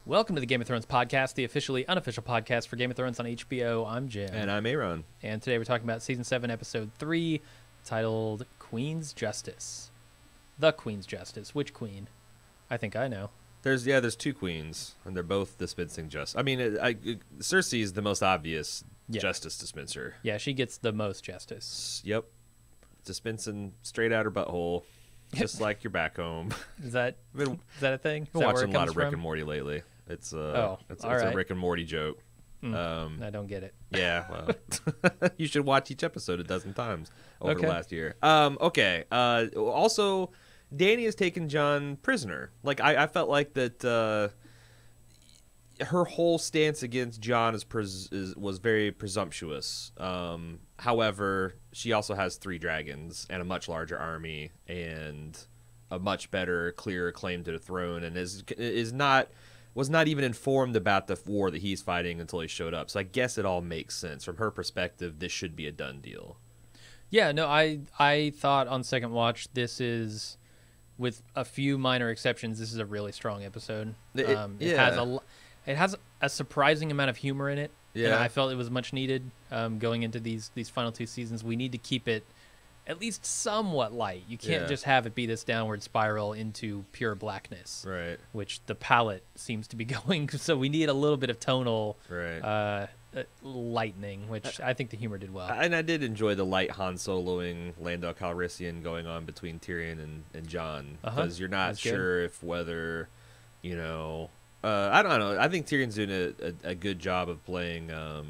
Welcome to the Game of Thrones podcast, the officially unofficial podcast for Game of Thrones on HBO. I'm Jim. And I'm Aaron. And today we're talking about Season 7, Episode 3, titled Queen's Justice. The Queen's Justice. Which queen? I think I know. There's two queens, and they're both dispensing justice. I mean, Cersei is the most obvious justice dispenser. Yeah, she gets the most justice. Yep. Dispensing straight out her butthole, just like you're back home. Is that a thing? I've been watching a lot of Rick and Morty lately. It's a Rick and Morty joke. I don't get it. Yeah, well, you should watch each episode a dozen times over the last year. Also, Dany has taken Jon prisoner. Like, I felt like that her whole stance against Jon was very presumptuous. However, she also has 3 dragons and a much larger army and a much better, clearer claim to the throne, and was not even informed about the war that he's fighting until he showed up. So I guess it all makes sense. From her perspective, this should be a done deal. Yeah, no, I thought on second watch, this is, with a few minor exceptions, this is a really strong episode. It has a surprising amount of humor in it. Yeah. And I felt it was much needed going into these final 2 seasons. We need to keep it at least somewhat light. You can't just have it be this downward spiral into pure blackness, right? Which the palette seems to be going. So we need a little bit of tonal lightening, which I think the humor did well. And I did enjoy the light Han Soloing Lando Calrissian going on between Tyrion and Jon, because you're not sure if whether, I don't know. I think Tyrion's doing a good job of playing the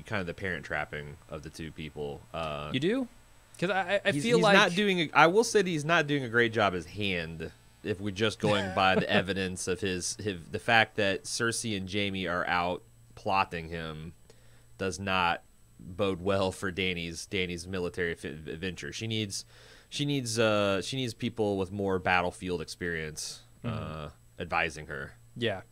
kind of the parent trapping of the two people. You do? Because I feel he's like not doing. I will say that he's not doing a great job as Hand. If we're just going by the evidence of the fact that Cersei and Jaime are out plotting him, does not bode well for Dany's military adventure. She needs people with more battlefield experience advising her. Yeah.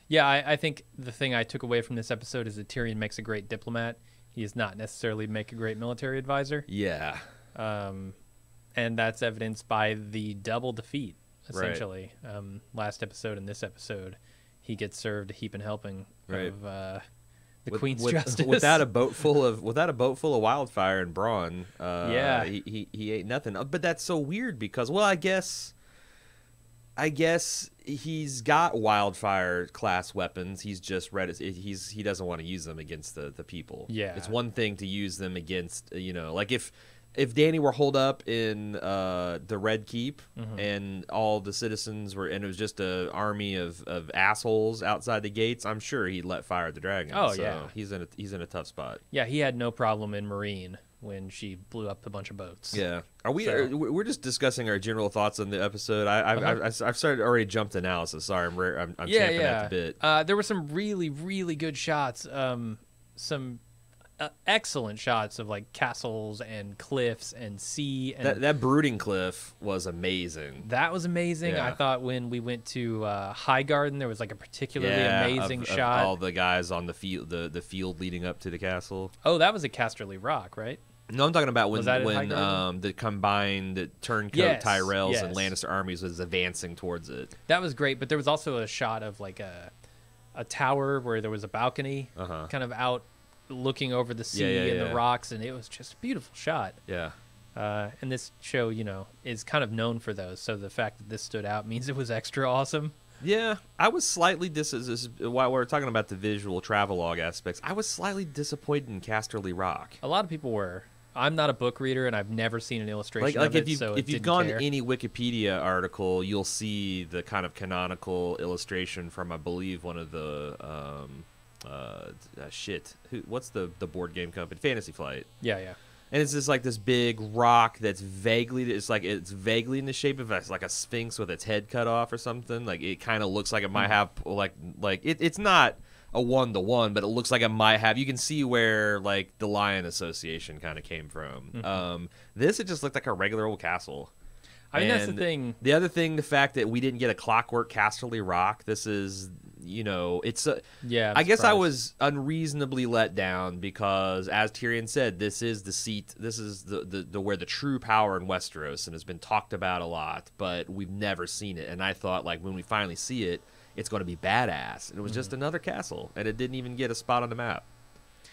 I think the thing I took away from this episode is that Tyrion makes a great diplomat. He does not necessarily make a great military advisor. Yeah. And that's evidenced by the double defeat, essentially. Right. Last episode and this episode, he gets served a heaping helping of the Queen's Justice. Without a boat full of wildfire and brawn. He ate nothing. But that's so weird because, well, I guess he's got wildfire class weapons. He's just he doesn't want to use them against the people. Yeah, it's one thing to use them against like if Dany were holed up in the Red Keep and all the citizens were, and it was just an army of assholes outside the gates, I'm sure he'd let fire at the dragon. Oh, so yeah, he's in a tough spot. Yeah, he had no problem in Meereen when she blew up a bunch of boats. Yeah, we're just discussing our general thoughts on the episode. I've started already jumped analysis. Sorry, I'm champing at the bit. There were some really, really good shots. Some excellent shots of like castles and cliffs and sea. And that brooding cliff was amazing. That was amazing. Yeah. I thought when we went to Highgarden, there was like a particularly amazing shot. Of all the guys on the field, the field leading up to the castle. Oh, that was at Casterly Rock, right? No, I'm talking about when the combined turncoat Tyrells and Lannister armies was advancing towards it. That was great, but there was also a shot of like a tower where there was a balcony kind of out looking over the sea and the rocks, and it was just a beautiful shot. Yeah. And this show, is kind of known for those, so the fact that this stood out means it was extra awesome. Yeah, I was slightly while we're talking about the visual travelogue aspects, I was slightly disappointed in Casterly Rock. A lot of people were. I'm not a book reader, and I've never seen an illustration of it, if you've gone to any Wikipedia article, you'll see the kind of canonical illustration from, I believe, one of the what's the board game company? Fantasy Flight. Yeah. And it's just like this big rock that's vaguely in the shape of like a sphinx with its head cut off or something. Like it kind of looks like it might have it's not a 1-to-1, but it looks like it might have. You can see where like the Lion Association kind of came from. It just looked like a regular old castle. I mean, that's the thing. The other thing, the fact that we didn't get a Clockwork Casterly Rock. This is, it's a. Yeah. I guess I was unreasonably let down because, as Tyrion said, this is the seat. This is the where the true power in Westeros, and has been talked about a lot, but we've never seen it. And I thought, like, when we finally see it, it's going to be badass. And it was just another castle, and it didn't even get a spot on the map.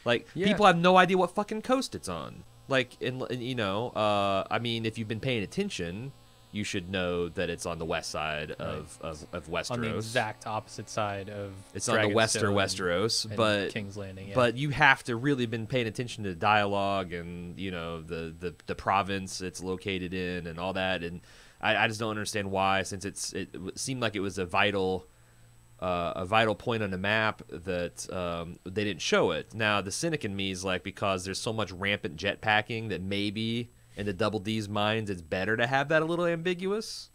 Like, people have no idea what fucking coast it's on. Like, you know, I mean, if you've been paying attention, you should know that it's on the west side of Westeros. On the exact opposite side of it's on the Westeros, but King's Landing. Yeah. But you have to really been paying attention to the dialogue and, you know, the province it's located in and all that. And I just don't understand why, since it seemed like it was a vital point on the map that they didn't show it. Now, the cynic in me is like, because there's so much rampant jetpacking that maybe in the Double D's minds it's better to have that a little ambiguous.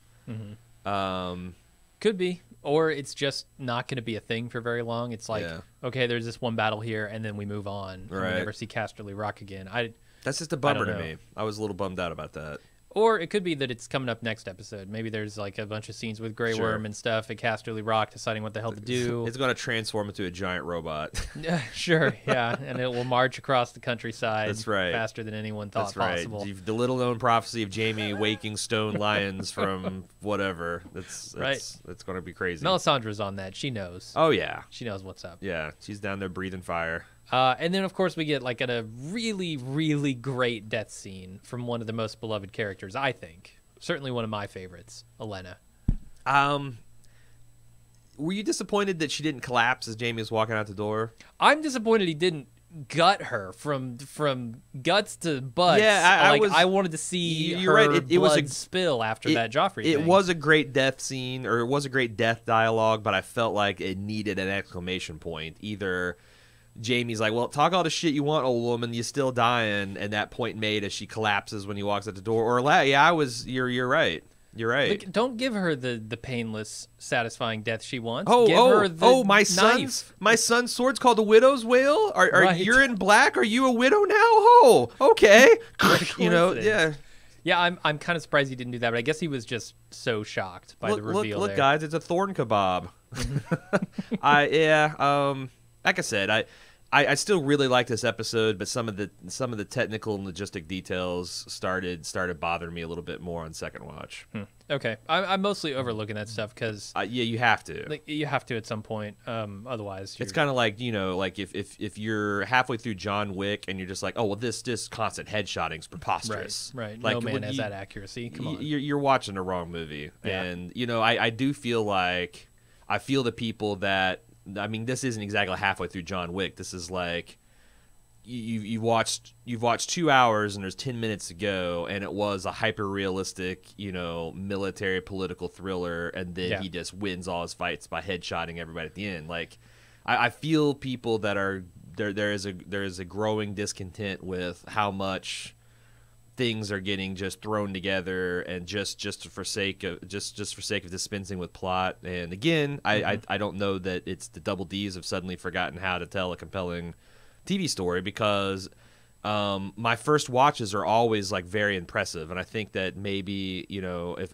Could be. Or it's just not going to be a thing for very long. It's like, okay, there's this one battle here, and then we move on. Right. And we never see Casterly Rock again. That's just a bummer to me. I was a little bummed out about that. Or it could be that it's coming up next episode. Maybe there's like a bunch of scenes with Grey Worm and stuff at Casterly Rock deciding what the hell to do. It's going to transform into a giant robot. Sure, yeah. And it will march across the countryside That's right. faster than anyone thought possible. The little-known prophecy of Jaime waking stone lions from whatever. That's going to be crazy. Melisandre's on that. She knows. Oh, yeah. She knows what's up. Yeah, she's down there breathing fire. And then, of course, we get like a really, really great death scene from one of the most beloved characters, I think. Certainly one of my favorites, Olenna. Were you disappointed that she didn't collapse as Jaime was walking out the door? I'm disappointed he didn't gut her from guts to butts. Yeah, I wanted to see her blood spill after that Joffrey thing. It was a great death scene, or it was a great death dialogue, but I felt like it needed an exclamation point. Either Jaime's like, well, talk all the shit you want, old woman, you still dying, and that point made as she collapses when he walks out the door. Or, you're right. You're right. Look, don't give her the painless, satisfying death she wants. My son's sword's called the Widow's Wail? You're in black? Are you a widow now? Oh, okay. You know, yeah. Yeah, I'm kind of surprised he didn't do that, but I guess he was just so shocked by the reveal. Look, guys, it's a thorn kebab. Like I said, I still really like this episode, but some of the technical and logistic details started bothering me a little bit more on second watch. Okay, I'm mostly overlooking that stuff because you have to. Like, you have to at some point. Otherwise, it's kind of like, you know, like if you're halfway through John Wick and you're just like, oh well, this constant headshotting's preposterous. Right. Like, no man has that accuracy. Come on. You're watching the wrong movie, and you know, I do feel like the people that. I mean, this isn't exactly halfway through John Wick. This is like you've watched 2 hours and there's 10 minutes to go, and it was a hyper realistic, you know, military political thriller, and then he just wins all his fights by headshotting everybody at the end. Like, I feel people that are there is a growing discontent with how much things are getting just thrown together and just for sake of dispensing with plot. And again, I don't know that it's the Double D's have suddenly forgotten how to tell a compelling TV story, because my first watches are always like very impressive, and I think that maybe, you know, if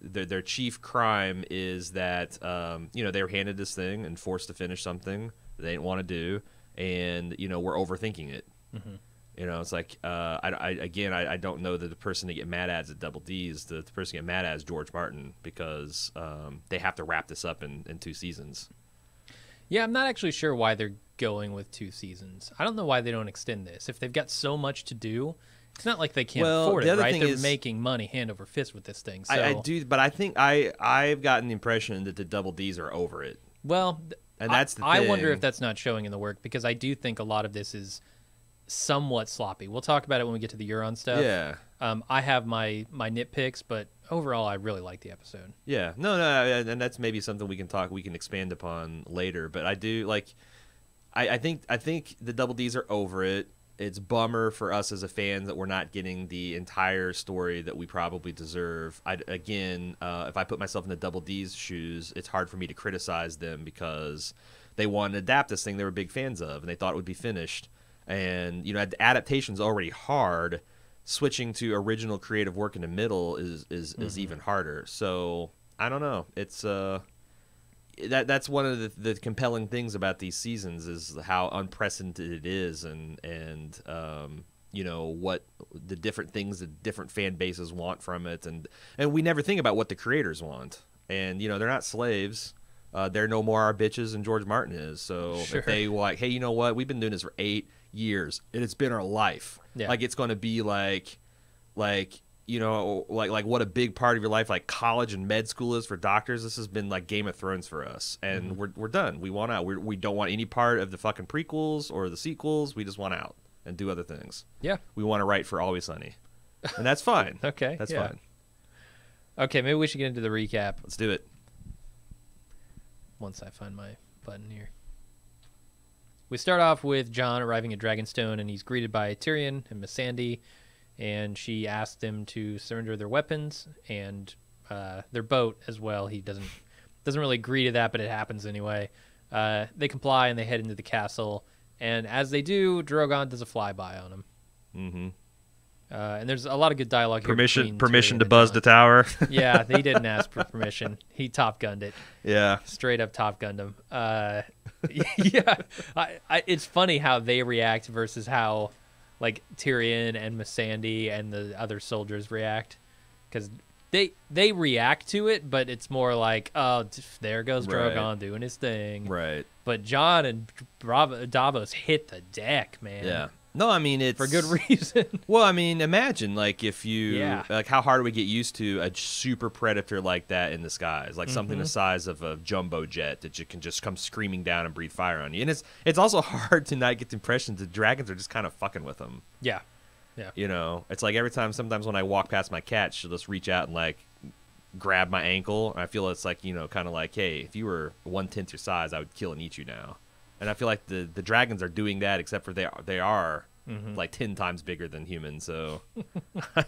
their chief crime is that you know, they were handed this thing and forced to finish something they didn't want to do, and you know, we're overthinking it. You know, it's like, I don't know that the person to get mad at is at Double D's. The person to get mad at is George Martin, because they have to wrap this up in 2 seasons. Yeah, I'm not actually sure why they're going with 2 seasons. I don't know why they don't extend this. If they've got so much to do, it's not like they can't afford it, right? They're making money hand over fist with this thing. So. I do, but I think I've gotten the impression that the Double D's are over it. Well, and that's the thing. I wonder if that's not showing in the work, because I do think a lot of this is somewhat sloppy. We'll talk about it when we get to the Euron stuff. Yeah. I have my nitpicks, but overall, I really like the episode. Yeah. No, and that's maybe something we can expand upon later. But I do like. I think the Double D's are over it. It's bummer for us as a fan that we're not getting the entire story that we probably deserve. If I put myself in the Double D's shoes, it's hard for me to criticize them, because they wanted to adapt this thing they were big fans of, and they thought it would be finished. And, you know, adaptation's already hard. Switching to original creative work in the middle is even harder. So I don't know. It's that's one of the compelling things about these seasons, is how unprecedented it is, and you know, what the different things that different fan bases want from it, and we never think about what the creators want. and they're not slaves. They're no more our bitches than George Martin is. So if they like, hey, you know what? We've been doing this for 8 years, and it's been our life. Yeah. Like it's going to be like what a big part of your life, like college and med school is for doctors. This has been like Game of Thrones for us, and we're done. We want out. We don't want any part of the fucking prequels or the sequels. We just want out and do other things. Yeah. We want to write for Always Sunny, and that's fine. Okay. That's fine. Okay, maybe we should get into the recap. Let's do it. Once I find my button here. We start off with Jon arriving at Dragonstone, and he's greeted by Tyrion and Missandei, and she asked him to surrender their weapons and their boat as well. He doesn't really agree to that, but it happens anyway. They comply, and they head into the castle, and as they do, Drogon does a flyby on him. Mm-hmm. And there's a lot of good dialogue here. Permission to buzz the tower. Yeah, he didn't ask for permission. He Top Gunned it. Yeah. Straight up Top Gunned him. Yeah. It's funny how they react versus how, like, Tyrion and Missandei and the other soldiers react. Because they react to it, but it's more like, oh, there goes Drogon doing his thing. Right. But Jon and Davos hit the deck, man. Yeah. No, I mean, it's... For good reason. Well, I mean, imagine, like, if you... Yeah. Like, how hard do we get used to a super predator like that in the skies? Like, something the size of a jumbo jet that you can just come screaming down and breathe fire on you. And it's also hard to not get the impression that dragons are just kind of fucking with them. Yeah. Yeah. It's like sometimes when I walk past my cat, she'll just reach out and, like, grab my ankle. I feel it's like, kind of like, hey, if you were 1/10 your size, I would kill and eat you now. And I feel like the dragons are doing that, except for they are like 10 times bigger than humans. So I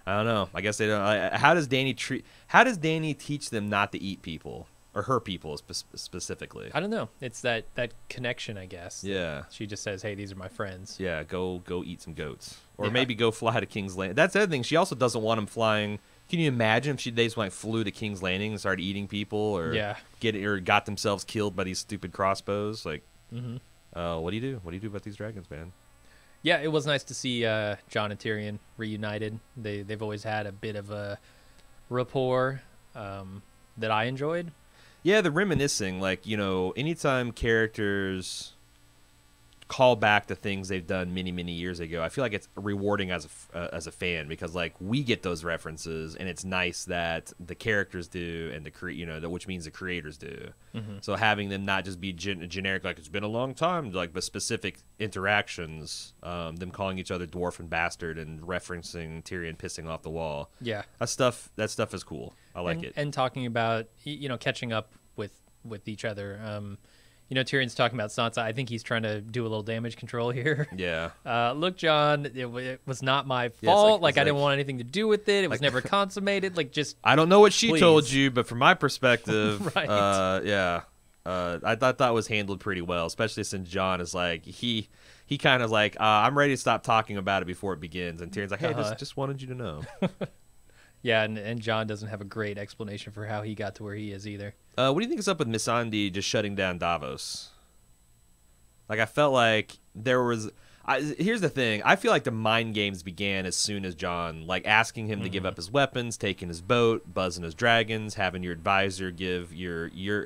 don't know. I guess they don't. How does Dany teach them not to eat people, or her people specifically? I don't know. It's that connection, I guess. Yeah. She just says, "Hey, these are my friends." Yeah. Go eat some goats, or maybe go fly to King's Landing. That's the other thing. She also doesn't want them flying. Can you imagine if they just flew to King's Landing and started eating people, or got themselves killed by these stupid crossbows? Like, what do you do? What do you do about these dragons, man? Yeah, it was nice to see Jon and Tyrion reunited. They've always had a bit of a rapport that I enjoyed. Yeah, the reminiscing, like, anytime characters call back to things they've done many, many years ago, I feel like it's rewarding as a fan, because, like, we get those references, and it's nice that the characters do, and which means the creators do. So having them not just be generic, like, it's been a long time, like, but specific interactions, them calling each other dwarf and bastard, and referencing Tyrion pissing off the wall. Yeah, that stuff is cool. I like it. And talking about catching up with each other. Tyrion's talking about Sansa. I think he's trying to do a little damage control here. Yeah. Look, Jon, it was not my fault. I didn't want anything to do with it. It was never consummated. I don't know what she told you, but from my perspective, right. I thought that was handled pretty well, especially since Jon is like, he kind of like, I'm ready to stop talking about it before it begins. And Tyrion's like, hey, just wanted you to know. Yeah, and Jon doesn't have a great explanation for how he got to where he is either. What do you think is up with Missandei just shutting down Davos? Like, I felt like there was... here's the thing. I feel like the mind games began as soon as Jon, like, asking him to give up his weapons, taking his boat, buzzing his dragons, having your advisor give Missandei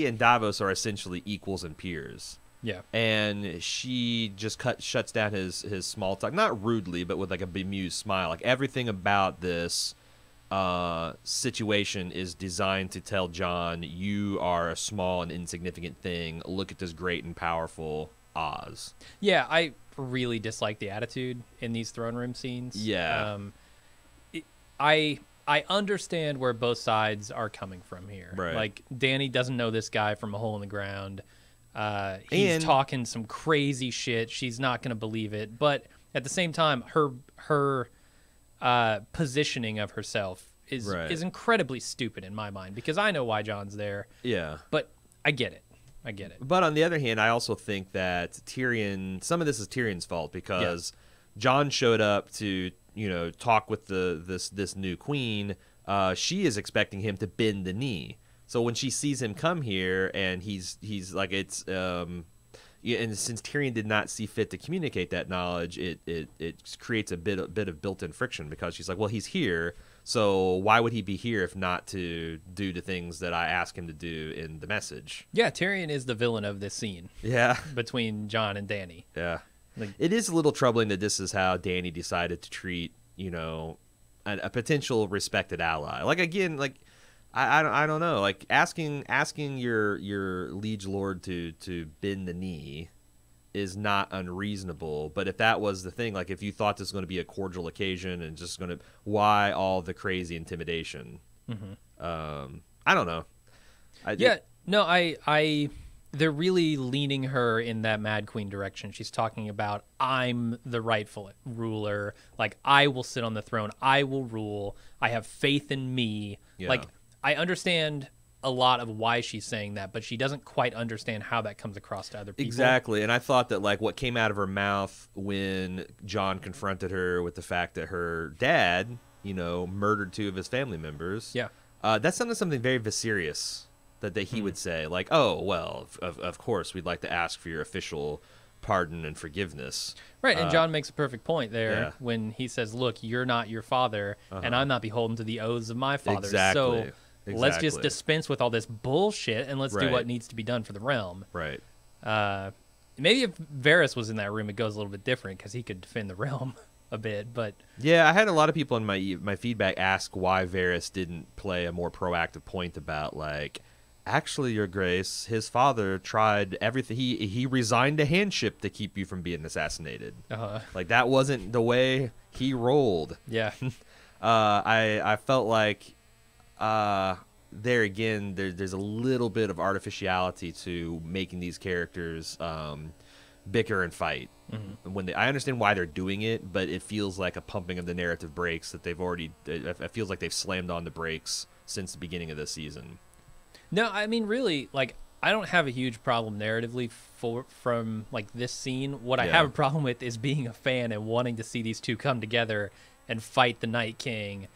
and Davos are essentially equals and peers. Yeah. And she just shuts down his small talk, not rudely, but with like a bemused smile. Like, everything about this situation is designed to tell Jon, you are a small and insignificant thing. Look at this great and powerful Oz. Yeah, I really dislike the attitude in these throne room scenes. Yeah. I understand where both sides are coming from here. Right. Like, Dany doesn't know this guy from a hole in the ground. He's talking some crazy shit. She's not going to believe it. But at the same time, her positioning of herself is incredibly stupid in my mind, because I know why Jon's there. Yeah. But I get it. But on the other hand, I also think that Tyrion, some of this is Tyrion's fault, because Jon showed up to, talk with this new queen. She is expecting him to bend the knee. So when she sees him come here, and he's like, it's and since Tyrion did not see fit to communicate that knowledge, it creates a bit of built-in friction, because she's like, well, he's here, So why would he be here if not to do the things that I ask him to do in the message? Yeah, Tyrion is the villain of this scene. Yeah. Between Jon and Dany. Yeah. It is a little troubling that this is how Dany decided to treat, a potential respected ally. Like, again, like, I don't know. Like, asking your liege lord to bend the knee is not unreasonable. But if that was the thing, like, if you thought this was going to be a cordial occasion and just going to, why all the crazy intimidation? I don't know. They're really leaning her in that Mad Queen direction. She's talking about, I'm the rightful ruler. Like, I will sit on the throne. I will rule. I have faith in me. Yeah. Like, I understand a lot of why she's saying that, but she doesn't quite understand how that comes across to other people. Exactly. And I thought that, like, what came out of her mouth when Jon confronted her with the fact that her dad, murdered 2 of his family members. Yeah. That sounded something very Viserys that he would say, like, oh, well, of course, we'd like to ask for your official pardon and forgiveness. Right, and Jon makes a perfect point there when he says, look, you're not your father, and I'm not beholden to the oaths of my father. Exactly. So let's just dispense with all this bullshit, and let's do what needs to be done for the realm. Right. Maybe if Varys was in that room, it goes a little bit different, because he could defend the realm a bit, but... Yeah, I had a lot of people in my feedback ask why Varys didn't play a more proactive point about, like... Actually, Your Grace, his father tried everything. He resigned a handship to keep you from being assassinated. Like, that wasn't the way he rolled. Yeah. I felt like there again, there's a little bit of artificiality to making these characters bicker and fight. When I understand why they're doing it, but it feels like a pumping of the narrative brakes that they've already. It feels like they've slammed on the brakes since the beginning of the season. No, I mean, really, like, I don't have a huge problem narratively from like, this scene. What I have a problem with is being a fan and wanting to see these two come together and fight the Night King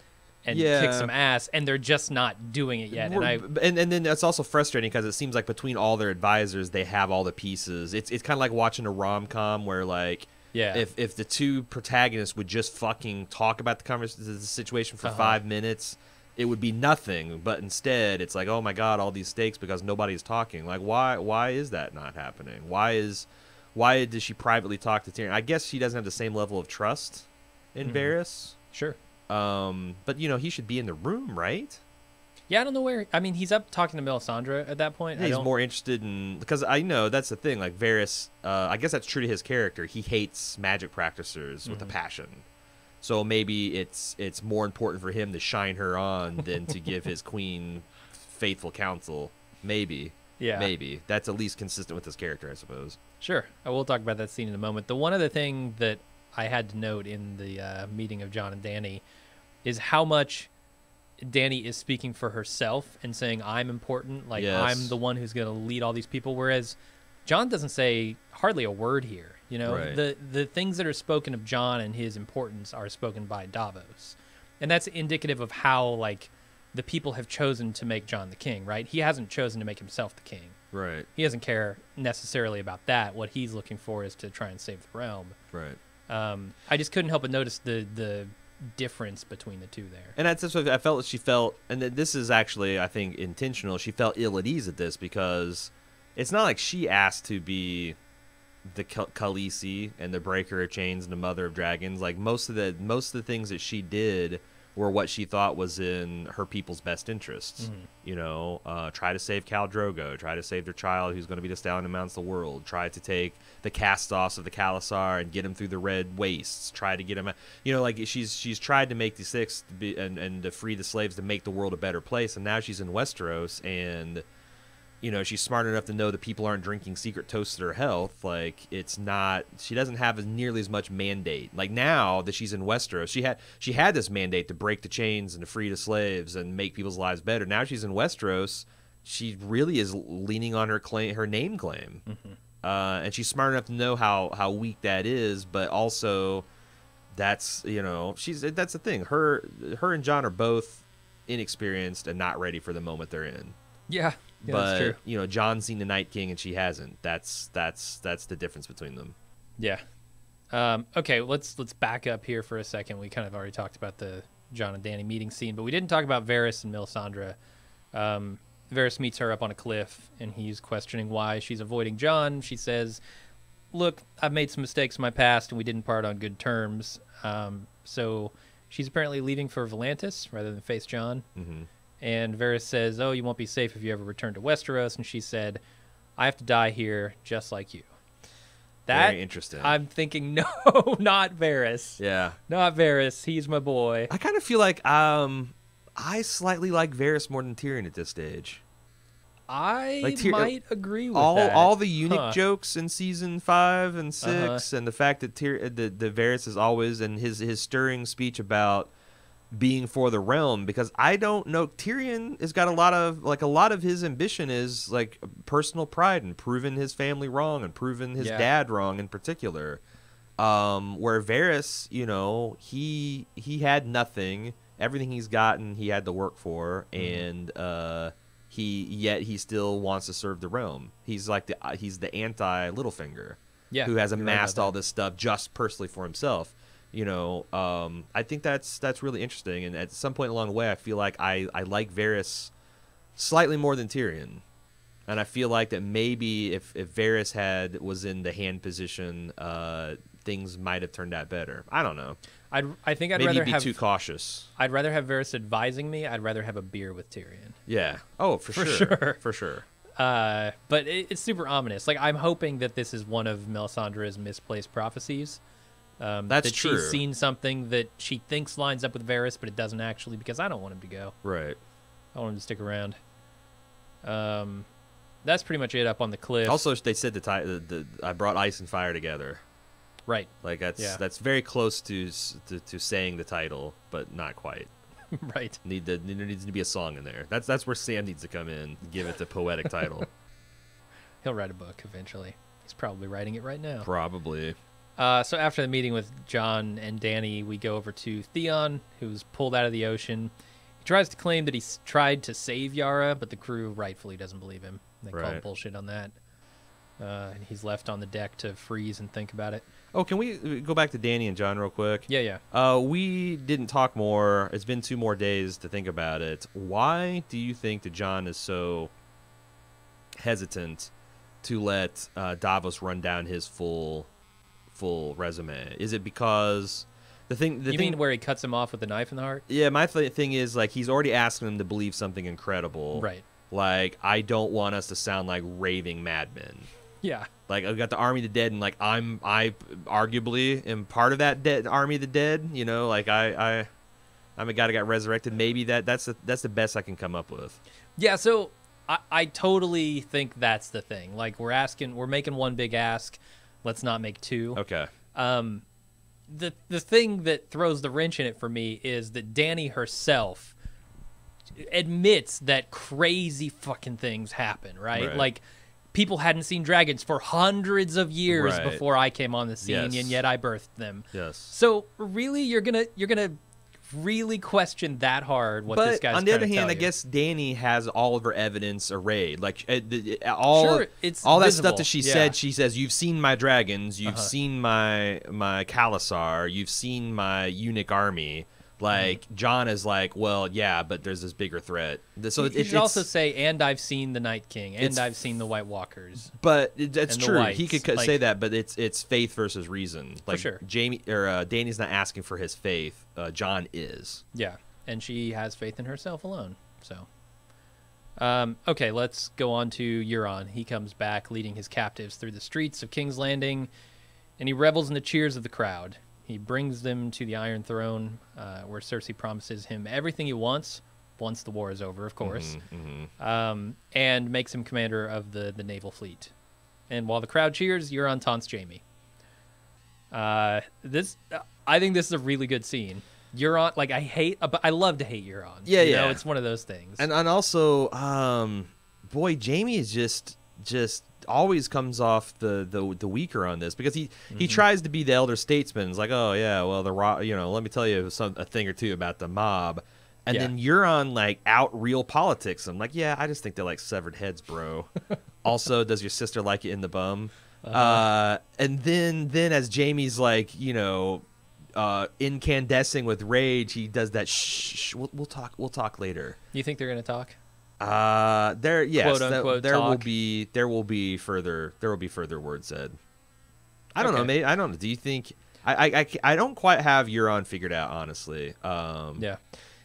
and kick some ass, and they're just not doing it yet. And then it's also frustrating because it seems like between all their advisors, they have all the pieces. It's kind of like watching a rom-com where, like, if the 2 protagonists would just fucking talk about the situation for 5 minutes, it would be nothing, but instead it's like, oh my god, all these stakes because nobody's talking. Like, why is that not happening? Why does she privately talk to Tyrion? I guess she doesn't have the same level of trust in Varys. Sure. But he should be in the room, right? Yeah, I don't know where. I mean, he's up talking to Melisandre at that point. He's more interested in, because I know that's the thing. Like, Varys, I guess that's true to his character. He hates magic practitioners with a passion. So maybe it's more important for him to shine her on than to give his queen faithful counsel. Maybe. Yeah. Maybe. That's at least consistent with his character, I suppose. Sure. I will talk about that scene in a moment. The one other thing that I had to note in the meeting of Jon and Dany is how much Dany is speaking for herself and saying, I'm important. Like, I'm the one who's going to lead all these people. Whereas Jon doesn't say hardly a word here. The things that are spoken of Jon and his importance are spoken by Davos. And that's indicative of how, like, the people have chosen to make Jon the king, right? He hasn't chosen to make himself the king. Right. He doesn't care necessarily about that. What he's looking for is to try and save the realm. Right. I just couldn't help but notice the difference between the two there. And that's what I felt. She felt, and this is actually, I think, intentional. She felt ill at ease at this because it's not like she asked to be the Khaleesi and the breaker of chains and the mother of dragons. Like, most of the things that she did were what she thought was in her people's best interests. Try to save Khal Drogo, try to save their child who's going to be the stallion who mounts the world, try to take the cast-offs of the Khalasar and get him through the red wastes, try to get him, like, she's tried to make the Six and to free the slaves to make the world a better place, and now she's in Westeros and she's smart enough to know that people aren't drinking secret toasts to her health. Like, it's not, she doesn't have nearly as much mandate. Like, now that she's in Westeros, she had this mandate to break the chains and to free the slaves and make people's lives better. Now she's in Westeros, she really is leaning on her name claim. And she's smart enough to know how weak that is, but also that's, that's the thing. Her and Jon are both inexperienced and not ready for the moment they're in. Yeah. But that's true. Jon's seen the Night King and she hasn't. That's the difference between them. Yeah. Okay, let's back up here for a second. We kind of already talked about the Jon and Dany meeting scene, but we didn't talk about Varys and Melisandre. Varys meets her up on a cliff, and he's questioning why she's avoiding Jon. She says, look, I've made some mistakes in my past, and we didn't part on good terms. So she's apparently leaving for Volantis rather than face Jon. Mm-hmm. And Varys says, oh, you won't be safe if you ever return to Westeros. And she said, I have to die here just like you. Very interesting. I'm thinking, no, not Varys. Yeah. Not Varys. He's my boy. I kind of feel like I slightly like Varys more than Tyrion at this stage. I might agree with that. All all the eunuch jokes in season 5 and 6, and the fact that the Varys is always, and his stirring speech about being for the realm, because I don't know, Tyrion has got a lot of his ambition is like personal pride and proving his family wrong and proving his dad wrong in particular. Where Varys, you know, he had nothing, everything he's gotten he had to work for, and he still wants to serve the realm. He's like he's the anti Littlefinger, who has amassed all this stuff just personally for himself. You know, I think that's really interesting. And at some point along the way, I feel like I like Varys slightly more than Tyrion. And I feel like that maybe if Varys was in the hand position, things might have turned out better. I don't know. I think I'd maybe rather be have too cautious. I'd rather have Varys advising me. I'd rather have a beer with Tyrion. Yeah. Oh, for sure. But it's super ominous. Like, I'm hoping that this is one of Melisandre's misplaced prophecies. That's true. She's seen something that she thinks lines up with Varys, but it doesn't actually, because I don't want him to go. Right. I want him to stick around. That's pretty much it up on the cliff. Also, they said I brought ice and fire together. Right. Like that's very close to saying the title, but not quite. Right. There needs to be a song in there. That's where Sam needs to come in, give it the poetic title. He'll write a book eventually. He's probably writing it right now. Probably. So after the meeting with Jon and Dany, we go over to Theon, who's pulled out of the ocean. He tries to claim that he's tried to save Yara, but the crew rightfully doesn't believe him. They call bullshit on that. And he's left on the deck to freeze and think about it. Oh, can we go back to Dany and Jon real quick? Yeah. We didn't talk more. It's been 2 more days to think about it. Why do you think that Jon is so hesitant to let Davos run down his full resume? Is it because you mean where he cuts him off with the knife in the heart? Yeah, my thing is, like, he's already asking him to believe something incredible. Right. Like, I don't want us to sound like raving madmen. Yeah. Like, I've got the army of the dead, and like I arguably am part of that army of the dead. You know, like I'm a guy that got resurrected. Maybe that's the best I can come up with. Yeah. So I totally think that's the thing. Like, we're making one big ask. Let's not make 2. Okay. The thing that throws the wrench in it for me is that Dany herself admits that crazy fucking things happen, right? Like, people hadn't seen dragons for hundreds of years before I came on the scene, and yet I birthed them. Yes. So really, you're gonna really question that hard what this guy's trying to tell you. But on the other hand, I guess Dany has all of her evidence arrayed. Like, all that stuff that she said, she says, you've seen my dragons, you've seen my Khalasar, you've seen my eunuch army. Like, Jon is like, well, yeah, but there's this bigger threat. So you should also say, and I've seen the Night King, and I've seen the White Walkers. But that's true. He could say that, but it's faith versus reason. Like, for sure. Dany's not asking for his faith. Jon is. Yeah, and she has faith in herself alone. So, okay, let's go on to Euron. He comes back, leading his captives through the streets of King's Landing, and he revels in the cheers of the crowd. He brings them to the Iron Throne, where Cersei promises him everything he wants, once the war is over, of course, and makes him commander of the naval fleet. And while the crowd cheers, Euron taunts Jaime. I think this is a really good scene. Euron, like, I love to hate Euron. Yeah, you know, it's one of those things. And also, boy, Jaime is just always comes off the weaker on this, because he tries to be the elder statesman. It's like, oh yeah, well, let me tell you a thing or two about the mob, and then Euron like out real politics. I'm like, yeah, I just think they like severed heads, bro. Also, does your sister like it in the bum? And then as Jaime's like, incandescing with rage, he does that. Shh. We'll talk later. You think they're gonna talk? There, yes, Quote, unquote, there talk. will be further words said. I don't know. Maybe I don't know. Do you think? I don't quite have Euron figured out, honestly. Yeah.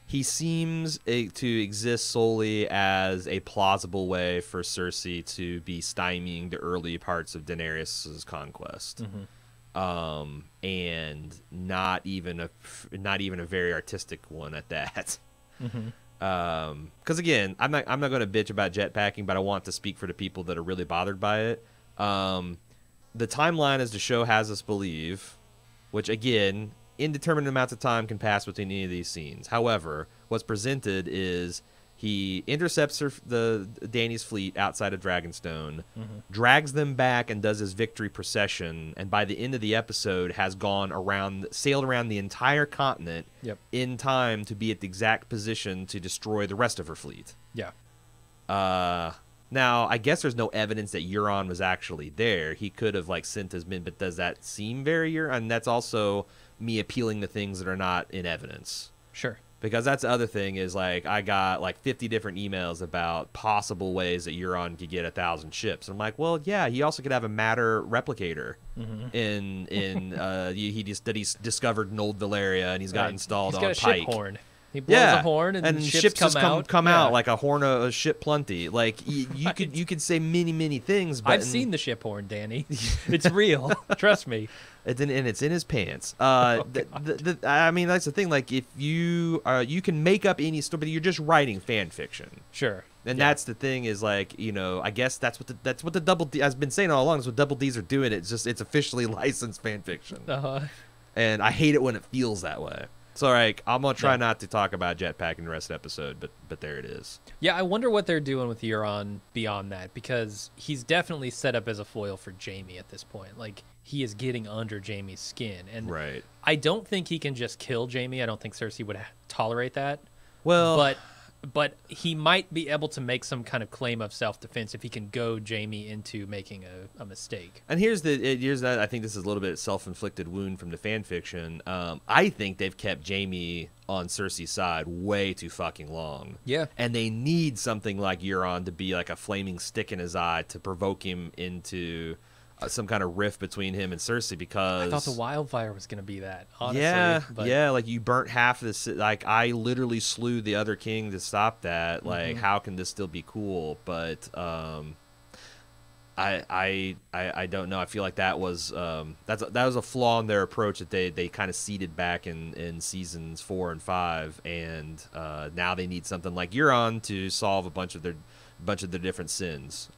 He seems to exist solely as a plausible way for Cersei to be stymieing the early parts of Daenerys' conquest, and not even a very artistic one at that. Because again, I'm not going to bitch about jetpacking, but I want to speak for the people that are really bothered by it. The timeline, as the show has us believe, which again, indeterminate amounts of time can pass between any of these scenes. However, what's presented is he intercepts Dany's fleet outside of Dragonstone, drags them back, and does his victory procession. And by the end of the episode, has sailed around the entire continent in time to be at the exact position to destroy the rest of her fleet. Yeah. Now, I guess there's no evidence that Euron was actually there. He could have sent his men, but does that seem very Euron? And that's also me appealing to things that are not in evidence. Sure. Because that's the other thing is I got 50 different emails about possible ways that Euron could get 1,000 ships. I'm like, well, yeah, he also could have a matter replicator he's discovered in Old Valyria and he's got installed on Pike. He's got a ship horn. He blows a horn and ships come out like a horn of a ship plenty. You could say many things. But I've seen the ship horn, Danny. It's real. Trust me. It's in his pants. I mean, that's the thing. If you can make up any story, but you're just writing fan fiction. Sure. And that's the thing is I guess that's what the Double D. I've been saying all along. Is what Double D's are doing. It's officially licensed fan fiction. And I hate it when it feels that way. So, I'm going to try not to talk about jetpacking the rest of the episode, but there it is. Yeah, I wonder what they're doing with Euron beyond that, because he's definitely set up as a foil for Jaime at this point. He is getting under Jaime's skin. And right. I don't think he can just kill Jaime. I don't think Cersei would tolerate that. Well... But he might be able to make some kind of claim of self-defense if he can goad Jaime into making a mistake. And here's that. I think this is a little bit of self-inflicted wound from the fan fiction. I think they've kept Jaime on Cersei's side way too fucking long. Yeah. And they need something like Euron to be like a flaming stick in his eye to provoke him into some kind of rift between him and Cersei, because I thought the wildfire was going to be that, honestly. Yeah, you burnt half of this. I literally slew the other king to stop that. How can this still be cool? But I don't know. I feel like that was that was a flaw in their approach that they kind of seeded back in seasons 4 and 5, and now they need something like Euron to solve a bunch of their different sins.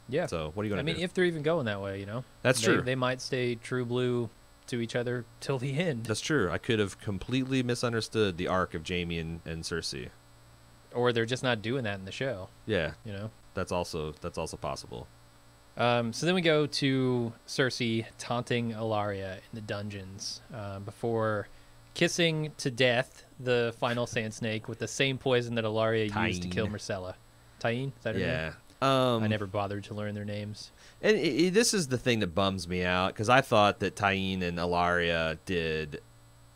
Yeah. So what are you going to do? If they're even going that way, That's true. They might stay true blue to each other till the end. That's true. I could have completely misunderstood the arc of Jaime and Cersei. Or they're just not doing that in the show. Yeah. That's also possible. So then we go to Cersei taunting Ellaria in the dungeons before kissing to death the final Sand Snake with the same poison that Ellaria used to kill Myrcella. Tyene? Is that her name? I never bothered to learn their names. And this is the thing that bums me out, because I thought that Tyene and Ellaria did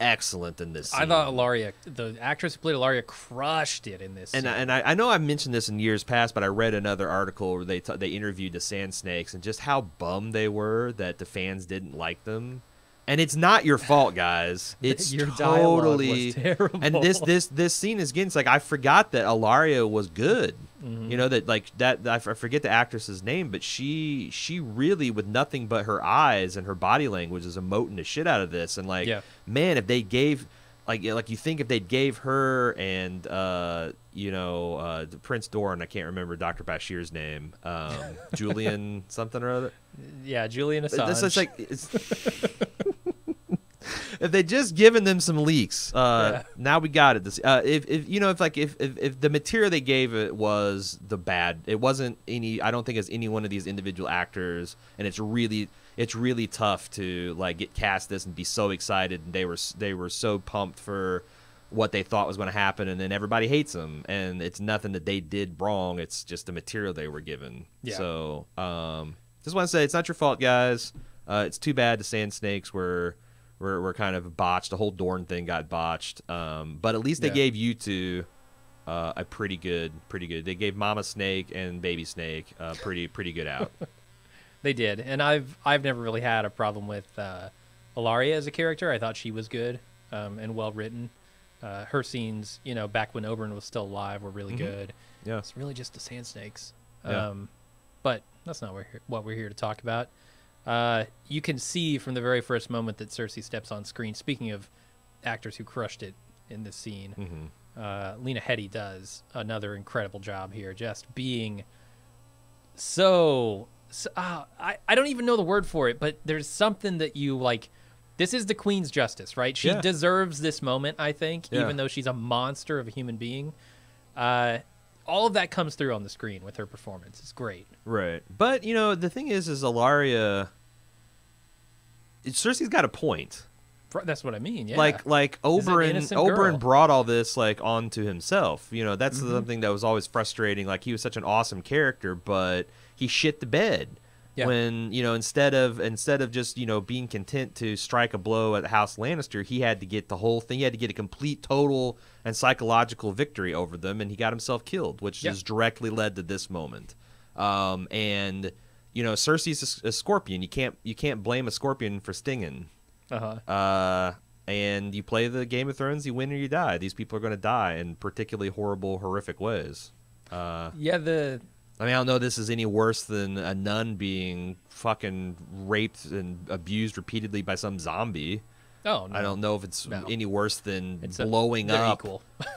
excellent in this scene. I thought Ellaria, the actress who played Ellaria, crushed it in this scene. And I know I've mentioned this in years past, but I read another article where they interviewed the Sand Snakes and just how bummed they were that the fans didn't like them. And it's not your fault, guys. It's your totally dialogue was terrible. And this scene is again. It's I forgot that Ellaria was good. Mm-hmm. I forget the actress's name, but she really, with nothing but her eyes and her body language, is emoting the shit out of this. And man, if they gave you think if they gave her and Prince Doran, I can't remember Dr. Bashir's name, Julian something or other. Yeah, Julian Assange. If they just given them some leaks, now we got it. If the material they gave it was the bad, it wasn't any. I don't think it's any one of these individual actors, and it's really tough to get cast this and be so excited. And they were so pumped for what they thought was going to happen, and then everybody hates them, and it's nothing that they did wrong. It's just the material they were given. Yeah. So just want to say it's not your fault, guys. It's too bad the Sand Snakes were were kind of botched. The whole Dorne thing got botched. But at least they gave you two a pretty good. They gave Mama Snake and Baby Snake pretty good out. They did, and I've never really had a problem with Ilaria as a character. I thought she was good and well written. Her scenes, back when Oberyn was still alive, were really good. Yeah, it's really just the Sand Snakes. Yeah. But that's not what we're here to talk about. You can see from the very first moment that Cersei steps on screen. Speaking of actors who crushed it in this scene, Lena Headey does another incredible job here, just being so I don't even know the word for it, but there's something that you like. This is the Queen's justice, right? She deserves this moment, I think, even though she's a monster of a human being. All of that comes through on the screen with her performance. It's great. Right. But, the thing is Ilaria, Cersei's got a point. That's what I mean, yeah. Like Oberyn brought all this, onto himself. That's something that was always frustrating. Like, he was such an awesome character, but he shit the bed. Yeah. When, instead of just, being content to strike a blow at House Lannister, he had to get the whole thing. He had to get a complete, total, and psychological victory over them, and he got himself killed, which has directly led to this moment. And, Cersei's a scorpion. You can't blame a scorpion for stinging. And you play the Game of Thrones, you win or you die. These people are going to die in particularly horrible, horrific ways. I don't know this is any worse than a nun being fucking raped and abused repeatedly by some zombie. Oh, no. I don't know if it's any worse than blowing up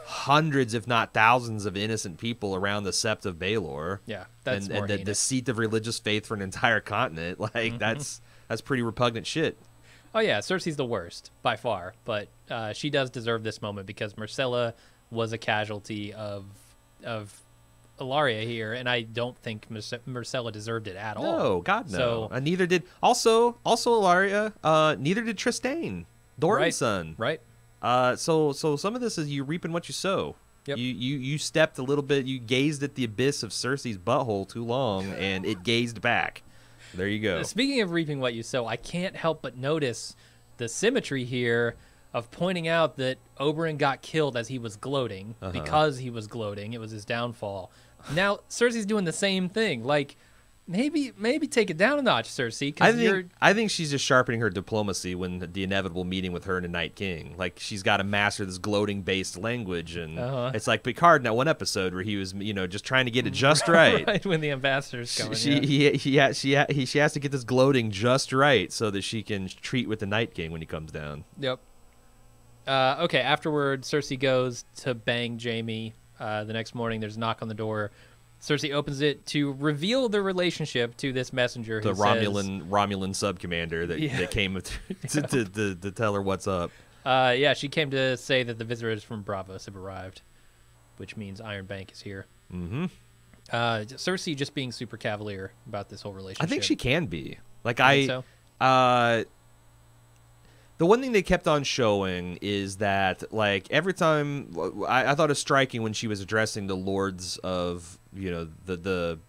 hundreds, if not thousands, of innocent people around the Sept of Baelor. Yeah, that's more the seat of religious faith for an entire continent. That's pretty repugnant shit. Oh, yeah, Cersei's the worst, by far. But she does deserve this moment because Myrcella was a casualty of Ilaria here, and I don't think Myrcella deserved it at all. No, God, no. So, neither did... Also Ilaria, neither did Trystane, Doran's son. Right. So some of this is you reaping what you sow. Yep. You stepped a little bit, you gazed at the abyss of Cersei's butthole too long, and it gazed back. There you go. Speaking of reaping what you sow, I can't help but notice the symmetry here of pointing out that Oberyn got killed as he was gloating because he was gloating. It was his downfall. Now Cersei's doing the same thing. Maybe take it down a notch, Cersei. I think she's just sharpening her diplomacy when the inevitable meeting with her and the Night King. Like, she's got to master this gloating-based language, and it's like Picard in that one episode where he was, just trying to get it just right. Right when the ambassador's coming. She has to get this gloating just right so that she can treat with the Night King when he comes down. Yep. Okay. Afterward, Cersei goes to bang Jaime. The next morning, there's a knock on the door. Cersei opens it to reveal the relationship to this messenger. The Romulan sub-commander that came to tell her what's up. She came to say that the visitors from Braavos have arrived, which means Iron Bank is here. Mm-hmm. Cersei just being super cavalier about this whole relationship. I think she can be. The one thing they kept on showing is that, every time I thought it was striking when she was addressing the lords of, the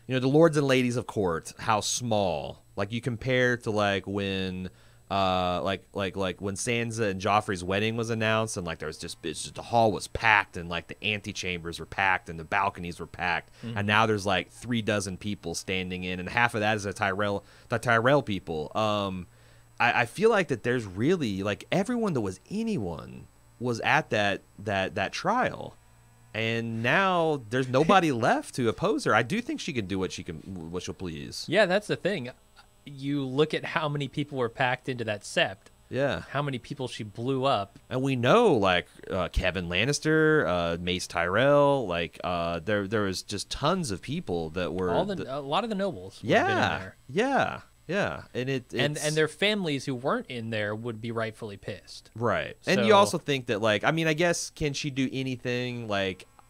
lords and ladies of court, how small. You compare to when when Sansa and Joffrey's wedding was announced, and there was just the hall was packed, and the antechambers were packed, and the balconies were packed, and now there's 36 people standing in, and half of that is the Tyrell people. I feel like that there's really everyone that was anyone was at that trial, and now there's nobody left to oppose her. I do think she can do what she'll please. Yeah, that's the thing. You look at how many people were packed into that sept. Yeah, how many people she blew up, and we know Kevin Lannister, Mace Tyrell, there was just tons of people that were a lot of the nobles. Yeah. Yeah, and their families who weren't in there would be rightfully pissed. Right, and you also think that I guess can she do anything?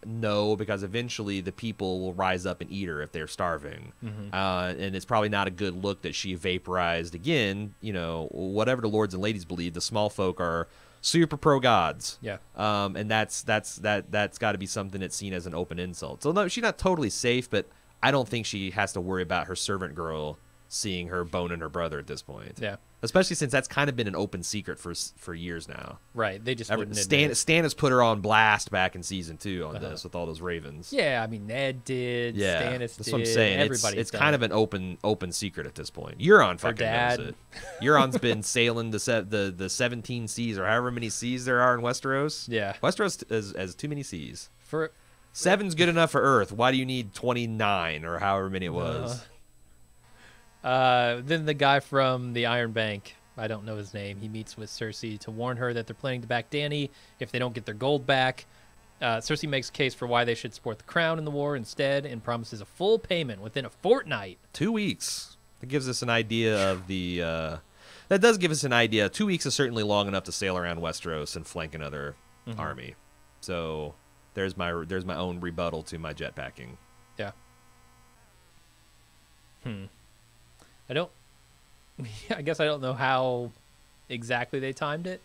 No, because eventually the people will rise up and eat her if they're starving, and it's probably not a good look that she vaporized again. Whatever the lords and ladies believe, the small folk are super pro gods. Yeah, and that's got to be something that's seen as an open insult. So no, she's not totally safe, but I don't think she has to worry about her servant girl seeing her boning her brother at this point. Yeah. Especially since that's kind of been an open secret for years now. Right. They just wouldn't admit it. Stan has put her on blast back in season 2 on this with all those ravens. Yeah, I mean Ned did. Yeah, Stannis that's did. what I'm saying. It's kind of an open secret at this point. Euron fucking knows it. Euron's been sailing the 17 seas or however many seas there are in Westeros. Yeah. Westeros has too many seas. 7's good enough for Earth. Why do you need 29 or however many it was? Then the guy from the Iron Bank, I don't know his name, he meets with Cersei to warn her that they're planning to back Dany if they don't get their gold back. Cersei makes a case for why they should support the crown in the war instead and promises a full payment within a fortnight. 2 weeks. That gives us an idea of the... that does give us an idea. 2 weeks is certainly long enough to sail around Westeros and flank another army. So there's my own rebuttal to my jetpacking. Yeah. I guess I don't know how exactly they timed it,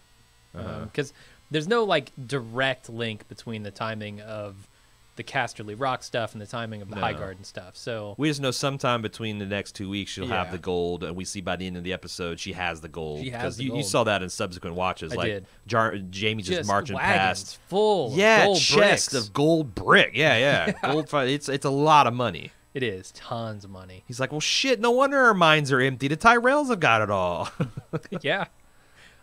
because there's no like direct link between the timing of the Casterly Rock stuff and the timing of the Highgarden stuff. So we just know sometime between the next 2 weeks she'll have the gold, and we see by the end of the episode she has the gold. Because you saw that in subsequent watches. I like did. Jamie just marching wagons past full of gold chest bricks. of gold brick. Yeah. Gold. It's a lot of money. It is tons of money. He's like, well, shit. No wonder our mines are empty. The Tyrells have got it all. Yeah,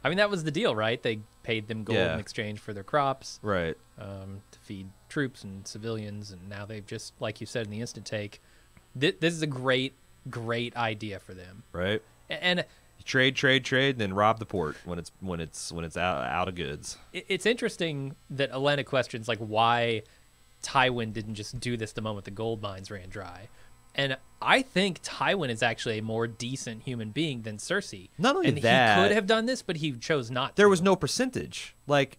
I mean that was the deal, right? They paid them gold in exchange for their crops, right? To feed troops and civilians, and now they've just, like you said in the instant take, this is a great idea for them, right? And trade, and then rob the port when it's out of goods. It's interesting that Olenna questions like why Tywin didn't just do this the moment the gold mines ran dry. And I think Tywin is actually a more decent human being than Cersei. Not only and that, he could have done this, but he chose not to. There was no percentage. Like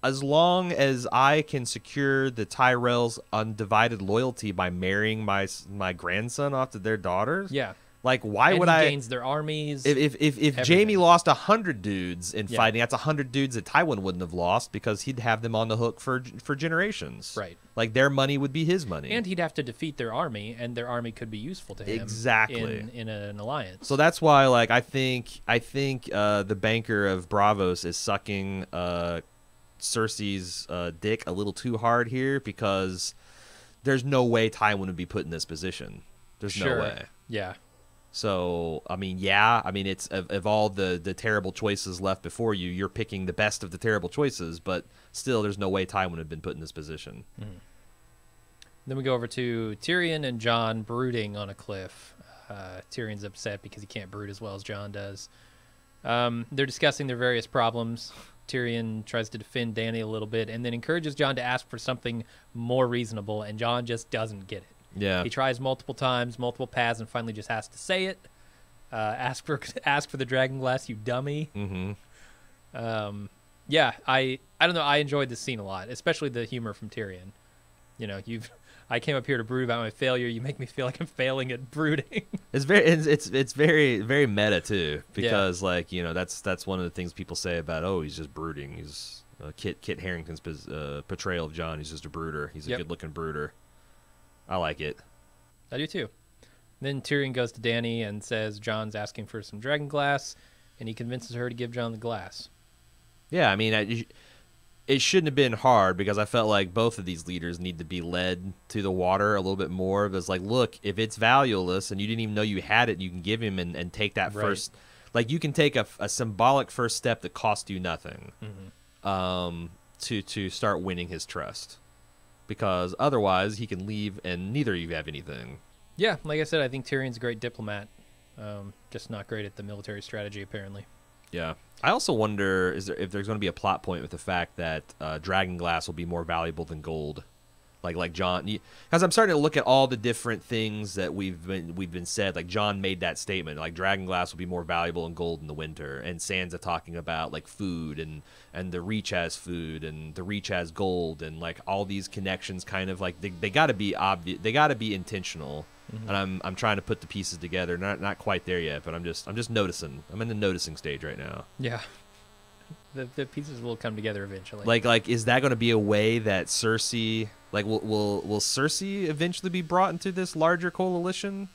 as long as I can secure the Tyrells' undivided loyalty by marrying my grandson off to their daughters. Yeah. Like, why and would he gains their armies. If Jamie lost 100 dudes in fighting, that's 100 dudes that Tywin wouldn't have lost because he'd have them on the hook for generations. Right. Like, their money would be his money. And he'd have to defeat their army, and their army could be useful to him. Exactly. In an alliance. So that's why, like, I think the banker of Braavos is sucking Cersei's dick a little too hard here, because there's no way Tywin would be put in this position. There's no way. Yeah. So, I mean, it's of all the terrible choices left before you, you're picking the best of the terrible choices, but still, there's no way Tywin would have been put in this position. Mm-hmm. Then we go over to Tyrion and Jon brooding on a cliff. Tyrion's upset because he can't brood as well as Jon does. They're discussing their various problems. Tyrion tries to defend Dany a little bit and then encourages Jon to ask for something more reasonable, and Jon just doesn't get it. Yeah, he tries multiple times, multiple paths, and finally just has to say it. Ask for the dragon glass, you dummy. Mm-hmm. Yeah, I don't know. I enjoyed this scene a lot, especially the humor from Tyrion. You know, I came up here to brood about my failure. You make me feel like I'm failing at brooding. It's very very meta too, because like, you know, that's one of the things people say about, oh, he's just brooding. He's Kit Harington's portrayal of Jon. He's just a brooder. He's a good looking brooder. I like it. I do too. Then Tyrion goes to Dany and says Jon's asking for some dragon glass, and he convinces her to give Jon the glass. Yeah, I mean, it shouldn't have been hard, because I felt like both of these leaders need to be led to the water a little bit more. But it's like, look, if it's valueless and you didn't even know you had it, you can give him and take that first. Like, you can take a symbolic first step that costs you nothing, to start winning his trust. Because otherwise he can leave and neither of you have anything. Yeah, like I said, I think Tyrion's a great diplomat, just not great at the military strategy, apparently. Yeah. I also wonder if there's going to be a plot point with the fact that dragon glass will be more valuable than gold. Like Jon, because I'm starting to look at all the different things that we've been said. Like, Jon made that statement, like dragon glass will be more valuable than gold in the winter, and Sansa talking about like food and the Reach has food and the Reach has gold, and like all these connections, kind of like they got to be obvious, they got to be intentional. And I'm trying to put the pieces together. Not quite there yet, but I'm just noticing. I'm in the noticing stage right now. Yeah. The pieces will come together eventually. Like is that going to be a way that Cersei, like, will Cersei eventually be brought into this larger coalition?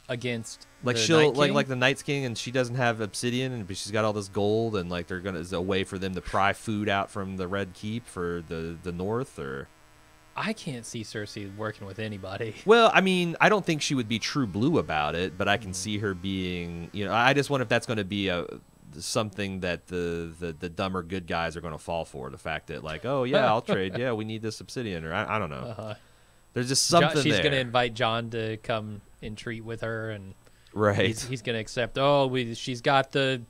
against like she'll like the Night's King, and she doesn't have obsidian, and she's got all this gold, and like they're gonna is a way for them to pry food out from the Red Keep for the North, or I can't see Cersei working with anybody. Well, I mean, I don't think she would be true blue about it, but I can see her being, I just wonder if that's going to be something that the dumber good guys are going to fall for. The fact that like, oh yeah, I'll trade. Yeah, we need this obsidian, or I don't know. There's just something she's there. going to invite Jon to come and treat with her, and right. He's going to accept. Oh, she's got the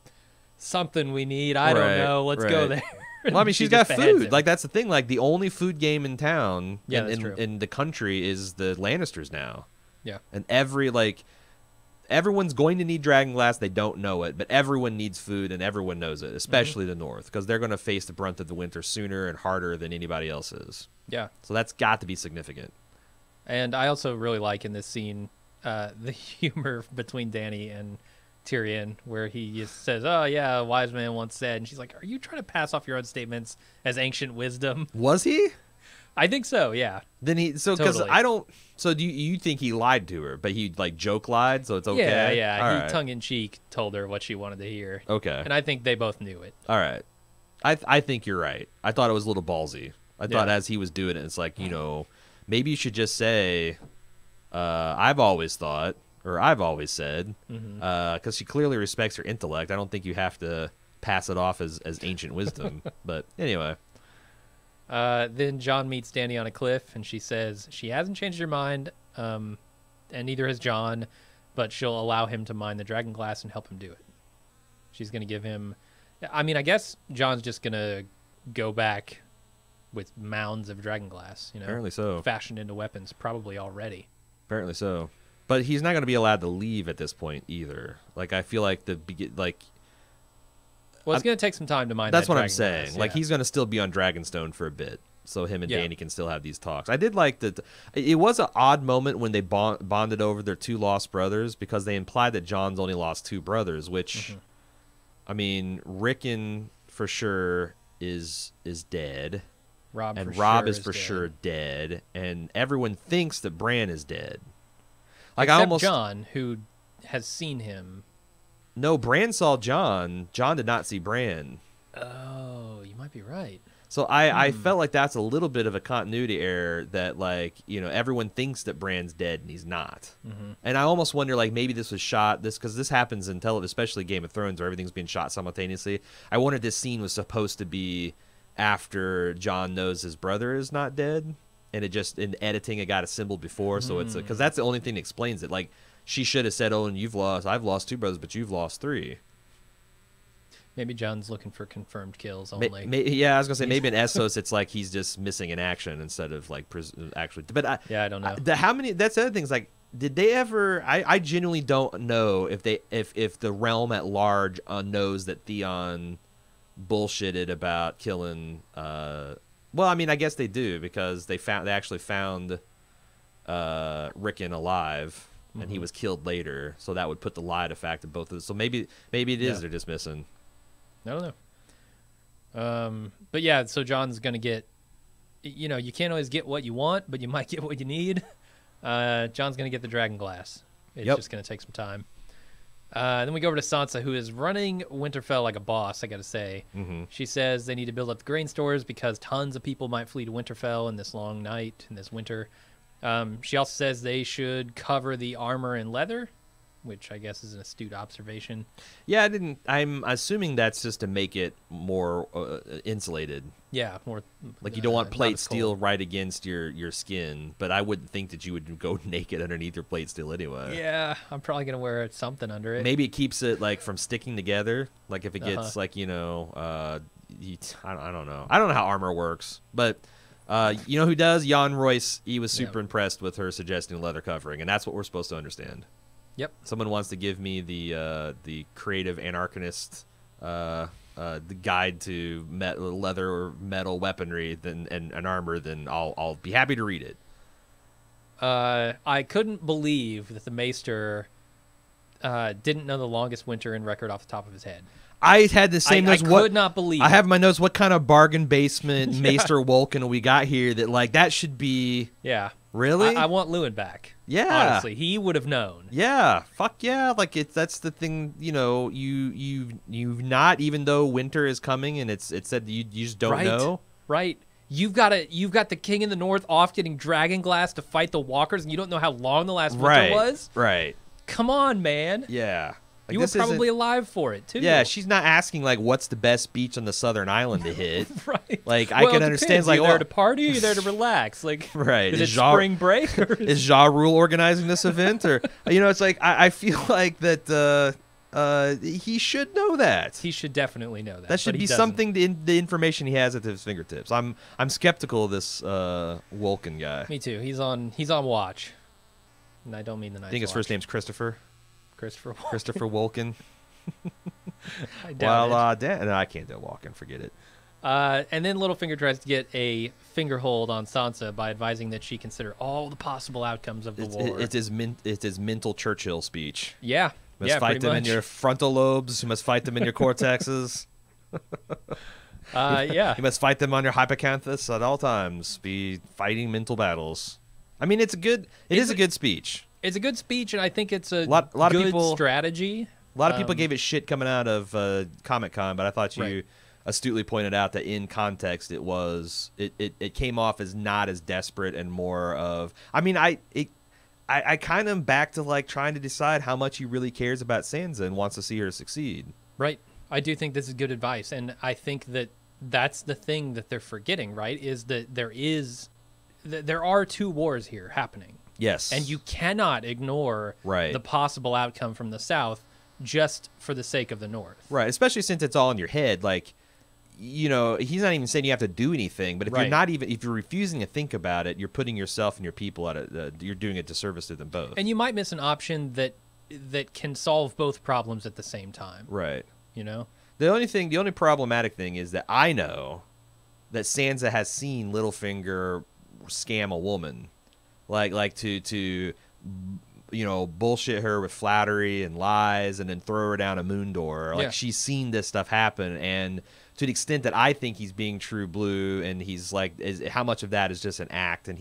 something we need. I don't know. Let's go there. Well, I mean, she's got food. Like, that's the thing. Like, the only food game in town, in the country, is the Lannisters now. Yeah. And everyone's going to need dragonglass. They don't know it, but everyone needs food, and everyone knows it, especially the North, because they're going to face the brunt of the winter sooner and harder than anybody else is. Yeah. So that's got to be significant. And I also really like in this scene the humor between Dany and Tyrion, where he just says, "Oh yeah, a wise man once said," and she's like, "Are you trying to pass off your own statements as ancient wisdom?" Was he? I think so. Yeah. Then because totally. I don't. So do you think he lied to her, but he like joke lied, so it's okay? Yeah. He tongue in cheek told her what she wanted to hear. Okay. And I think they both knew it. All right. I think you're right. I thought it was a little ballsy. I thought as he was doing it, it's like, maybe you should just say, "I've always thought." Or I've always said, because she clearly respects her intellect. I don't think you have to pass it off as ancient wisdom. But anyway. Then Jon meets Dany on a cliff, and she says she hasn't changed her mind, and neither has Jon, but she'll allow him to mine the dragonglass and help him do it. She's going to give him... I mean, I guess Jon's just going to go back with mounds of dragonglass, Apparently so. Fashioned into weapons, probably already. Apparently so. But he's not going to be allowed to leave at this point either. Like, I feel like well, it's going to take some time to mine. That's what I'm saying. Glass, like, he's going to still be on Dragonstone for a bit, so him and Dany can still have these talks. I did like that. It was an odd moment when they bonded over their two lost brothers, because they implied that Jon's only lost two brothers, which, I mean, Rickon for sure is dead. Robb is for sure dead, and everyone thinks that Bran is dead. Like, except Jon, who has seen him. No, Bran saw Jon. Jon did not see Bran. Oh, you might be right. So I felt like that's a little bit of a continuity error, that, like, everyone thinks that Bran's dead and he's not. And I almost wonder, like, maybe this was shot, because this happens in television, especially Game of Thrones, where everything's being shot simultaneously. I wonder if this scene was supposed to be after Jon knows his brother is not dead. And it just, in editing, it got assembled before, so it's because that's the only thing that explains it. Like, she should have said, "Oh, and I've lost two brothers, but you've lost three." Maybe Jon's looking for confirmed kills only. Yeah, I was gonna say maybe in Essos it's like he's just missing in action instead of like actually. But I don't know. How many? That's the other thing. Is like, did they ever? I genuinely don't know if the realm at large knows that Theon bullshitted about killing. Well, I mean, I guess they do, because they actually found Rickon alive, and he was killed later. So that would put the lie to fact of both of them. So maybe it is they're just missing. I don't know. But yeah, so Jon's gonna get. You can't always get what you want, but you might get what you need. Jon's gonna get the dragonglass. It's just gonna take some time. Then we go over to Sansa, who is running Winterfell like a boss, I gotta say. She says they need to build up the grain stores because tons of people might flee to Winterfell in this long night, in this winter. She also says they should cover the armor in leather, which I guess is an astute observation. Yeah, I'm assuming that's just to make it more insulated. Yeah, more like you don't want plate steel right against your skin, but I wouldn't think that you would go naked underneath your plate steel anyway. Yeah, I'm probably gonna wear something under it. Maybe it keeps it like from sticking together. Like if it gets like I don't know. I don't know how armor works, but you know who does? Jan Royce. He was super impressed with her suggesting leather covering, and that's what we're supposed to understand. Yep. Someone wants to give me the creative anarchist the guide to leather or metal weaponry and armor, then I'll be happy to read it. I couldn't believe that the Maester didn't know the longest winter in record off the top of his head. I had the same notes. I could not believe I have my notes. What kind of bargain basement Maester Wolken we got here that, like, that should be... Yeah. Really? I want Lewin back. Yeah. Honestly, he would have known. Yeah. Fuck yeah. Like, that's the thing, you know, you've not, even though winter is coming and it's said you just don't know. Right. You've got the King in the North off getting Dragon Glass to fight the Walkers, and you don't know how long the last winter was? Right. Come on, man. Yeah. Like, you were probably alive for it, too. Yeah, she's not asking, like, what's the best beach on the southern island to hit. Right. Like, I can understand. Like, are you there to party or are you there to relax? Like, right. Is it spring break? Or is Ja Rule organizing this event? Or, you know, it's like, I feel like that he should know that. He should definitely know that. That should be something, the information he has at his fingertips. I'm skeptical of this Wolken guy. Me too. He's on watch. And I don't mean the nice I think his first name's Christopher. Christopher Wolken. I doubt it. No, I can't do Walken. Forget it. And then Littlefinger tries to get a finger hold on Sansa by advising that she consider all the possible outcomes of the war. It's his mental Churchill speech. Yeah. You must fight them in your frontal lobes. You must fight them in your cortexes. Yeah. You must fight them on your hippocampus at all times. Be fighting mental battles. I mean, it is a good speech. It's a good speech, and I think it's a lot good of people, strategy. A lot of people gave it shit coming out of Comic-Con, but I thought you astutely pointed out that in context it came off as not as desperate and more of... I mean, I kind of am back to, like, trying to decide how much he really cares about Sansa and wants to see her succeed. Right. I do think this is good advice, and I think that that's the thing that they're forgetting, right, is that there are two wars here happening. Yes. And you cannot ignore the possible outcome from the South just for the sake of the North. Right, especially since it's all in your head. Like, you know, he's not even saying you have to do anything, but if you're refusing to think about it, you're putting yourself and your people you're doing a disservice to them both. And you might miss an option that can solve both problems at the same time. Right. You know? The only problematic thing is that I know that Sansa has seen Littlefinger scam a woman. Like to you know, bullshit her with flattery and lies and then throw her down a moon door. Like, she's seen this stuff happen, and to the extent that I think he's being true blue and he's like, how much of that is just an act, and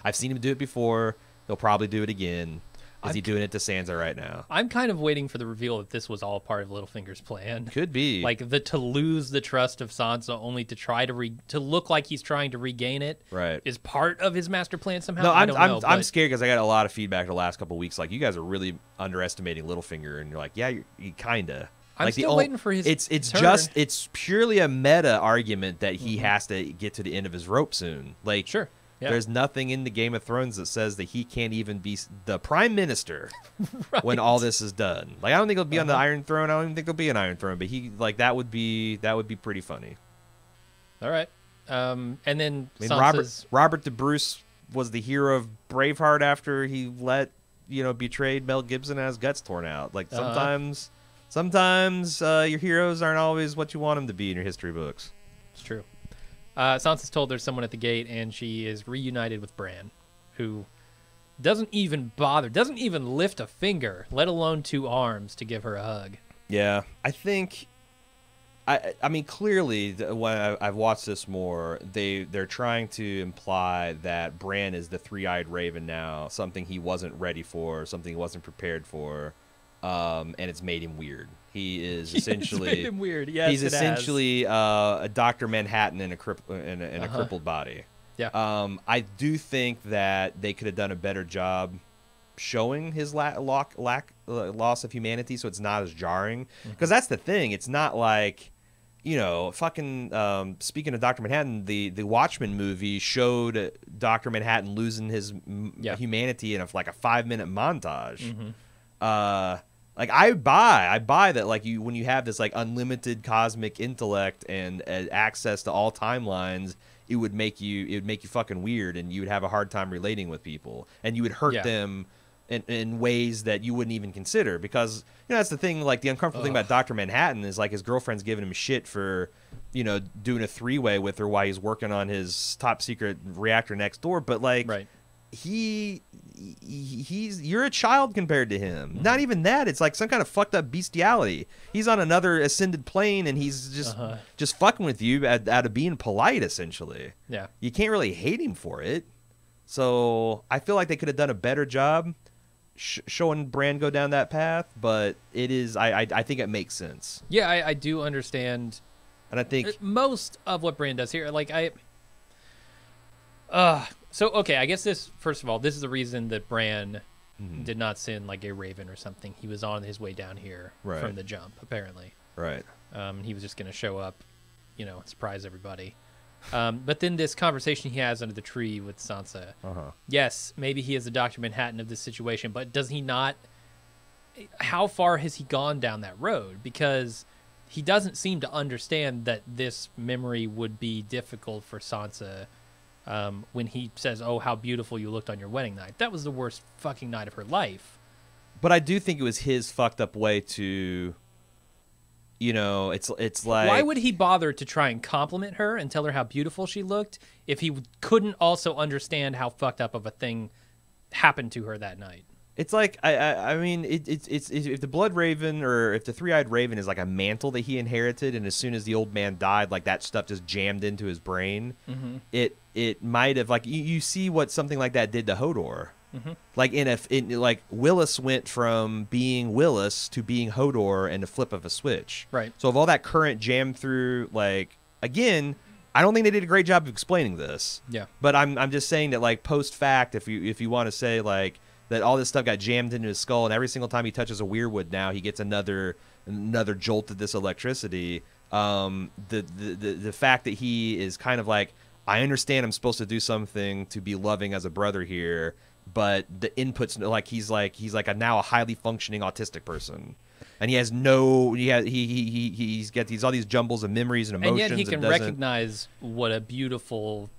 I've seen him do it before, he'll probably do it again. Is he doing it to Sansa right now? I'm kind of waiting for the reveal that this was all part of Littlefinger's plan. Could be. Like, to lose the trust of Sansa only to try to look like he's trying to regain it. Right. Is part of his master plan somehow. No, I'm scared because I got a lot of feedback the last couple of weeks. Like, you guys are really underestimating Littlefinger, and you're like, yeah, you kinda. I'm still waiting for his. It's purely a meta argument that he has to get to the end of his rope soon. Like, sure. Yeah. There's nothing in the Game of Thrones that says that he can't even be the prime minister when all this is done. Like, I don't think he'll be on the Iron Throne. I don't even think there'll be an Iron Throne, but that would be pretty funny. All right. And then Robert the Bruce was the hero of Braveheart after he betrayed Mel Gibson and had his guts torn out. Like, sometimes your heroes aren't always what you want them to be in your history books. It's true. Sansa's told there's someone at the gate, and she is reunited with Bran, who doesn't even lift a finger, let alone two arms, to give her a hug. Yeah, I think... I mean, clearly, when I've watched this more, they're trying to imply that Bran is the three-eyed raven now, something he wasn't ready for, something he wasn't prepared for, and it's made him weird. He is essentially... It's made him weird, yes, he's essentially a Dr. Manhattan in a crippled body. Yeah. I do think that they could have done a better job showing his loss of humanity, so it's not as jarring. Because that's the thing. It's not like... You know, fucking, speaking of Dr. Manhattan, the Watchmen movie showed Dr. Manhattan losing his humanity in a 5-minute montage. Like, I buy that, like, when you have this, like, unlimited cosmic intellect and access to all timelines, it would make you fucking weird, and you would have a hard time relating with people, and you would hurt them in ways that you wouldn't even consider, because, you know, that's the thing, like, the uncomfortable thing about Dr. Manhattan is, like, his girlfriend's giving him shit for, you know, doing a three-way with her while he's working on his top secret reactor next door, but, like, you're a child compared to him. Not even that. It's like some kind of fucked up bestiality. He's on another ascended plane, and he's just fucking with you out of being polite, essentially. Yeah. You can't really hate him for it. So I feel like they could have done a better job showing Bran go down that path, but it is. I think it makes sense. Yeah, I do understand. And I think most of what Bran does here, like so okay, I guess first of all, this is the reason that Bran did not sin like a raven or something. He was on his way down here from the jump, apparently. Right. He was just going to show up, surprise everybody. But then this conversation he has under the tree with Sansa. Yes, maybe he is the Dr. Manhattan of this situation, but does he not? How far has he gone down that road? Because he doesn't seem to understand that this memory would be difficult for Sansa. When he says, "Oh, how beautiful you looked on your wedding night." That was the worst fucking night of her life. But I do think it was his fucked up way to, it's like... Why would he bother to try and compliment her and tell her how beautiful she looked if he couldn't also understand how fucked up of a thing happened to her that night? It's like, I mean, it's if the Blood Raven or if the Three-Eyed Raven is like a mantle that he inherited, and as soon as the old man died, like that stuff just jammed into his brain, it might have, like, you see what something like that did to Hodor. Like like Willis went from being Willis to being Hodor in a flip of a switch. Right. So if all that current jammed through, like, again, I don't think they did a great job of explaining this. Yeah. But I'm just saying that, like, post fact, if you want to say like that all this stuff got jammed into his skull, and every single time he touches a weirwood now, he gets another jolt of this electricity. The fact that he is kind of like, I understand I'm supposed to do something to be loving as a brother here, but the inputs, like he's now a highly functioning autistic person, and he has he's got all these jumbles of memories and emotions, and yet he can recognize what a beautiful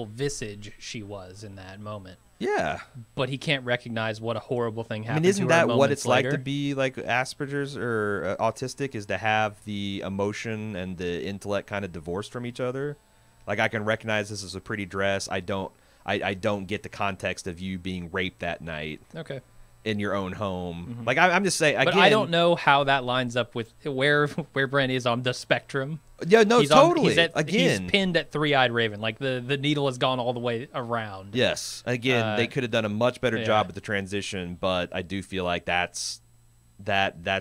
visage she was in that moment. Yeah, but he can't recognize what a horrible thing happened. I mean, isn't to her that what it's later? like to be like Asperger's or autistic? Is to have the emotion and the intellect kind of divorced from each other? Like, I can recognize this as a pretty dress. I don't get the context of you being raped that night. Okay. In your own home. Like, I'm just saying, again, but I don't know how that lines up with where Bran is on the spectrum. Yeah, no, totally. He's pinned at Three-Eyed Raven. Like, the needle has gone all the way around. Yes. Again, they could have done a much better job at the transition, but I do feel like that's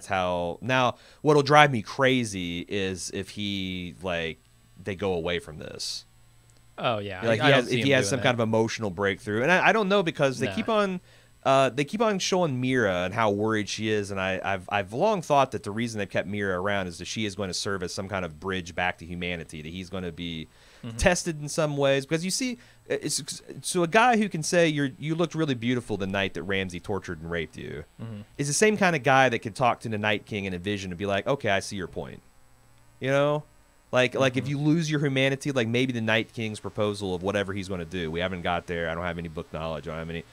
how... Now, what'll drive me crazy is if they go away from this. Oh, yeah. Like, if he has some kind of emotional breakthrough. And I don't know, because they keep on showing Mira and how worried she is, and I've long thought that the reason they've kept Mira around is that she is going to serve as some kind of bridge back to humanity, that he's going to be tested in some ways, because you see, so a guy who can say you looked really beautiful the night that Ramsay tortured and raped you is the same kind of guy that can talk to the Night King in a vision and be like, okay, I see your point, Like if you lose your humanity, like maybe the Night King's proposal of whatever he's going to do, we haven't got there. I don't have any book knowledge. I don't have any,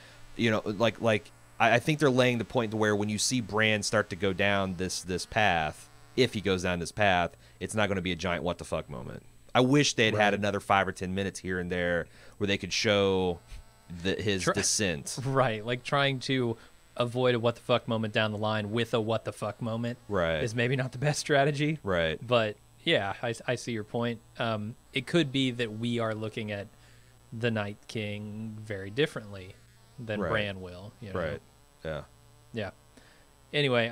I think they're laying the point to where when you see Bran start to go down this path, if he goes down this path, it's not going to be a giant what the fuck moment. I wish they'd had another 5 or 10 minutes here and there where they could show his descent. Right, like trying to avoid a what the fuck moment down the line with a what the fuck moment. Right, is maybe not the best strategy. Right, but. Yeah, I see your point. It could be that we are looking at the Night King very differently than Bran will. Right. Yeah. Yeah. Anyway,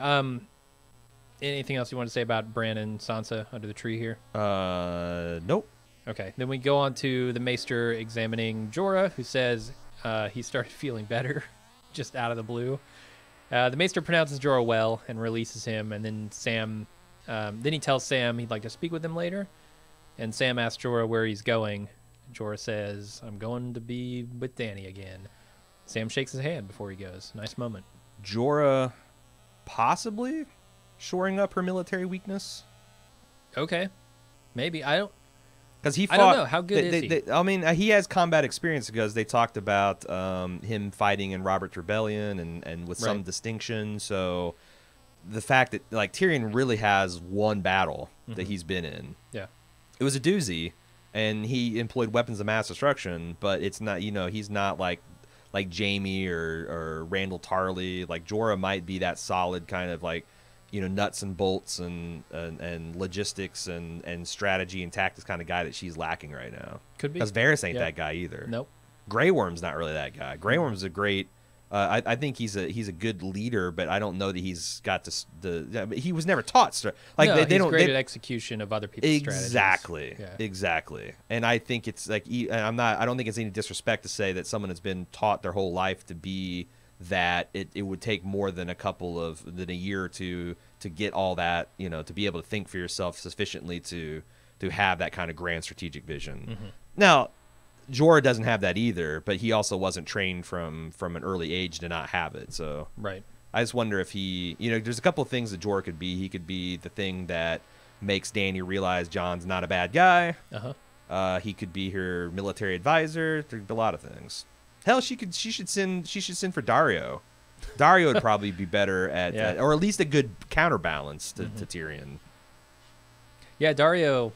anything else you want to say about Bran and Sansa under the tree here? Nope. Okay. Then we go on to the Maester examining Jorah, who says he started feeling better just out of the blue. The Maester pronounces Jorah well and releases him, and then then he tells Sam he'd like to speak with him later. And Sam asks Jorah where he's going. Jorah says, I'm going to be with Dany again. Sam shakes his hand before he goes. Nice moment. Jorah possibly shoring up her military weakness? Okay. Maybe. I don't I don't know. How good is he? I mean, he has combat experience because they talked about him fighting in Robert's Rebellion and with some distinction. So... the fact that Tyrion really has one battle that he's been in. Yeah. It was a doozy, and he employed weapons of mass destruction, but it's not, he's not like Jaime or Randall Tarley. Like Jorah might be that solid kind of like, nuts and bolts and logistics and strategy and tactics kind of guy that she's lacking right now. Could be. Because Varys ain't that guy either. Nope. Grey Worm's not really that guy. Grey Worm's a great. I think he's a good leader, but I don't know that he's got he was never taught. Like no, they don't great at execution of other people's exactly, strategies. Exactly. And I think it's like I don't think it's any disrespect to say that someone has been taught their whole life to be that. It would take more than a year or two to get all that, to be able to think for yourself sufficiently to have that kind of grand strategic vision. Mm-hmm. Now, Jorah doesn't have that either, but he also wasn't trained from an early age to not have it. So right. I just wonder if he, there's a couple of things that Jorah could be. He could be the thing that makes Dany realize Jon's not a bad guy. He could be her military advisor. There's a lot of things. Hell, she should send for Daario. Daario would probably be better at or at least a good counterbalance to Tyrion. Yeah, Daario.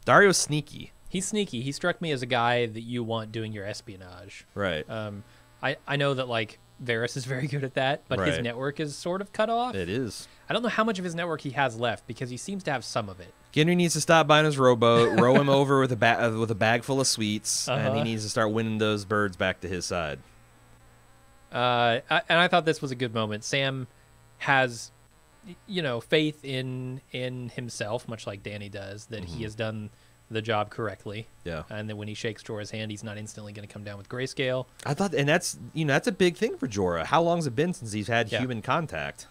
Daario's sneaky. He's sneaky. He struck me as a guy that you want doing your espionage. Right. I know that like Varys is very good at that, but his network is sort of cut off. It is. I don't know how much of his network he has left because he seems to have some of it. Gendry needs to stop buying his rowboat, row him over with a bag full of sweets, and he needs to start winning those birds back to his side. And I thought this was a good moment. Sam has, faith in himself, much like Dany does, that he has done the job correctly. Yeah. And that when he shakes Jorah's hand, he's not instantly going to come down with grayscale. I thought, and that's a big thing for Jorah. How long's it been since he's had human contact?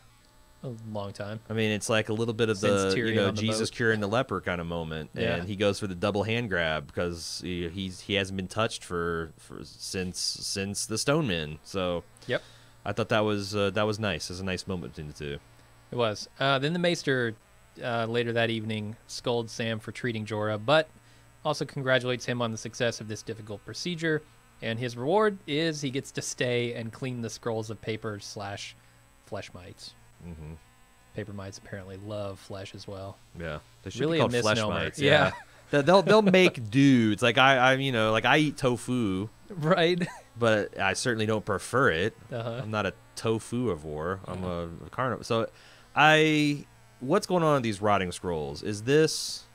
A long time. I mean, it's like a little bit of the Jesus curing the leper kind of moment, and he goes for the double hand grab because he hasn't been touched since the Stone Men. So yep, I thought that was nice. It was a nice moment between the two. It was. Then the Maester later that evening scolds Sam for treating Jorah, but also congratulates him on the success of this difficult procedure. And his reward is he gets to stay and clean the scrolls of paper / flesh mites. Mm-hmm. Paper mites apparently love flesh as well. Yeah, they should really be called a flesh misnomer. mites. Yeah, they'll make do. It's like I eat tofu, right? But I certainly don't prefer it. I'm not a tofu-ivore. I'm a carnivore. So what's going on with these rotting scrolls? Is this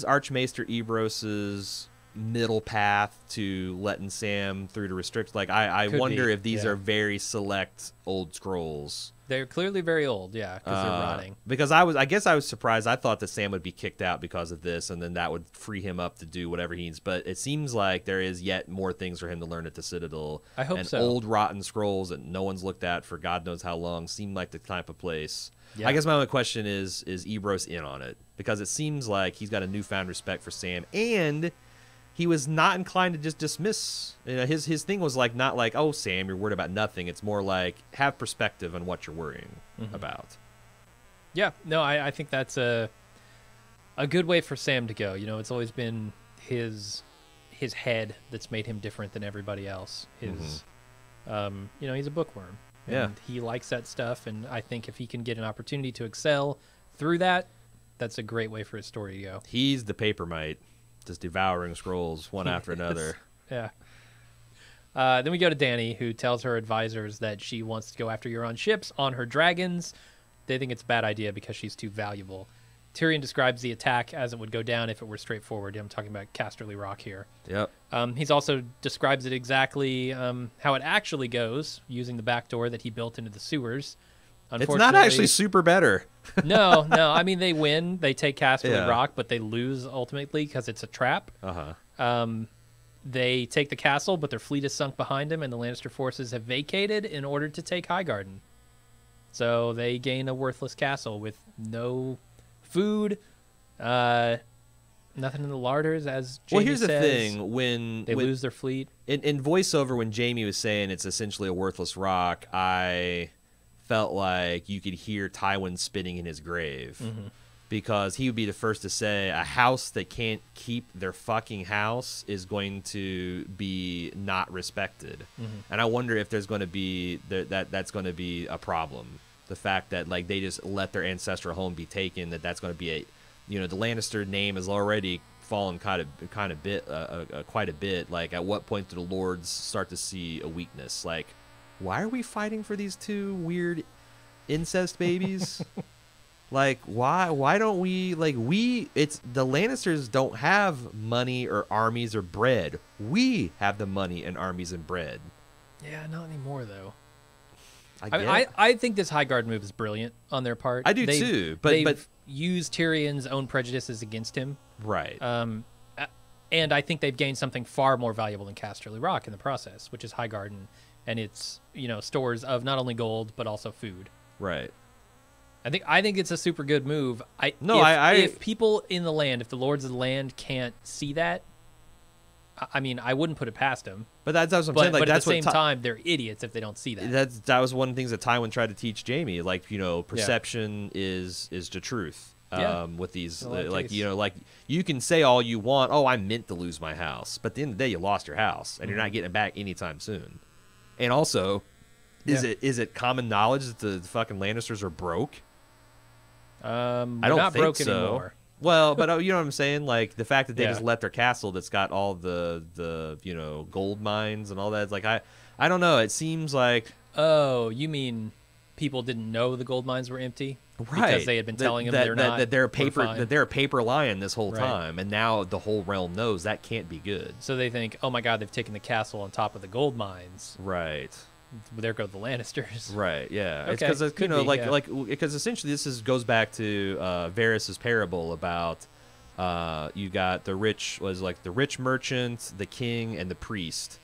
Archmaester Ebros's middle path to letting Sam through to restrict? Like I wonder if these are very select old scrolls. They're clearly very old, because they're rotting. Because I guess I was surprised. I thought that Sam would be kicked out because of this, and then that would free him up to do whatever he needs. But it seems like there is yet more things for him to learn at the Citadel. I hope and so. Old rotten scrolls that no one's looked at for God knows how long seem like the type of place. Yeah. I guess my only question is Ebros in on it? Because it seems like he's got a newfound respect for Sam, and he was not inclined to just dismiss. His thing was like not like, oh, Sam, you're worried about nothing. It's more like have perspective on what you're worrying about. Yeah, no, I think that's a good way for Sam to go. It's always been his head that's made him different than everybody else. He's a bookworm. And he likes that stuff, and I think if he can get an opportunity to excel through that, that's a great way for his story to go. He's the paper mite, just devouring scrolls one after another. Yeah. Then we go to Dany, who tells her advisors that she wants to go after Euron ships on her dragons. They think it's a bad idea because she's too valuable. Tyrion describes the attack as it would go down if it were straightforward. I'm talking about Casterly Rock here. Yep. He's also describes it exactly how it actually goes, using the back door that he built into the sewers. It's not actually super better. No. I mean, they win. They take Casterly Rock, but they lose ultimately because it's a trap. They take the castle, but their fleet is sunk behind them, and the Lannister forces have vacated in order to take Highgarden. So they gain a worthless castle with no food, nothing in the larders, as Jaime here's says. The thing: when they lose their fleet in voiceover, when Jaime was saying it's essentially a worthless rock, I felt like you could hear Tywin spinning in his grave, because he would be the first to say a house that can't keep their fucking house is going to be not respected, and I wonder if there's going to be that's going to be a problem. The fact that like they just let their ancestral home be taken, that's going to be the Lannister name is already fallen quite a bit. Like, at what point do the lords start to see a weakness? Like, why are we fighting for these two weird incest babies? Like, why don't we, like, it's the Lannisters don't have money or armies or bread. We have the money and armies and bread. Yeah, not anymore though. I think this Highgarden move is brilliant on their part. I do too, but they've used Tyrion's own prejudices against him. Right. And I think they've gained something far more valuable than Casterly Rock in the process, which is Highgarden and its, stores of not only gold but also food. Right. I think it's a super good move. If people in the land, if the lords of the land can't see that, I mean, I wouldn't put it past them. But that's what I'm saying. Like, but at the same time, they're idiots if they don't see that. That was one of the things that Tywin tried to teach Jaime. Like, perception is the truth. With these, like you can say all you want. Oh, I meant to lose my house, but at the end of the day, you lost your house, and you're not getting it back anytime soon. And also, is it common knowledge that the fucking Lannisters are broke? I don't think so. Anymore. Well, but you know what I'm saying? Like, the fact that they just left their castle that's got all the gold mines and all that. It's like, I don't know. It seems like... Oh, you mean people didn't know the gold mines were empty? Right. Because they had been telling them they're not. That they're a paper lion this whole time. And now the whole realm knows that can't be good. So they think, oh my God, they've taken the castle on top of the gold mines. Right. There go the Lannisters. Right. Yeah. Okay. It's because because essentially goes back to Varys' parable about you got the rich merchant, the king, and the priest,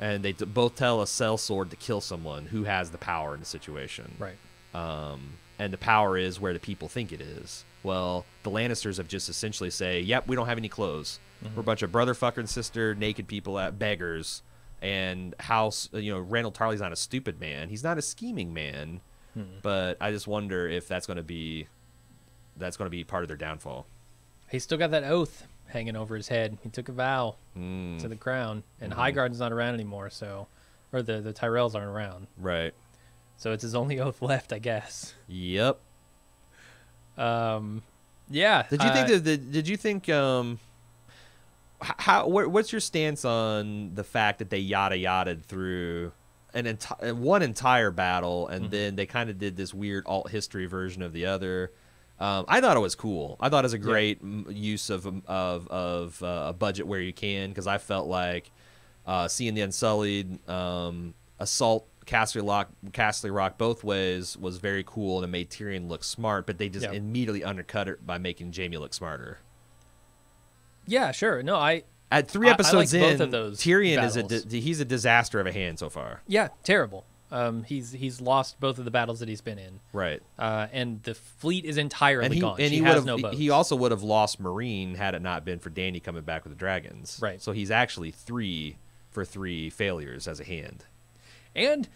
and they both tell a sellsword to kill someone who has the power in the situation. Right. And the power is where the people think it is. Well, the Lannisters have just essentially say, "Yep, we don't have any clothes. We're a bunch of brother fucking sister naked people beggars." And Randall Tarley's not a stupid man. He's not a scheming man. But I just wonder if that's going to be part of their downfall. He's still got that oath hanging over his head. He took a vow to the crown, and Highgarden's not around anymore. Or the Tyrells aren't around. Right. So it's his only oath left, I guess. Yep. Yeah. Did you think? What's your stance on the fact that they yada-yada'd through one entire battle, and then they kind of did this weird alt history version of the other? I thought it was cool. I thought it was a great use of a budget where you can, because I felt like seeing the Unsullied assault Casterly Rock both ways was very cool, and it made Tyrion look smart, but they just immediately undercut it by making Jaime look smarter. Yeah, sure. No, at 3 episodes I like in, both of those Tyrion he's a disaster of a hand so far. Yeah, terrible. He's lost both of the battles that he's been in. Right. And the fleet is entirely gone. And he has no boats. He also would have lost Meereen had it not been for Dany coming back with the dragons. Right. So he's actually 3 for 3 failures as a hand. And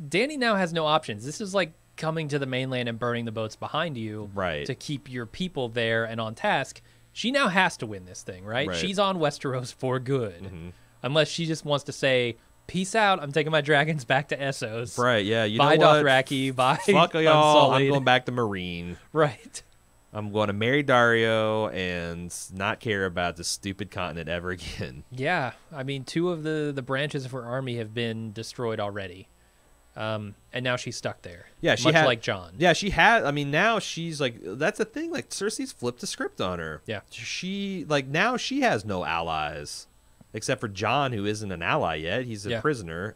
Dany now has no options. This is like coming to the mainland and burning the boats behind you to keep your people there and on task. She now has to win this thing, right? She's on Westeros for good. Unless she just wants to say, peace out, I'm taking my dragons back to Essos. Right, yeah. Bye, Dothraki. Bye, fuck y'all, I'm going back to Meereen. Right. I'm going to marry Daario and not care about this stupid continent ever again. Yeah. I mean, 2 of the branches of her army have been destroyed already. And now she's stuck there. Yeah, much like Jon. Yeah, she had. I mean, now she's like, that's the thing. Like, Cersei's flipped the script on her. Yeah, now she has no allies, except for Jon, who isn't an ally yet. He's a prisoner.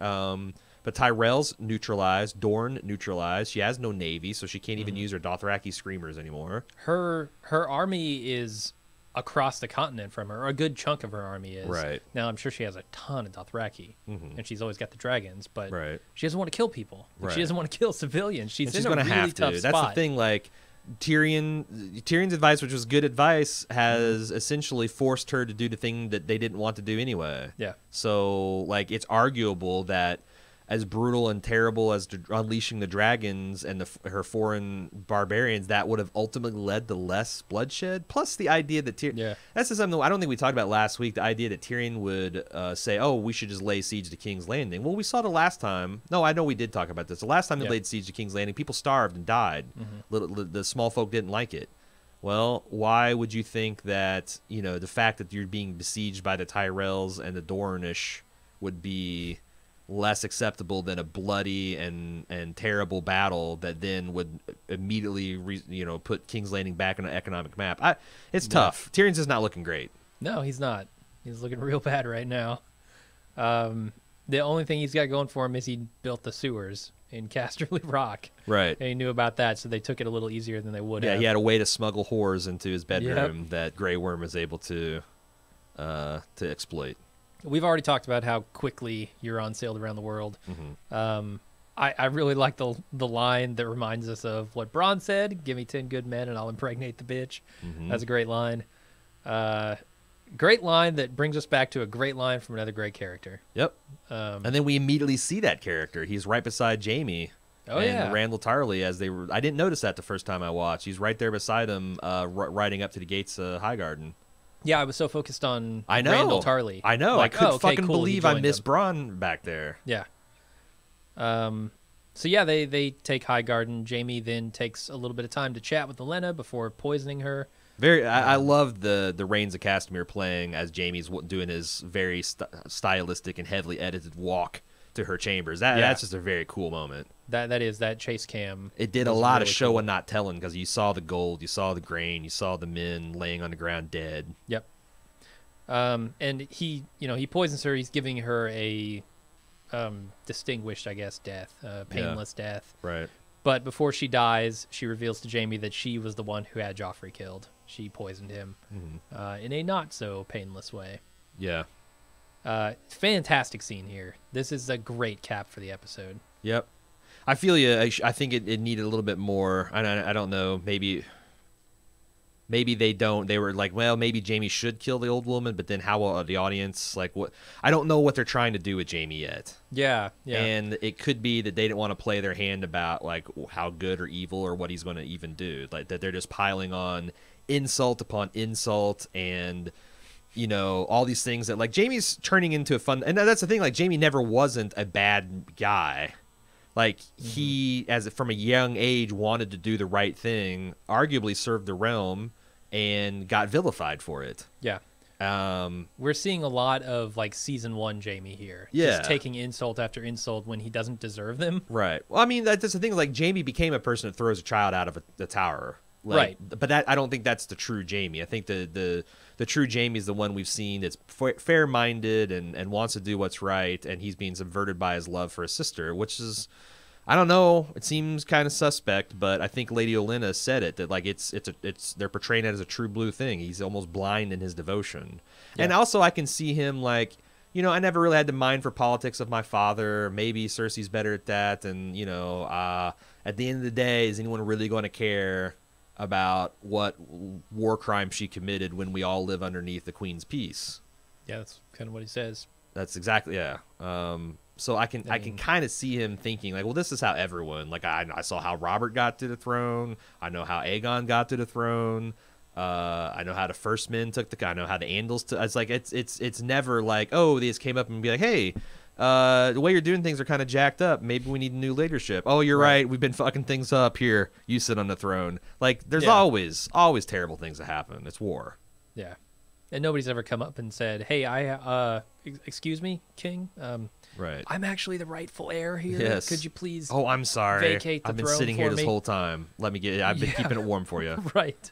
But Tyrell's neutralized. Dorne neutralized. She has no navy, so she can't even use her Dothraki screamers anymore. Her army is across the continent from her. A good chunk of her army is. Right. Now, I'm sure she has a ton of Dothraki, and she's always got the dragons, but she doesn't want to kill people. She doesn't want to kill civilians. She's in a really have tough spot. That's the thing, like, Tyrion's advice, which was good advice, has essentially forced her to do the thing that they didn't want to do anyway. Yeah. So, like, it's arguable that as brutal and terrible as unleashing the dragons and her foreign barbarians, that would have ultimately led to less bloodshed. Plus the idea that that's just something I don't think we talked about last week, the idea that Tyrion would say, oh, we should just lay siege to King's Landing. Well, we saw the last time. No, I know we did talk about this. The last time they laid siege to King's Landing, people starved and died. The small folk didn't like it. Well, why would you think that, the fact that you're being besieged by the Tyrells and the Dornish would be less acceptable than a bloody and terrible battle that then would immediately, put King's Landing back on an economic map? It's tough. Tyrion's just not looking great. No, he's not. He's looking real bad right now. The only thing he's got going for him is he built the sewers in Casterly Rock. Right. And he knew about that, so they took it a little easier than they would have. Yeah, he had a way to smuggle whores into his bedroom that Grey Worm was able to exploit. We've already talked about how quickly Euron sailed around the world. Mm-hmm. I really like the line that reminds us of what Bronn said, "Give me 10 good men and I'll impregnate the bitch." Mm-hmm. That's a great line. Great line that brings us back to a great line from another great character. Yep. And then we immediately see that character. He's right beside Jaime and Randall Tarley as they were. I didn't notice that the first time I watched. He's right there beside him, riding up to the gates of Highgarden. Yeah, I was so focused on Randall Tarley. I know. Like, I couldn't fucking believe I missed Bronn back there. Yeah. So yeah, they take Highgarden. Jaime then takes a little bit of time to chat with Olenna before poisoning her. I love the Rains of Castamere playing as Jaime's doing his very stylistic and heavily edited walk to her chambers. That's just a very cool moment. That chase cam. It did a lot of show and not telling because you saw the gold, you saw the grain, you saw the men laying on the ground dead. Yep. And he poisons her. He's giving her a distinguished, I guess, death, painless death. Right. But before she dies, she reveals to Jaime that she was the one who had Joffrey killed. She poisoned him in a not so painless way. Yeah. Fantastic scene here. This is a great cap for the episode. Yep. I feel you. I think it needed a little bit more. I don't know. Maybe they don't. They were like, well, maybe Jaime should kill the old woman, but then how will the audience, like, what? I don't know what they're trying to do with Jaime yet. Yeah. And it could be that they didn't want to play their hand about, like, how good or evil or what he's going to even do. Like, that they're just piling on insult upon insult and, all these things that, like, Jaime's turning into a fun. And that's the thing, like, Jaime never wasn't a bad guy. Like, he, from a young age, wanted to do the right thing, arguably served the realm, and got vilified for it. Yeah. We're seeing a lot of, like, season 1 Jaime here. Yeah. Just taking insult after insult when he doesn't deserve them. Right. Well, I mean, that's the thing. Like, Jaime became a person that throws a child out of the tower. Like, right. But I don't think that's the true Jaime. I think the true Jaime is the one we've seen that's fair-minded and wants to do what's right, and he's being subverted by his love for his sister, which is, I don't know, it seems kind of suspect, but I think Lady Olenna said it, that, like, it's they're portraying it as a true blue thing. He's almost blind in his devotion. Yeah. And also I can see him, like, I never really had the mind for politics of my father. Maybe Cersei's better at that, and, at the end of the day, is anyone really going to care about what war crime she committed when we all live underneath the Queen's peace? Yeah, that's kind of what he says. That's exactly, yeah. So I can kind of see him thinking, like, well, this is how everyone, like, I saw how Robert got to the throne. I know how Aegon got to the throne. I know how the First Men I know how the Andals took. It's like, it's never like, oh, they just came up and be like, hey, the way you're doing things are kind of jacked up. Maybe we need new leadership. Oh, you're right. We've been fucking things up here. You sit on the throne. Like, there's always terrible things that happen. It's war. Yeah. And nobody's ever come up and said, hey, excuse me, King. Right. I'm actually the rightful heir here. Yes. Could you please I'm sorry. Vacate the I've been throne sitting here for this me? whole time. I've been keeping it warm for you. Right.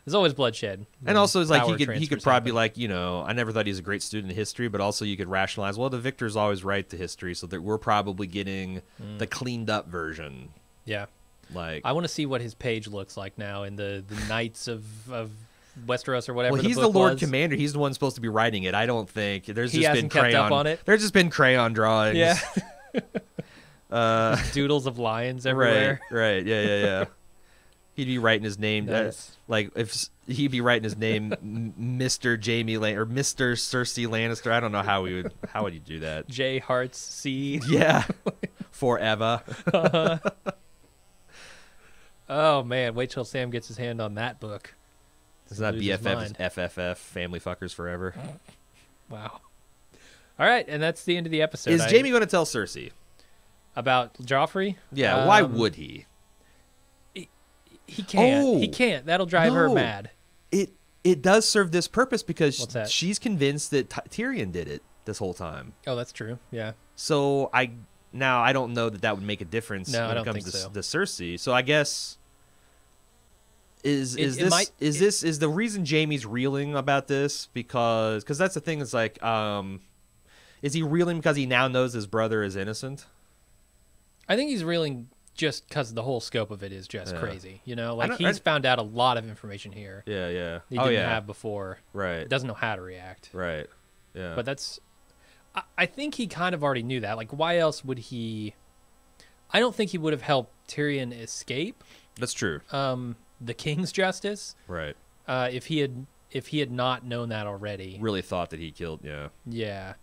There's always bloodshed. And also, it's like he could probably be like, I never thought he was a great student of history, but also you could rationalize, well, the victor's always right to history, so that we're probably getting the cleaned up version. Yeah. Like, I want to see what his page looks like now in the Knights of Westeros or whatever. Well, he's the Lord Commander. He's the one supposed to be writing it. I don't think there's just been crayon. Kept up on it. There's just been crayon drawings. Yeah. Doodles of lions everywhere. Right. Yeah. He'd be writing his name. Nice. Like, if he'd be writing his name, Mr. Jaime or Mr. Cersei Lannister. I don't know how would you do that? J Hearts C. Yeah. Forever. Oh man, wait till Sam gets his hand on that book. Isn't that BFF FFF Family Fuckers Forever? Wow. All right, and that's the end of the episode. Is Jaime going to tell Cersei about Joffrey? Yeah. Why would he? He can't. He can't. That'll drive her mad. It does serve this purpose because she's convinced that Tyrion did it this whole time. Oh, that's true. Yeah. So I don't know that would make a difference when it comes to Cersei. So I guess is the reason Jaime's reeling about this because that's the thing. Is like, is he reeling because he now knows his brother is innocent? I think he's reeling just because the whole scope of it is just crazy. You know, like he's found out a lot of information here. Yeah. He didn't have before. Right. Doesn't know how to react. Right. Yeah. But I think he kind of already knew that. Like, why else would he? I don't think he would have helped Tyrion escape. That's true. The King's justice. Right. If he had not known that already. Really thought that he killed. Yeah. Yeah.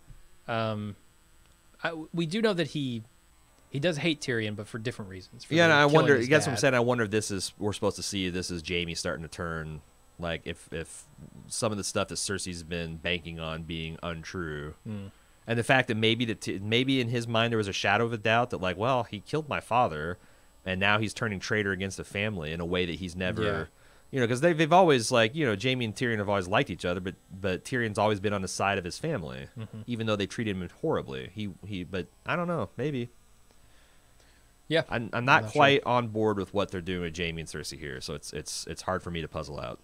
We do know that he does hate Tyrion, but for different reasons. And I wonder. That's what I'm saying. I wonder if we're supposed to see this is Jaime starting to turn. Like if some of the stuff that Cersei's been banking on being untrue, and the fact that maybe in his mind there was a shadow of a doubt that like, well, he killed my father, and now he's turning traitor against the family in a way that he's never, because they've always like, Jaime and Tyrion have always liked each other, but Tyrion's always been on the side of his family, even though they treated him horribly. But I don't know, maybe. Yeah, I'm not quite on board with what they're doing with Jaime and Cersei here, so it's hard for me to puzzle out.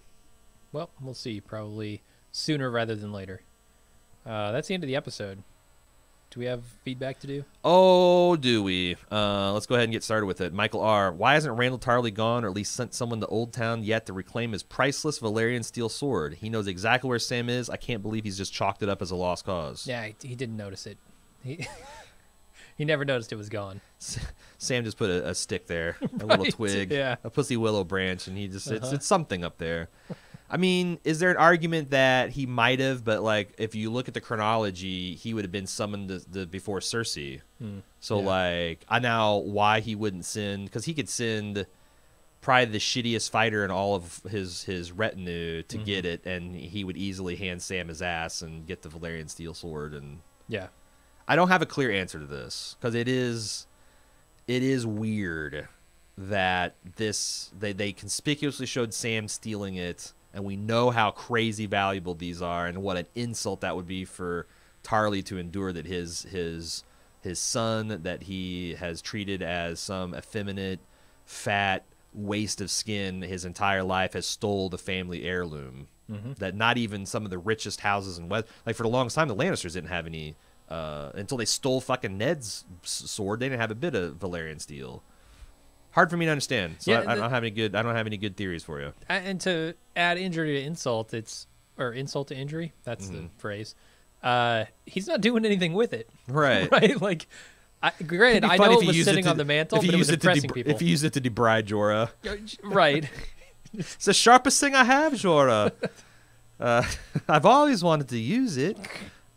Well, we'll see. Probably sooner rather than later. That's the end of the episode. Do we have feedback to do? Oh, do we? Let's go ahead and get started with it. Michael R. Why hasn't Randall Tarley gone or at least sent someone to Old Town yet to reclaim his priceless Valyrian steel sword? He knows exactly where Sam is. I can't believe he's just chalked it up as a lost cause. Yeah, he didn't notice it. He never noticed it was gone. Sam just put a stick there, a little twig, a pussy willow branch, and he just it's something up there. I mean, is there an argument that he might have, but like if you look at the chronology, he would have been summoned before Cersei. So like, I know why he wouldn't send, because he could send probably the shittiest fighter in all of his retinue to get it, and he would easily hand Sam his ass and get the Valyrian steel sword. And I don't have a clear answer to this because it is weird that they conspicuously showed Sam stealing it. And we know how crazy valuable these are, and what an insult that would be for Tarly to endure that his son that he has treated as some effeminate, fat waste of skin his entire life has stole the family heirloom. That not even some of the richest houses in West, like for the longest time, the Lannisters didn't have any until they stole fucking Ned's sword. They didn't have a bit of Valyrian steel. Hard for me to understand. So I don't have any good theories for you. And to add injury to insult, or insult to injury. That's the phrase. He's not doing anything with it. Right. Right. Like, granted, I know it was sitting on the mantle, but it was impressing people. If you use it to debride Jorah. Right. It's the sharpest thing I have, Jorah. I've always wanted to use it.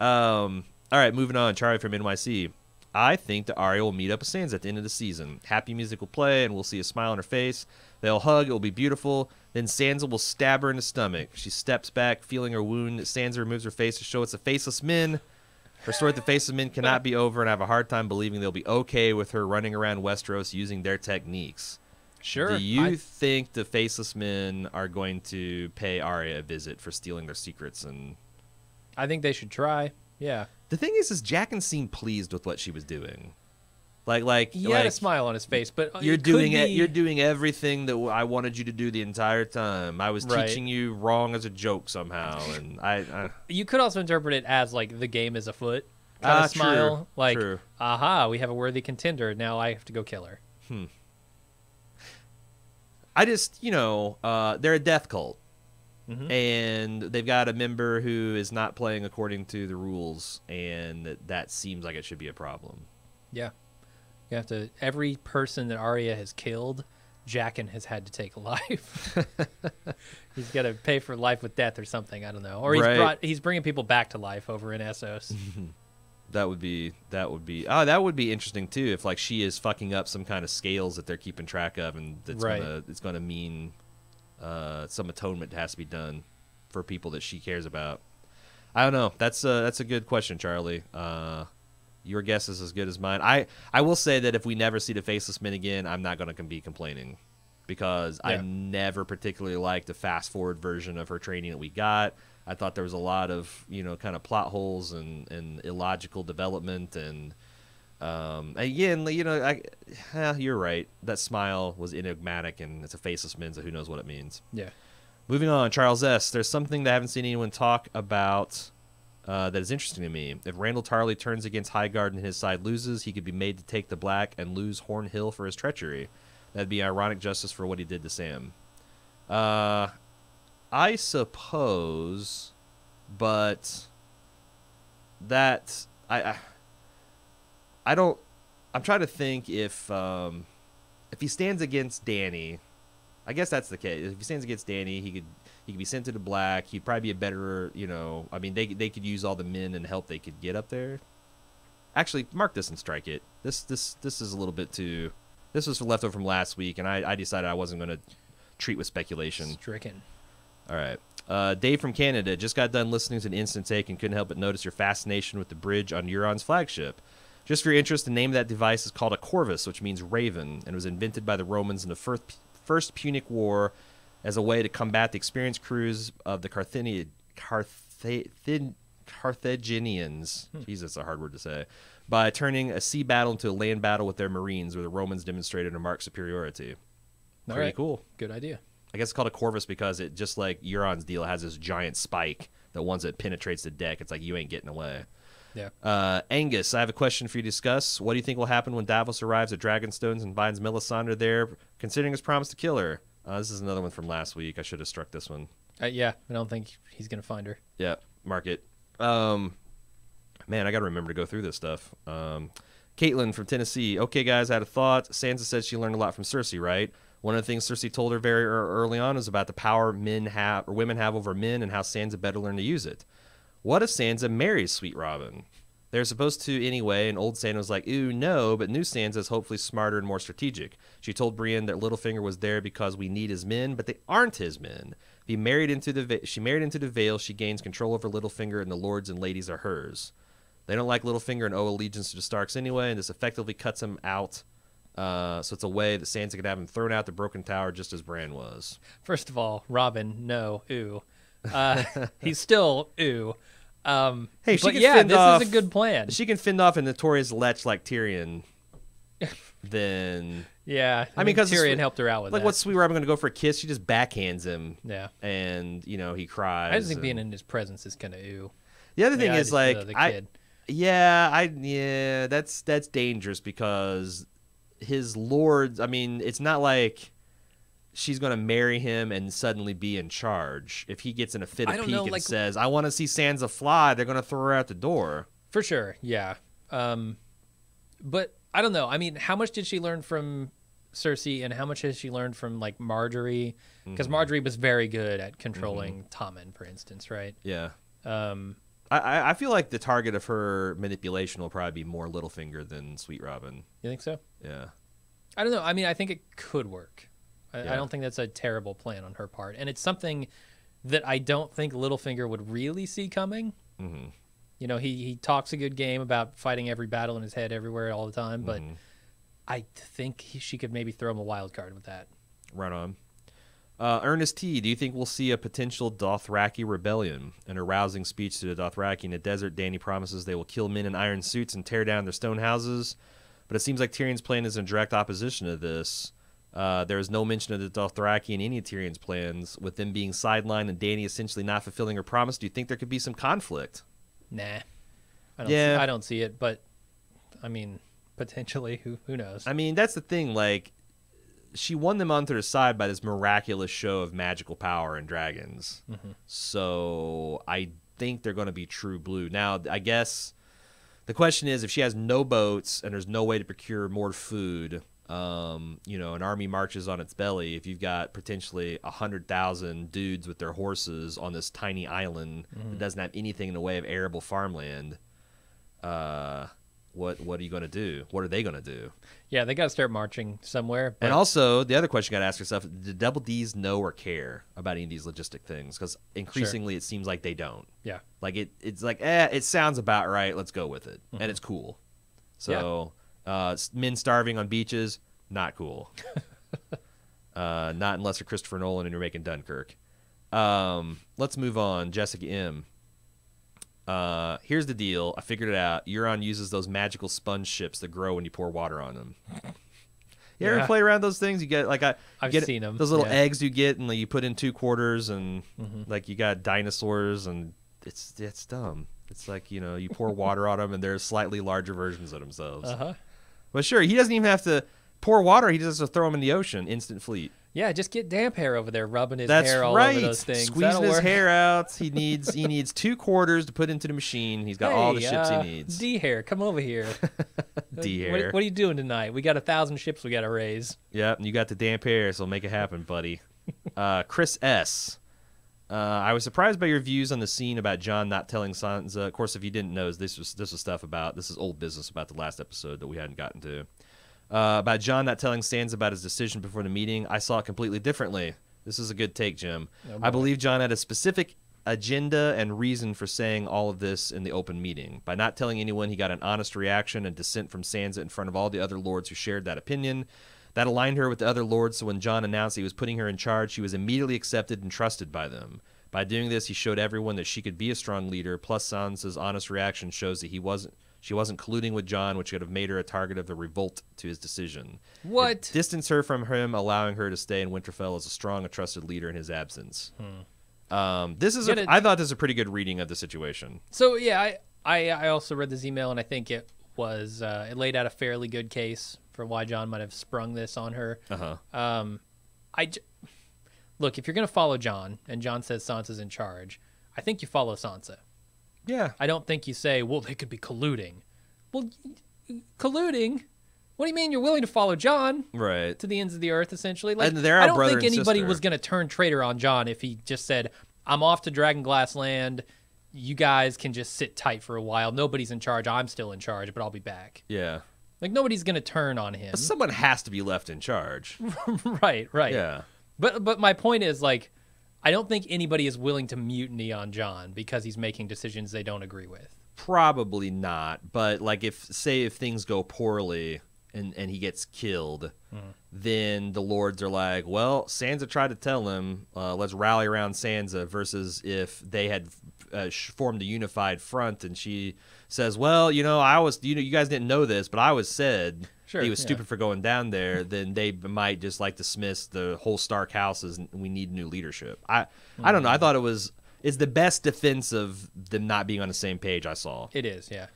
All right, moving on. Charlie from NYC. I think that Arya will meet up with Sansa at the end of the season. Happy music will play, and we'll see a smile on her face. They'll hug. It will be beautiful. Then Sansa will stab her in the stomach. She steps back, feeling her wound. Sansa removes her face to show it's a faceless men. Her story with the faceless men cannot be over, and I have a hard time believing they'll be okay with her running around Westeros using their techniques. Sure. Do you think the faceless men are going to pay Arya a visit for stealing their secrets? And I think they should try. Yeah. The thing is Jaqen seemed pleased with what she was doing. Like he had a smile on his face, but you're doing everything that I wanted you to do the entire time. I was teaching you wrong as a joke somehow, and I you could also interpret it as like the game is afoot. Kind of smile, true, like, true. Aha, we have a worthy contender. Now I have to go kill her. I just, they're a death cult. And they've got a member who is not playing according to the rules, and that seems like it should be a problem. Yeah. You have to. Every person that Arya has killed, Jaqen has had to take life. He's got to pay for life with death or something. I don't know. Or he's bringing people back to life over in Essos. That would be that would be interesting too, if like she is fucking up some kind of scales that they're keeping track of, and it's gonna mean some atonement has to be done for people that she cares about. I don't know. That's a good question, Charlie. Your guess is as good as mine. I will say that if we never see the faceless men again, I'm not going to be complaining. because I never particularly liked the fast forward version of her training that we got. I thought there was a lot of, kind of plot holes and illogical development. And again, you're right. That smile was enigmatic, and it's a faceless Mensa. Who knows what it means? Yeah. Moving on, Charles S. There's something that I haven't seen anyone talk about that is interesting to me. If Randall Tarley turns against Highgarden and his side loses, he could be made to take the black and lose Horn Hill for his treachery. That'd be ironic justice for what he did to Sam. I suppose, but that I don't. I'm trying to think if he stands against Danny. I guess that's the case. If he stands against Danny, he could be sent to the black. He'd probably be a better, I mean, they could use all the men and help they could get up there. Actually, mark this and strike it. This is a little bit too. This was leftover from last week, and I decided I wasn't going to treat with speculation. Stricken. All right. Dave from Canada just got done listening to an instant take and couldn't help but notice your fascination with the bridge on Euron's flagship. Just for your interest, the name of that device is called a corvus, which means raven, and was invented by the Romans in the First Punic War as a way to combat the experienced crews of the Carthaginians. Jesus, a hard word to say. By turning a sea battle into a land battle with their marines, where the Romans demonstrated a marked superiority. Pretty cool. Good idea. I guess it's called a corvus because it, just like Euron's deal, has this giant spike that once it penetrates the deck, it's like you ain't getting away. Yeah. Angus, I have a question for you to discuss. What do you think will happen when Davos arrives at Dragonstones and finds Melisandre there, considering his promise to kill her? This is another one from last week. I should have struck this one. Yeah, I don't think he's going to find her. Yeah, mark it. Man, I got to remember to go through this stuff. Caitlin from Tennessee. Okay, guys, I had a thought. Sansa said she learned a lot from Cersei, right? One of the things Cersei told her very early on is about the power women have over men and how Sansa better learn to use it. What if Sansa marries Sweet Robin? They're supposed to anyway, and old Sansa was like, ooh, no, but new Sansa is hopefully smarter and more strategic. She told Brienne that Littlefinger was there because we need his men, but they aren't his men. If she married into the Vale, she gains control over Littlefinger, and the lords and ladies are hers. They don't like Littlefinger and owe allegiance to the Starks anyway, and this effectively cuts him out. So it's a way that Sansa could have him thrown out the Broken Tower just as Bran was. First of all, Robin, no, ooh. He's still ooh. Hey, she but can yeah, fend this off, is a good plan. She can fend off a notorious lech like Tyrion. Then yeah, I mean, because Tyrion helped her out with like, that. what's Sweet Robin going to go for a kiss? She just backhands him. Yeah, and he cries. I just think being in his presence is kind of ooh. The other thing is like the kid. That's dangerous because his lords. I mean, it's not like she's going to marry him and suddenly be in charge. If he gets in a fit of pique and says, I want to see Sansa fly, they're going to throw her out the door. For sure, yeah. But I don't know. I mean, how much did she learn from Cersei and how much has she learned from, like, Marjorie? Because Marjorie was very good at controlling Tommen, for instance, right? Yeah. I feel like the target of her manipulation will probably be more Littlefinger than Sweet Robin. You think so? Yeah. I don't know. I mean, I think it could work. I don't think that's a terrible plan on her part. And it's something that I don't think Littlefinger would really see coming. Mm-hmm. He talks a good game about fighting every battle in his head everywhere all the time, but I think she could maybe throw him a wild card with that. Right on. Ernest T., do you think we'll see a potential Dothraki rebellion? In a rousing speech to the Dothraki in the desert, Dany promises they will kill men in iron suits and tear down their stone houses. But it seems like Tyrion's plan is in direct opposition to this. There is no mention of the Dothraki in any of Tyrion's plans, with them being sidelined and Dany essentially not fulfilling her promise. Do you think there could be some conflict? Nah. I don't see it, but, I mean, potentially, who knows? I mean, that's the thing, like, she won them onto her side by this miraculous show of magical power and dragons. So I think they're going to be true blue. Now, I guess the question is, if she has no boats and there's no way to procure more food, an army marches on its belly. If you've got potentially 100,000 dudes with their horses on this tiny island that doesn't have anything in the way of arable farmland, what are you going to do? What are they going to do? Yeah, they got to start marching somewhere. And also, the other question you got to ask yourself, do Double D's know or care about any of these logistic things? Because increasingly it seems like they don't. Yeah. Like, it's like, it sounds about right. Let's go with it. And it's cool. So, men starving on beaches, not cool. Not unless you're Christopher Nolan and you're making Dunkirk. Let's move on. Jessica M. Here's the deal. I figured it out. Euron uses those magical sponge ships that grow when you pour water on them. You ever play around those things? You get like I've seen them. Those little eggs you get, and like, you put in 2 quarters, and like you got dinosaurs, and it's dumb. It's like, you know, you pour water on them, and they're slightly larger versions of themselves. But sure, he doesn't even have to pour water. He just has to throw them in the ocean. Instant fleet. Yeah, just get damp hair over there, rubbing his hair all over those things. Squeezing his hair out. He needs 2 quarters to put into the machine. He's got all the ships he needs. D hair, come over here. D hair. What are you doing tonight? We got 1,000 ships we got to raise. Yep, and you got the damp hair, so make it happen, buddy. Chris S. I was surprised by your views on the scene about Jon not telling Sansa. Of course, if you didn't know, this was stuff about, this is old business about the last episode that we hadn't gotten to. About Jon not telling Sansa about his decision before the meeting, I saw it completely differently. This is a good take, Jim. Oh, I believe Jon had a specific agenda and reason for saying all of this in the open meeting. By not telling anyone, he got an honest reaction and dissent from Sansa in front of all the other lords who shared that opinion. That aligned her with the other lords, so when Jon announced he was putting her in charge, she was immediately accepted and trusted by them. By doing this, he showed everyone that she could be a strong leader, plus Sansa's honest reaction shows that she wasn't colluding with Jon, which could have made her a target of the revolt to his decision. What? It distanced her from him, allowing her to stay in Winterfell as a strong and trusted leader in his absence. I thought this is a pretty good reading of the situation. So yeah, I also read this email, and I think it was it laid out a fairly good case for why Jon might have sprung this on her. Look, if you're gonna follow Jon, and Jon says Sansa's in charge, I think you follow Sansa. Yeah. I don't think you say, well, they could be colluding. Well, colluding? What do you mean you're willing to follow Jon? Right. To the ends of the earth, essentially? Like, and they're our brother and sister. I don't think anybody was going to turn traitor on Jon if he just said, I'm off to Dragonglass Land. You guys can just sit tight for a while. Nobody's in charge. I'm still in charge, but I'll be back. Yeah. Like, nobody's going to turn on him. But someone has to be left in charge. Right. Yeah. But my point is, like, I don't think anybody is willing to mutiny on Jon because he's making decisions they don't agree with. Probably not. But like if things go poorly and he gets killed, then the lords are like, well, Sansa tried to tell him, let's rally around Sansa, versus if they had formed a unified front and she says, well, you guys didn't know this, but I was said he was stupid for going down there, then they might just like dismiss the whole Stark house as we need new leadership. I don't know. I thought it's the best defense of them not being on the same page I saw. It is, yeah.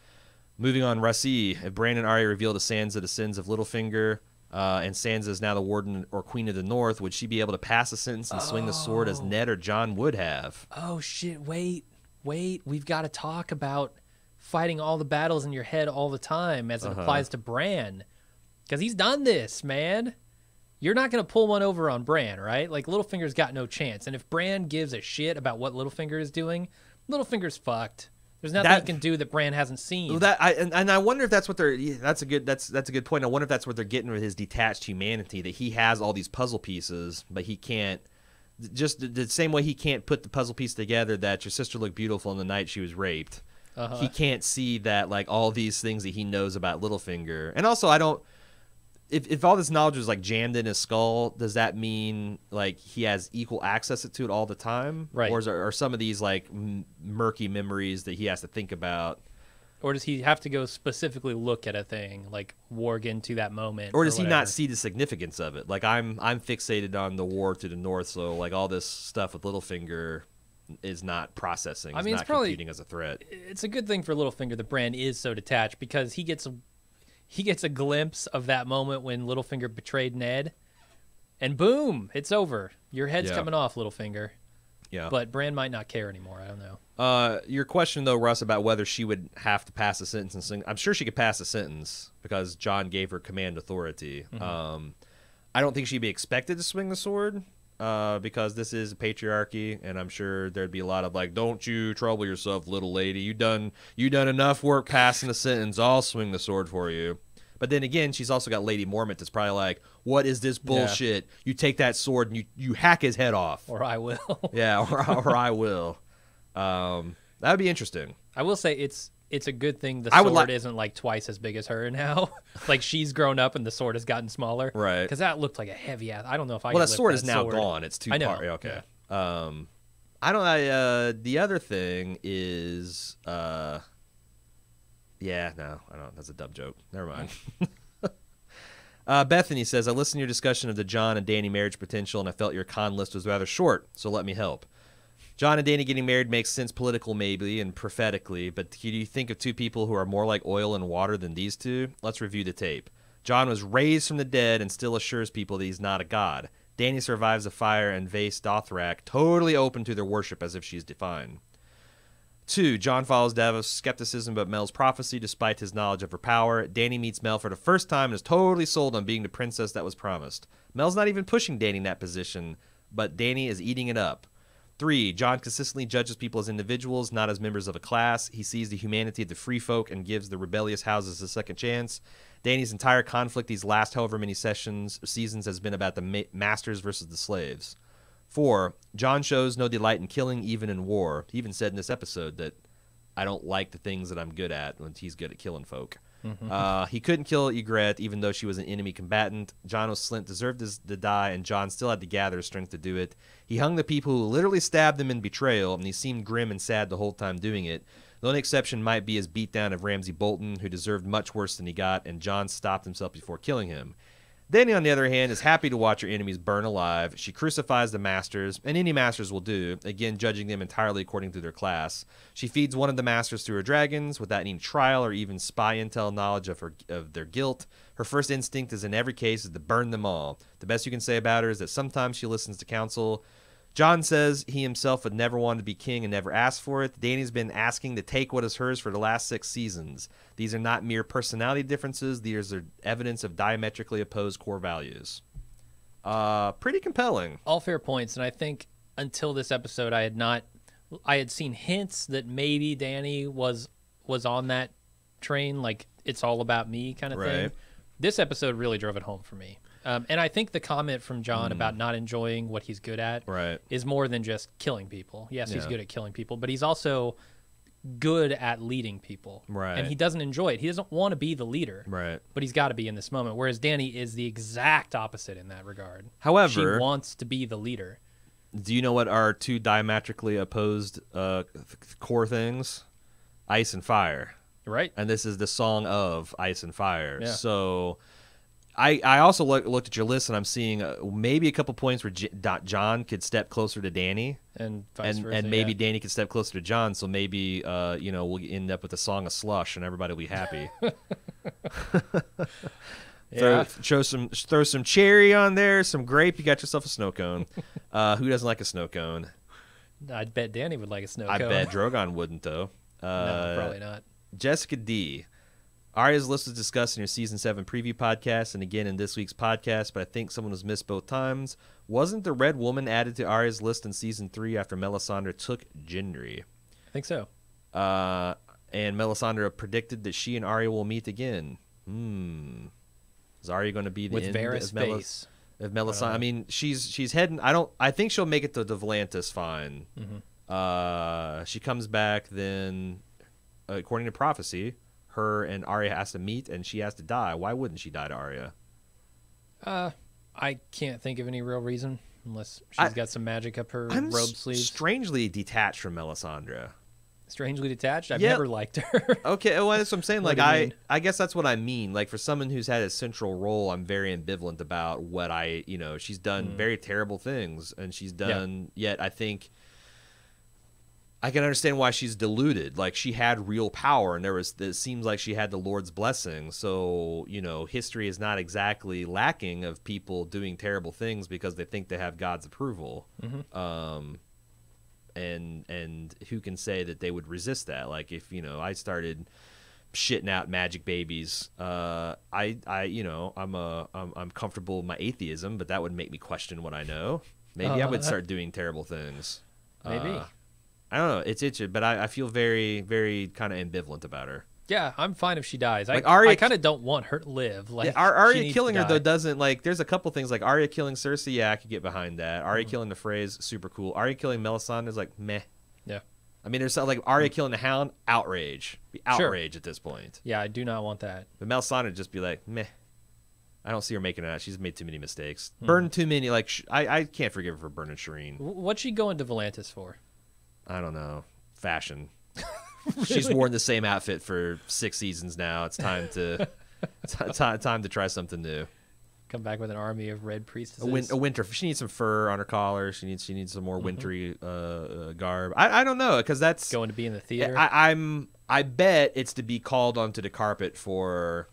Moving on, Rassi. If Bran and Arya reveal to Sansa the sins of Littlefinger, and Sansa is now the Warden or Queen of the North, would she be able to pass a sentence and swing the sword as Ned or Jon would have? Oh, shit. Wait. We've got to talk about fighting all the battles in your head all the time as it applies to Bran. Because he's done this, man. You're not going to pull one over on Bran, right? Like, Littlefinger's got no chance. And if Bran gives a shit about what Littlefinger is doing, Littlefinger's fucked. There's nothing he can do that Bran hasn't seen. I wonder if that's what they're. Yeah, that's a good point. I wonder if that's what they're getting with his detached humanity. That he has all these puzzle pieces, but he can't. Just the same way he can't put the puzzle piece together that your sister looked beautiful on the night she was raped. He can't see that like all these things that he knows about Littlefinger. And also, I don't. If all this knowledge was like jammed in his skull, does that mean like he has equal access to it all the time? Right. Or are some of these like murky memories that he has to think about? Or does he have to go specifically look at a thing, like warg into that moment? Or does he not see the significance of it? Like I'm fixated on the war to the north, so like all this stuff with Littlefinger is not processing. It's not computing as a threat. It's a good thing for Littlefinger that Bran is so detached, because he gets a glimpse of that moment when Littlefinger betrayed Ned, and boom, it's over. Your head's coming off, Littlefinger. Yeah. But Bran might not care anymore. I don't know. Your question, though, Russ, about whether she would have to pass a sentence and sing, I'm sure she could pass a sentence because Jon gave her command authority. I don't think she'd be expected to swing the sword because this is a patriarchy, and I'm sure there'd be a lot of like, don't you trouble yourself, little lady. You done enough work passing a sentence. I'll swing the sword for you. But then again, she's also got Lady Mormont that's probably like, what is this bullshit? Yeah. You take that sword and you hack his head off. Or I will. Yeah, or I will. That would be interesting. I will say it's it's a good thing the sword isn't like twice as big as her now. Like she's grown up and the sword has gotten smaller. Right. Because that looked like a heavy ass. I don't know if I. Well, that sword is now gone. It's too. I know. Okay. Yeah. I don't. The other thing is. Yeah. No. I don't. That's a dumb joke. Never mind. Bethany says, I listened to your discussion of the John and Danny marriage potential, and I felt your con list was rather short, so let me help. John and Danny getting married makes sense politically, maybe, and prophetically, but do you think of two people who are more like oil and water than these two? Let's review the tape. John was raised from the dead and still assures people that he's not a god. Danny survives the fire and Vace Dothrak, totally open to their worship as if she's divine. 2. John follows Davos' skepticism about Mel's prophecy despite his knowledge of her power. Danny meets Mel for the first time and is totally sold on being the princess that was promised. Mel's not even pushing Danny in that position, but Danny is eating it up. 3. John consistently judges people as individuals, not as members of a class. He sees the humanity of the free folk and gives the rebellious houses a second chance. Danny's entire conflict these last however many seasons has been about the masters versus the slaves. 4. John shows no delight in killing, even in war. He even said in this episode that I don't like the things that I'm good at when he's good at killing folk. Mm-hmm. He couldn't kill Ygritte, even though she was an enemy combatant. Jon Slint deserved to die, and John still had to gather his strength to do it. He hung the people who literally stabbed him in betrayal, and he seemed grim and sad the whole time doing it. The only exception might be his beatdown of Ramsay Bolton, who deserved much worse than he got, and John stopped himself before killing him. Danny, on the other hand, is happy to watch her enemies burn alive. She crucifies the masters, and any masters will do, again judging them entirely according to their class. She feeds one of the masters to her dragons without any trial or even spy intel knowledge of their guilt. Her first instinct is in every case is to burn them all. The best you can say about her is that sometimes she listens to counsel. John says he himself would never want to be king and never asked for it. Danny's been asking to take what is hers for the last 6 seasons. These are not mere personality differences. These are evidence of diametrically opposed core values. Pretty compelling. All fair points, and I think until this episode, I had seen hints that maybe Danny was on that train, like it's all about me kind of thing. This episode really drove it home for me. And I think the comment from John about not enjoying what he's good at is more than just killing people. Yes, he's good at killing people, but he's also good at leading people. And he doesn't enjoy it. He doesn't want to be the leader. But he's got to be in this moment. Whereas Danny is the exact opposite in that regard. However, she wants to be the leader. Do you know what are two diametrically opposed core things? Ice and fire. Right. And this is the song of Ice and Fire. Yeah. So I also looked at your list, and I'm seeing maybe a couple points where John could step closer to Danny, and vice versa, and maybe Danny could step closer to John. So maybe we'll end up with a song of slush, and everybody will be happy. Throw some cherry on there, some grape. You got yourself a snow cone. Who doesn't like a snow cone? I'd bet Danny would like a snow cone. I bet Drogon wouldn't, though. No, probably not. Jessica D. Arya's list was discussed in your Season 7 preview podcast and again in this week's podcast, but I think someone was missed both times. Wasn't the Red Woman added to Arya's list in Season 3 after Melisandre took Gendry? I think so. And Melisandre predicted that she and Arya will meet again. Is Arya going to be the with end Varys' face? Of Melisandre? I mean, she's heading. I think she'll make it to Volantis fine. She comes back, then according to prophecy, her and Arya has to meet, and she has to die. Why wouldn't she die to Arya? I can't think of any real reason, unless she's got some magic up her robe sleeves. Strangely detached from Melisandre. Strangely detached? I've never liked her. Okay, well, that's what I'm saying. Like, I guess that's what I mean. Like, for someone who's had a central role, I'm very ambivalent about what she's done very terrible things, and she's done, yet I think I can understand why she's deluded. Like, she had real power, and it seems like she had the Lord's blessing. So, history is not exactly lacking of people doing terrible things because they think they have God's approval. And who can say that they would resist that? Like, if I started shitting out magic babies, I'm comfortable with my atheism, but that would make me question what I know. Maybe I would start doing terrible things. Maybe. I don't know. It's itchy, but I feel very, very kind of ambivalent about her. Yeah, I'm fine if she dies. Like I kind of don't want her to live. Like, Arya killing her, though, doesn't, like, there's a couple things, like Arya killing Cersei, I could get behind that. Arya killing the Freys, super cool. Arya killing Melisandre is like, meh. Yeah. I mean, there's like Arya killing the Hound, outrage. Be outrage at this point. Yeah, I do not want that. But Melisandre would just be like, meh. I don't see her making it out. She's made too many mistakes. Burned too many. Like I can't forgive her for burning Shireen. What's she going to Volantis for? I don't know. Fashion. Really? She's worn the same outfit for 6 seasons now. It's time to time to try something new. Come back with an army of red priestesses. A winter. She needs some fur on her collar. She needs some more wintry garb. I don't know, because that's going to be in the theater. I bet it's to be called onto the carpet for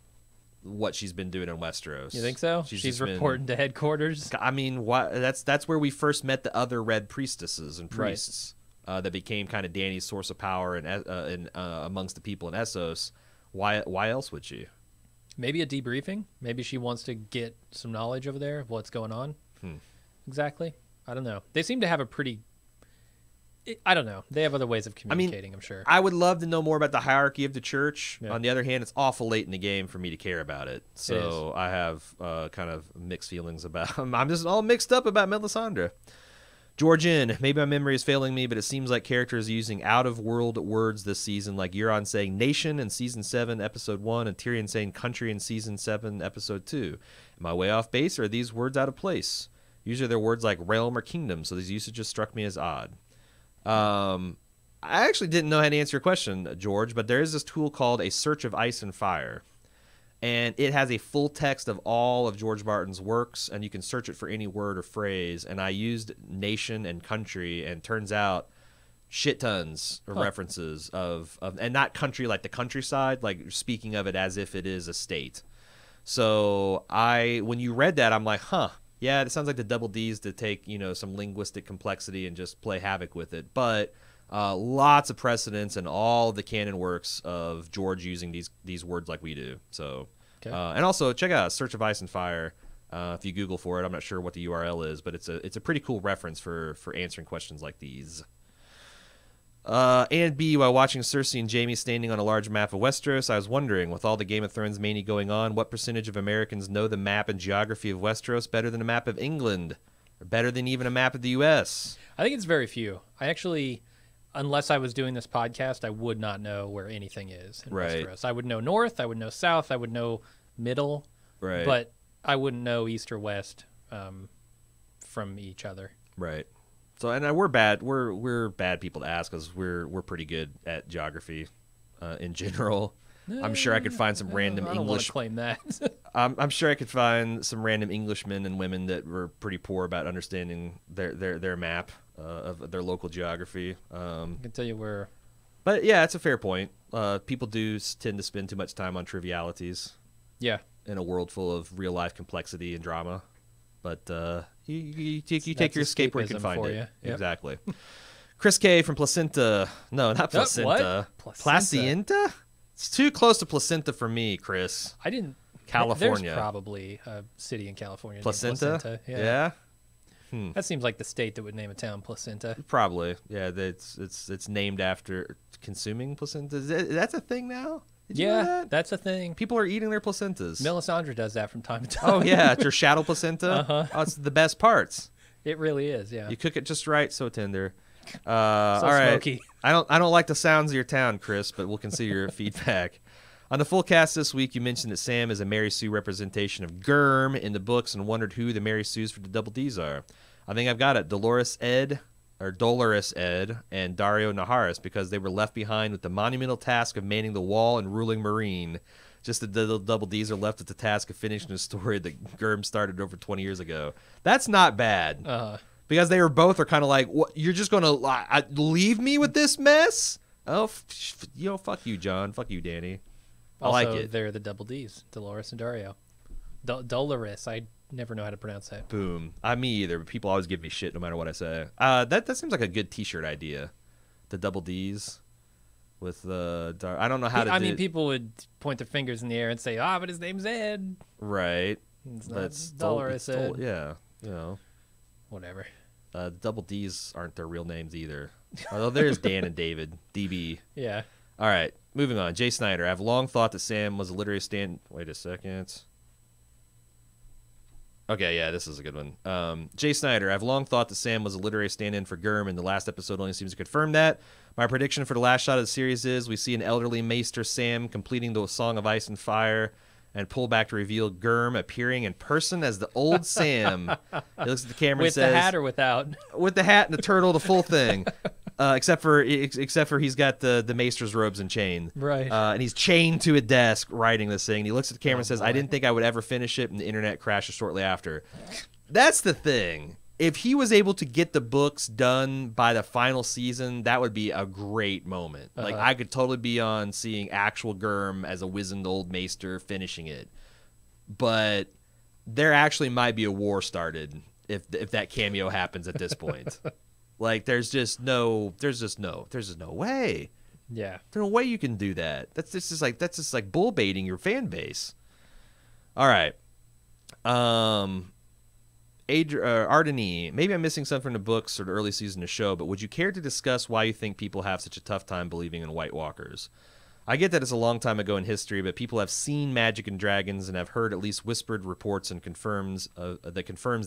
what she's been doing in Westeros. You think so? She's reporting to headquarters. I mean, that's where we first met the other red priestesses and priests that became kind of Dany's source of power and amongst the people in Essos. Why else would she? Maybe a debriefing. Maybe she wants to get some knowledge over there of what's going on. Exactly. I don't know. They seem to have a pretty... I don't know. They have other ways of communicating, I'm sure. I would love to know more about the hierarchy of the church. Yeah. On the other hand, it's awful late in the game for me to care about it. So I have kind of mixed feelings about... I'm just all mixed up about Melisandre. Georgian, maybe my memory is failing me, but it seems like characters are using out-of-world words this season, like Euron saying nation in Season 7, Episode 1, and Tyrion saying country in Season 7, Episode 2. Am I way off base, or are these words out of place? Usually they're words like realm or kingdom, so these usages struck me as odd. I actually didn't know how to answer your question, George, but there is this tool called A Search of Ice and Fire. And it has a full text of all of George Martin's works, and you can search it for any word or phrase. And I used nation and country, and turns out shit tons of references of and not country like the countryside, like speaking of it as if it is a state. So when you read that, I'm like, yeah, it sounds like the Double D's to take, some linguistic complexity and just play havoc with it. But lots of precedents in all the canon works of George using these words like we do. So, and also check out Search of Ice and Fire. If you Google for it, I'm not sure what the URL is, but it's a pretty cool reference for answering questions like these. And B, while watching Cersei and Jaime standing on a large map of Westeros, I was wondering, with all the Game of Thrones mania going on, what percentage of Americans know the map and geography of Westeros better than a map of England, or better than even a map of the U.S.? I think it's very few. I actually, unless I was doing this podcast, I would not know where anything is in Westeros. I would know north, I would know south, I would know middle, but I wouldn't know east or west from each other. Right. So, and we're bad. We're bad people to ask because we're pretty good at geography in general. I'm sure I could find some random I don't want to claim that. I'm sure I could find some random Englishmen and women that were pretty poor about understanding their map of their local geography. I can tell you where. But yeah, it's a fair point. People do tend to spend too much time on trivialities. Yeah. In a world full of real life complexity and drama. But you take your escape where you can find it. Yep. Exactly. Chris K from Placenta. No, not Placenta. What? Placenta? It's too close to Placenta for me, Chris. I didn't. California. There's probably a city in California Placenta? named Placenta. Yeah. That seems like the state that would name a town Placenta. Probably. Yeah, it's named after consuming placenta. That's a thing now? Did you know that? That's a thing. People are eating their placentas. Melisandre does that from time to time. Oh, yeah. It's your shadow placenta. Uh-huh. Oh, it's the best parts. It really is, yeah. You cook it just right, so tender. So all right. smoky. I don't like the sounds of your town, Chris, but we'll consider your feedback. On the full cast this week, you mentioned that Sam is a Mary Sue representation of Gurm in the books and wondered who the Mary Sues for the Double Ds are. I think I've got it. Dolorous Ed, and Dario Naharis, because they were left behind with the monumental task of manning the wall and ruling Meereen. Just the Double Ds are left with the task of finishing a story that Gurm started over 20 years ago. That's not bad. Because they were both kind of like, what, you're just going to leave me with this mess? Oh, fuck you, John. Fuck you, Danny. I like it. They're the Double Ds, Dolores and Dario. Dolores, I never know how to pronounce that. Boom. Me either, but people always give me shit no matter what I say. That seems like a good T-shirt idea. The Double Ds with the I don't know how to. I mean, people would point their fingers in the air and say, "Ah, but his name's Ed." Right. It's not Dolores Ed. Yeah. Whatever. Double Ds aren't their real names either. Although there's Dan and David. DB. Yeah. All right. Moving on. Jay Snyder. I've long thought that Sam was a literary stand. Wait a second. Okay, yeah, this is a good one. Jay Snyder, I've long thought that Sam was a literary stand-in for Gurm, and the last episode only seems to confirm that. My prediction for the last shot of the series is we see an elderly Maester Sam completing the Song of Ice and Fire, and pull back to reveal Gurm appearing in person as the old Sam. He looks at the camera and says... With the hat or without? With the hat and the turtle, the full thing. Except for he's got the Maester's robes and chain. Right. And he's chained to a desk writing this thing. And he looks at the camera and says, I didn't think I would ever finish it, and the internet crashes shortly after. That's the thing. If he was able to get the books done by the final season, that would be a great moment. Like, I could totally be on seeing actual Gurm as a wizened old Maester finishing it. But there actually might be a war started if that cameo happens at this point. Like, there's just no way. Yeah. There's no way you can do that. That's just like bull baiting your fan base. All right. Ardeni, maybe I'm missing something from the books or the early season of the show, but would you care to discuss why you think people have such a tough time believing in White Walkers? I get that it's a long time ago in history, but people have seen magic and dragons and have heard at least whispered reports and confirms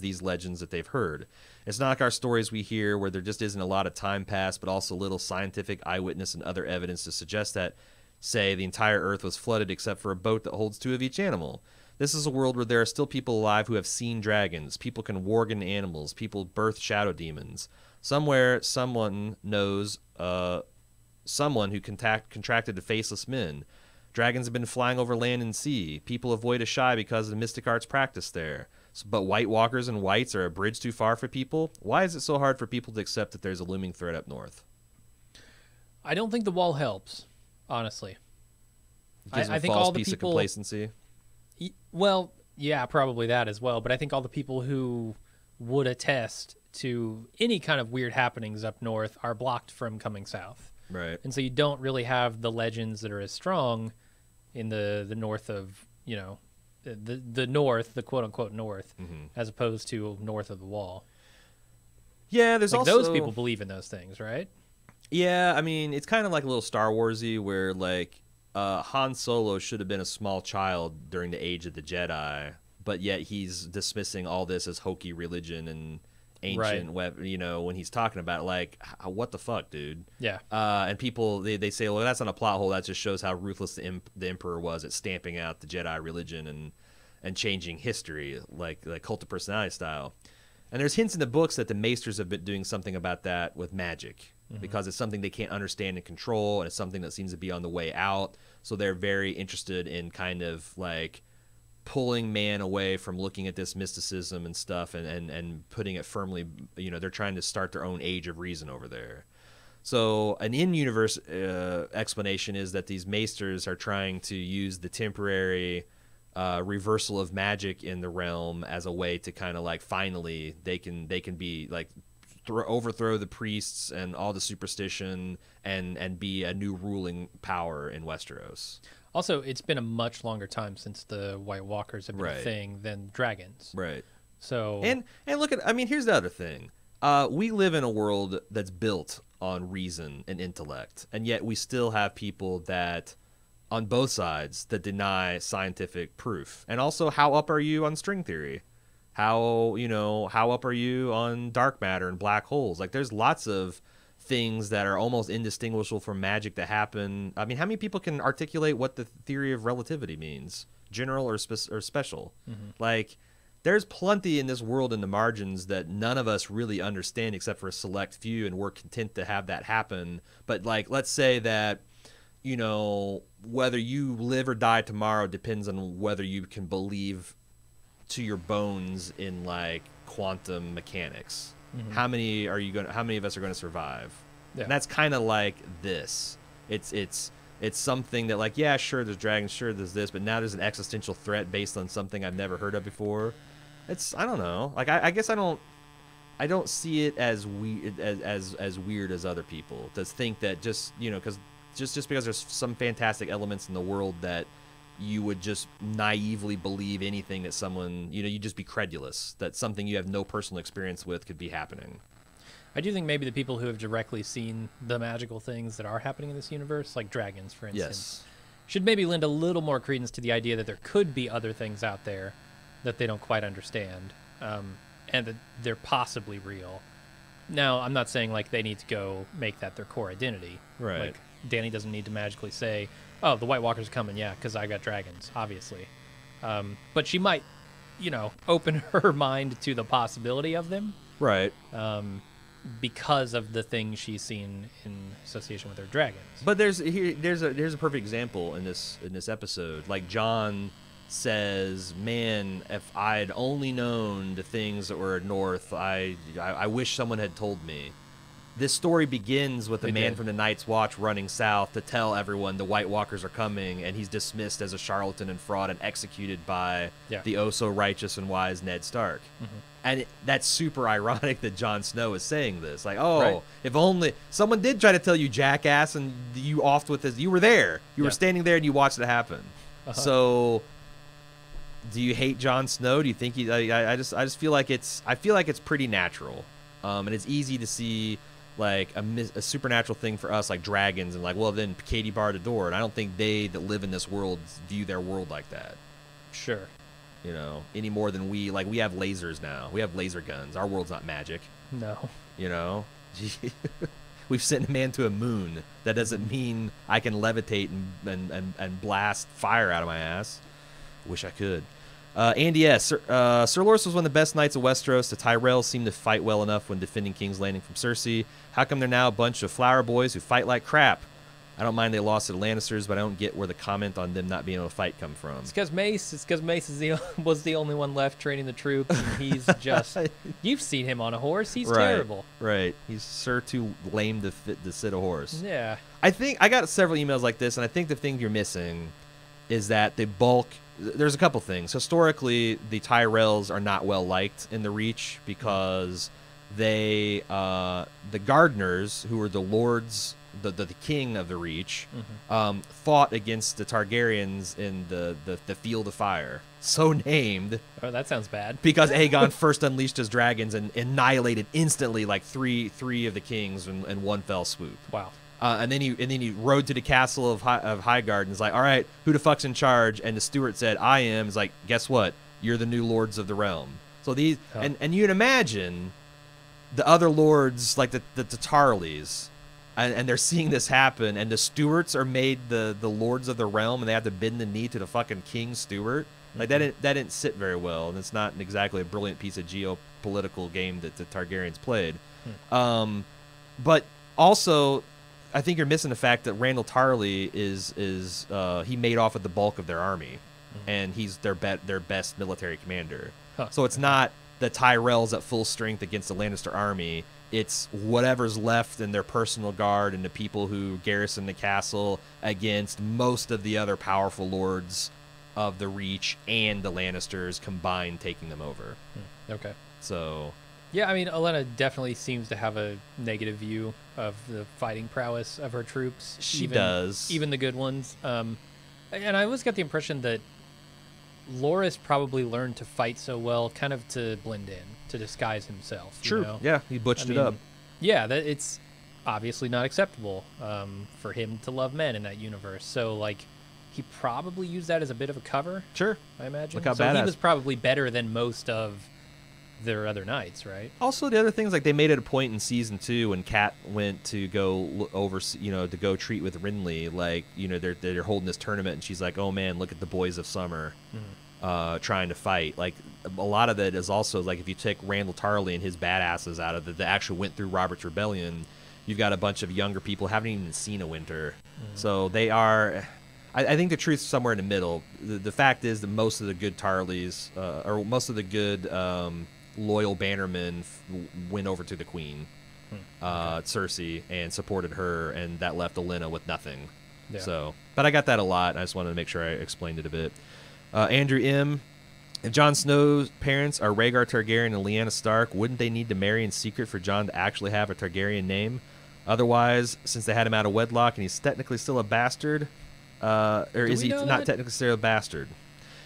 these legends that they've heard. It's not like our stories we hear where there just isn't a lot of time passed, but also little scientific eyewitness and other evidence to suggest that, say, the entire Earth was flooded except for a boat that holds 2 of each animal. This is a world where there are still people alive who have seen dragons. People can worgen animals. People birth shadow demons. Somewhere, someone knows someone who contracted the faceless men. Dragons have been flying over land and sea. People avoid Ashai because of the mystic arts practiced there. But White Walkers and Whites are a bridge too far for people. Why is it so hard for people to accept that there's a looming threat up north? I don't think the wall helps, honestly. I think all the piece people, of complacency. Well, yeah, probably that as well. But I think all the people who would attest to any kind of weird happenings up north are blocked from coming south. Right. And so you don't really have the legends that are as strong in the north of, you know, the north, the quote-unquote north, as opposed to north of the wall. Yeah, there's like also... those people believe in those things, right? Yeah, I mean, it's kind of like a little Star Wars-y where, like, Han Solo should have been a small child during the age of the Jedi, but yet he's dismissing all this as hokey religion and ancient, you know, when he's talking about it, like, what the fuck, dude? Yeah. And people, they say, well, that's not a plot hole. That just shows how ruthless the Emperor was at stamping out the Jedi religion and changing history, like cult of personality style. And there's hints in the books that the Maesters have been doing something about that with magic, because it's something they can't understand and control, and it's something that seems to be on the way out. So they're very interested in kind of like pulling man away from looking at this mysticism and stuff and putting it firmly, you know, they're trying to start their own age of reason over there. So an in-universe explanation is that these Maesters are trying to use the temporary reversal of magic in the realm as a way to kind of like finally they can be like overthrow the priests and all the superstition and be a new ruling power in Westeros. Also, it's been a much longer time since the White Walkers have been a thing than dragons. Right. So and look at, I mean, here's the other thing. We live in a world that's built on reason and intellect, and yet we still have people that on both sides that deny scientific proof. And also, how up are you on string theory? How up are you on dark matter and black holes? Like, there's lots of things that are almost indistinguishable from magic that happen. I mean, how many people can articulate what the theory of relativity means, general or special? Like, there's plenty in this world in the margins that none of us really understand except for a select few, and we're content to have that happen. But, like, let's say that, you know, whether you live or die tomorrow depends on whether you can believe to your bones in, like, quantum mechanics. How many of us are going to survive? Yeah. And that's kind of like this. It's something that, like, yeah, sure, there's dragons, sure, there's this, but now there's an existential threat based on something I've never heard of before. I don't know. Like, I guess I don't see it as weird as weird as other people to think that just, you know, because just because there's some fantastic elements in the world that you would just naively believe anything that someone, you know, you just be credulous that something you have no personal experience with could be happening. I do think maybe the people who have directly seen the magical things that are happening in this universe, like dragons, for instance, should maybe lend a little more credence to the idea that there could be other things out there that they don't quite understand, and that they're possibly real. Now, I'm not saying like they need to go make that their core identity. Right. Like Dany doesn't need to magically say, "Oh, the White Walkers are coming," yeah, because I got dragons, obviously. But she might, open her mind to the possibility of them. Right. Because of the things she's seen in association with her dragons. But there's a perfect example in this episode. Like Jon says, "Man, if I'd only known the things that were north, I wish someone had told me." This story begins with a man from the Night's Watch running south to tell everyone the White Walkers are coming, and he's dismissed as a charlatan and fraud and executed by the oh-so-righteous and wise Ned Stark. Mm-hmm. And that's super ironic that Jon Snow is saying this. Like, if only someone did try to tell you, jackass, and you offed with this. You were there. You were standing there and you watched it happen. Uh-huh. So, do you hate Jon Snow? Do you think he? I just feel like it's pretty natural, and it's easy to see like a supernatural thing for us, like dragons, and like, well, then Katie barred the door, and I don't think they that live in this world view their world like that. Sure. Any more than we have lasers now. We have laser guns. Our world's not magic. No. We've sent a man to a moon. That doesn't mean I can levitate and blast fire out of my ass. Wish I could. Andy S. Sir Loras was one of the best knights of Westeros. The Tyrells seemed to fight well enough when defending King's Landing from Cersei. How come they're now a bunch of flower boys who fight like crap? I don't mind they lost to the Lannisters, but I don't get where the comment on them not being able to fight come from. It's because Mace was the only one left training the troops, and he's just... You've seen him on a horse. He's terrible. Right. He's too lame to sit a horse. Yeah. I got several emails like this, and I think the thing you're missing is that the bulk... There's a couple things. Historically, the Tyrells are not well liked in the Reach because they... the Gardeners, who were the lords... The king of the Reach, fought against the Targaryens in the Field of Fire, so named. Oh, that sounds bad. Because Aegon first unleashed his dragons and annihilated instantly like three of the kings in one fell swoop. Wow. And then he rode to the castle of Highgarden. And was like, all right, who the fuck's in charge? And the steward said, I am. Is like, guess what? You're the new lords of the realm. So these and you'd imagine the other lords like the Tarleys. And they're seeing this happen, and the Stewarts are made the lords of the realm, and they have to bend the knee to the fucking King Stewart. Like that didn't sit very well, and it's not exactly a brilliant piece of geopolitical game that the Targaryens played. But also, I think you're missing the fact that Randall Tarley is he made off with the bulk of their army, and he's their best military commander. So it's not the Tyrells at full strength against the Lannister army. It's whatever's left in their personal guard and the people who garrison the castle against most of the other powerful lords of the Reach and the Lannisters combined taking them over. Okay. So... Yeah, I mean, Olenna definitely seems to have a negative view of the fighting prowess of her troops. She does. Even the good ones. And I always got the impression that Loras probably learned to fight so well kind of to blend in, to disguise himself. True. Yeah, he butched it up. Yeah, it's obviously not acceptable for him to love men in that universe. So, like, he probably used that as a bit of a cover. Sure. I imagine. Look how so badass. He was probably better than most of their other knights, right? Also, the other things, like they made it a point in season 2 when Kat went to go over, to go treat with Renly, like, they're holding this tournament, and she's like, oh man, look at the boys of summer trying to fight. Like, a lot of that is also, like, if you take Randall Tarley and his badasses out of it that actually went through Robert's Rebellion, you've got a bunch of younger people who haven't even seen a winter. So they are... I think the truth's somewhere in the middle. The fact is that most of the good Tarleys, or most of the good... loyal bannermen went over to the queen, Cersei, and supported her, and that left Olenna with nothing. Yeah. So, but I got that a lot. I just wanted to make sure I explained it a bit. Andrew M. If Jon Snow's parents are Rhaegar Targaryen and Lyanna Stark, wouldn't they need to marry in secret for Jon to actually have a Targaryen name? Otherwise, since they had him out of wedlock and he's technically still a bastard, or is he not technically still a bastard?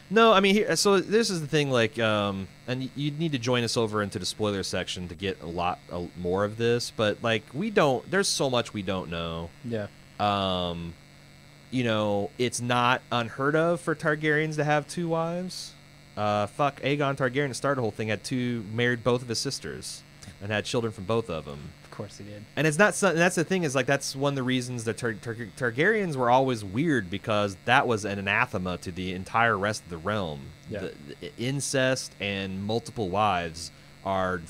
No, I mean, so this is the thing, like, and you need to join us over into the spoiler section to get a lot more of this, but, like, there's so much we don't know. Yeah. It's not unheard of for Targaryens to have 2 wives. Aegon Targaryen started the whole thing, married both of his sisters and had children from both of them. Of course he did. And it's not. That's the thing, is like that's one of the reasons that Targaryens were always weird, because that was an anathema to the entire rest of the realm. Yeah. The incest and multiple wives are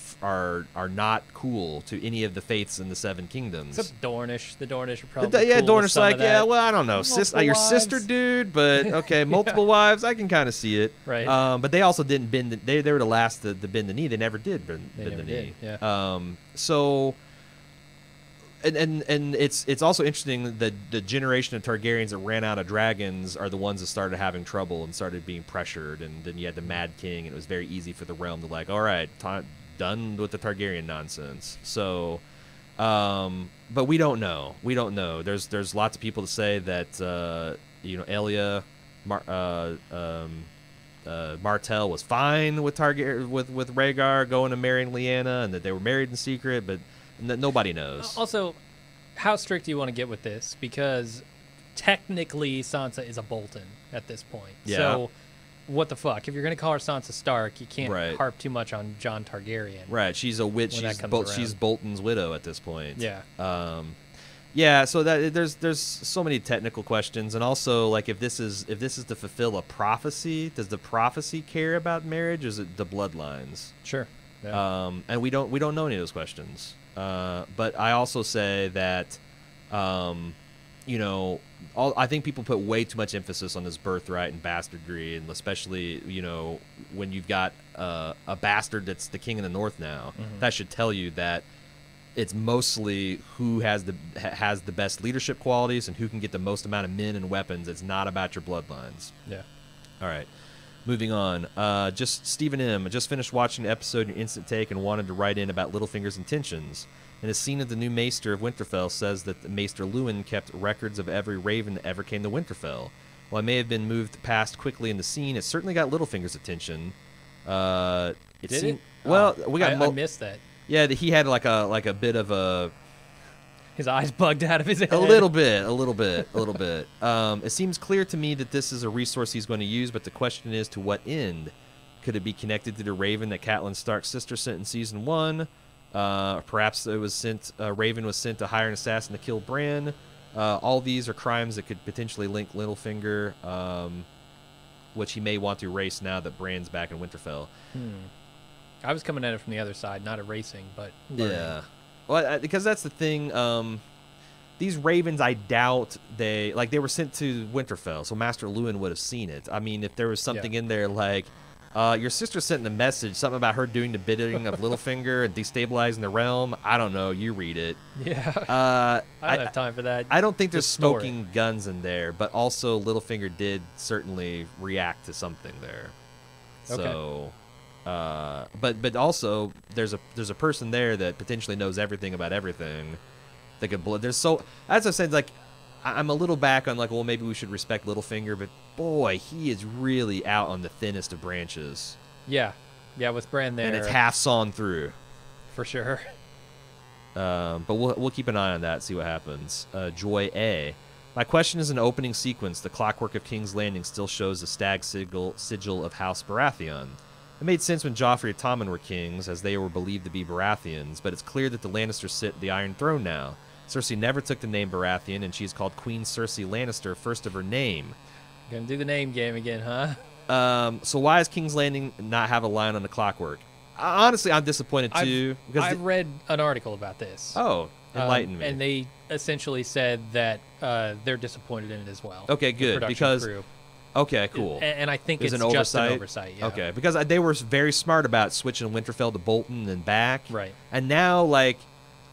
not cool to any of the faiths in the Seven Kingdoms. Except Dornish. The Dornish are probably yeah, cool Dornish like, yeah, well, I don't know, your wives. sister, dude, but okay, multiple wives, I can kind of see it. Right. But they also didn't bend. They were the last to bend the knee. They never did bend the knee. Yeah. So. And it's also interesting that the generation of Targaryens that ran out of dragons are the ones that started having trouble and started being pressured, and then you had the Mad King, and it was very easy for the realm to like, all right, done with the Targaryen nonsense. So, but we don't know. There's lots of people to say that Elia, Martell was fine with with Rhaegar going and marrying Lyanna, and that they were married in secret, but nobody knows. Also, how strict do you want to get with this? Because technically Sansa is a Bolton at this point. Yeah. So what the fuck? If you're going to call her Sansa Stark, you can't harp too much on Jon Targaryen. Right. She's a witch. She's Bolton's widow at this point. Yeah. Yeah. So that there's so many technical questions, and also like if this is to fulfill a prophecy, does the prophecy care about marriage? Or is it the bloodlines? Sure. Yeah. And we don't know any of those questions. But I also say that, I think people put way too much emphasis on this birthright and bastardry, and especially, when you've got a bastard that's the king of the North now, that should tell you that it's mostly who has the best leadership qualities and who can get the most amount of men and weapons. It's not about your bloodlines. Yeah. All right. Moving on, just Stephen M. I just finished watching the episode in Instant Take and wanted to write in about Littlefinger's intentions. In a scene of the new Maester of Winterfell says that the Maester Luwin kept records of every raven that ever came to Winterfell. While it may have been moved past quickly in the scene, it certainly got Littlefinger's attention. Did it? Well, I missed that. Yeah, he had like a bit of a. His eyes bugged out of his head. A little bit. It seems clear to me that this is a resource he's going to use, but the question is, to what end? Could it be connected to the raven that Catelyn Stark's sister sent in Season 1? Perhaps it was sent. Raven was sent to hire an assassin to kill Bran. All these are crimes that could potentially link Littlefinger, which he may want to erase now that Bran's back in Winterfell. I was coming at it from the other side, not erasing, but learning. Yeah. Well, because that's the thing. These ravens, I doubt they were sent to Winterfell, so Master Luwin would have seen it. I mean, if there was something in there like, your sister sent a message, something about her doing the bidding of Littlefinger and destabilizing the realm. I don't know. You read it. Yeah. I don't have time for that. I don't think there's smoking guns in there, but also Littlefinger did certainly react to something there. Okay. So. But also there's a person there that potentially knows everything about everything. That could as I said, like I'm a little back on like, well, maybe we should respect Littlefinger, but boy, he is really out on the thinnest of branches. Yeah, with Bran there, and it's half sawn through, for sure. But we'll keep an eye on that, see what happens. Joy A. My question is, an opening sequence. The clockwork of King's Landing still shows the stag sigil of House Baratheon. It made sense when Joffrey and Tommen were kings, as they were believed to be Baratheons, but it's clear that the Lannisters sit the Iron Throne now. Cersei never took the name Baratheon, and she is called Queen Cersei Lannister, first of her name. Gonna do the name game again, huh? So why does King's Landing not have a line on the clockwork? Honestly, I'm disappointed too. I've read an article about this. Oh, enlighten me. And they essentially said that they're disappointed in it as well. Okay, good, because... Crew. Okay, cool. And I think it's just an oversight. Yeah. Okay, because they were very smart about switching Winterfell to Bolton and back. Right. And now, like,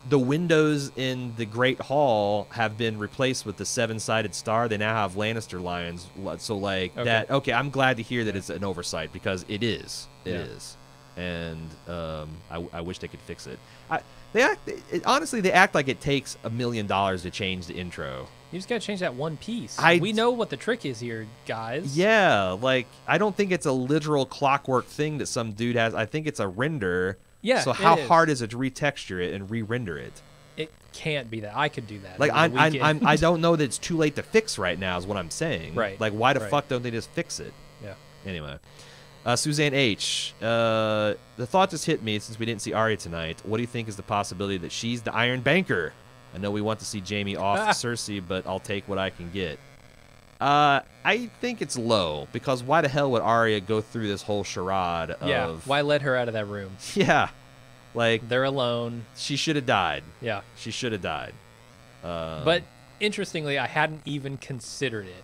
the windows in the Great Hall have been replaced with the seven-sided star. They now have Lannister lions. So, like, that... Okay, I'm glad to hear that it's an oversight, because it is. It is. And I wish they could fix it. Honestly, they act like it takes $1 million to change the intro. You just got to change that one piece. We know what the trick is here, guys. Yeah, like, I don't think it's a literal clockwork thing that some dude has. I think it's a render. Yeah, so how hard is it to retexture it and re-render it? It can't be that. I could do that. Like, I don't know that it's too late to fix right now is what I'm saying. Right. Like, why the fuck don't they just fix it? Yeah. Anyway. Suzanne H. The thought just hit me since we didn't see Arya tonight. What do you think is the possibility that she's the Iron Banker? I know we want to see Jaime off Cersei, but I'll take what I can get. I think it's low, because why the hell would Arya go through this whole charade of... Yeah, why let her out of that room? Yeah. Like... They're alone. She should have died. Yeah. She should have died. But, interestingly, I hadn't even considered it.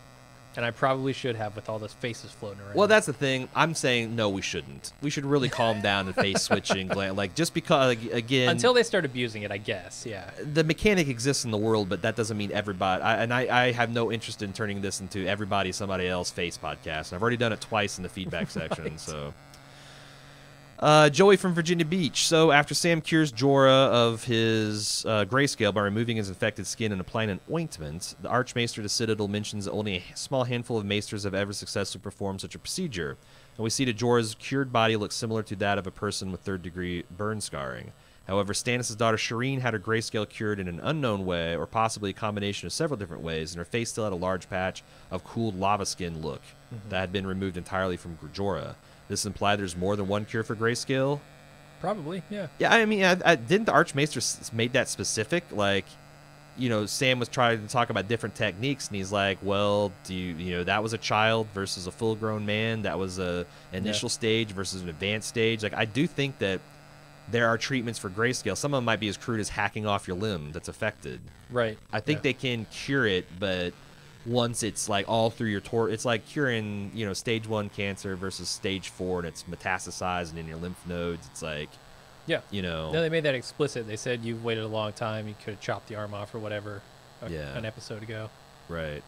And I probably should have with all those faces floating around. Well, that's the thing. I'm saying, no, we shouldn't. We should really calm down and face switching. Like, just because, again... Until they start abusing it, I guess, yeah. The mechanic exists in the world, but that doesn't mean everybody... I have no interest in turning this into everybody somebody else face podcast. I've already done it twice in the feedback section, right. So... Joey from Virginia Beach. So after Sam cures Jorah of his grayscale by removing his infected skin and applying an ointment, the Archmaester to Citadel mentions that only a small handful of maesters have ever successfully performed such a procedure. And we see that Jorah's cured body looks similar to that of a person with third-degree burn scarring. However, Stannis' daughter Shireen had her grayscale cured in an unknown way, or possibly a combination of several different ways, and her face still had a large patch of cooled lava skin look that had been removed entirely from Jorah. This implied there's more than one cure for grayscale? Probably, yeah. Yeah, I mean, didn't the Archmaester made that specific? Like, you know, Sam was trying to talk about different techniques, and he's like, well, that was a child versus a full-grown man. That was a initial stage versus an advanced stage. Like, I do think that there are treatments for grayscale. Some of them might be as crude as hacking off your limb that's affected. Right. I think they can cure it, but... once it's like all through your it's like curing, stage 1 cancer versus stage 4, and it's metastasized and in your lymph nodes. It's like, yeah, No, they made that explicit. They said you've waited a long time. You could have chopped the arm off or whatever. An episode ago. Right.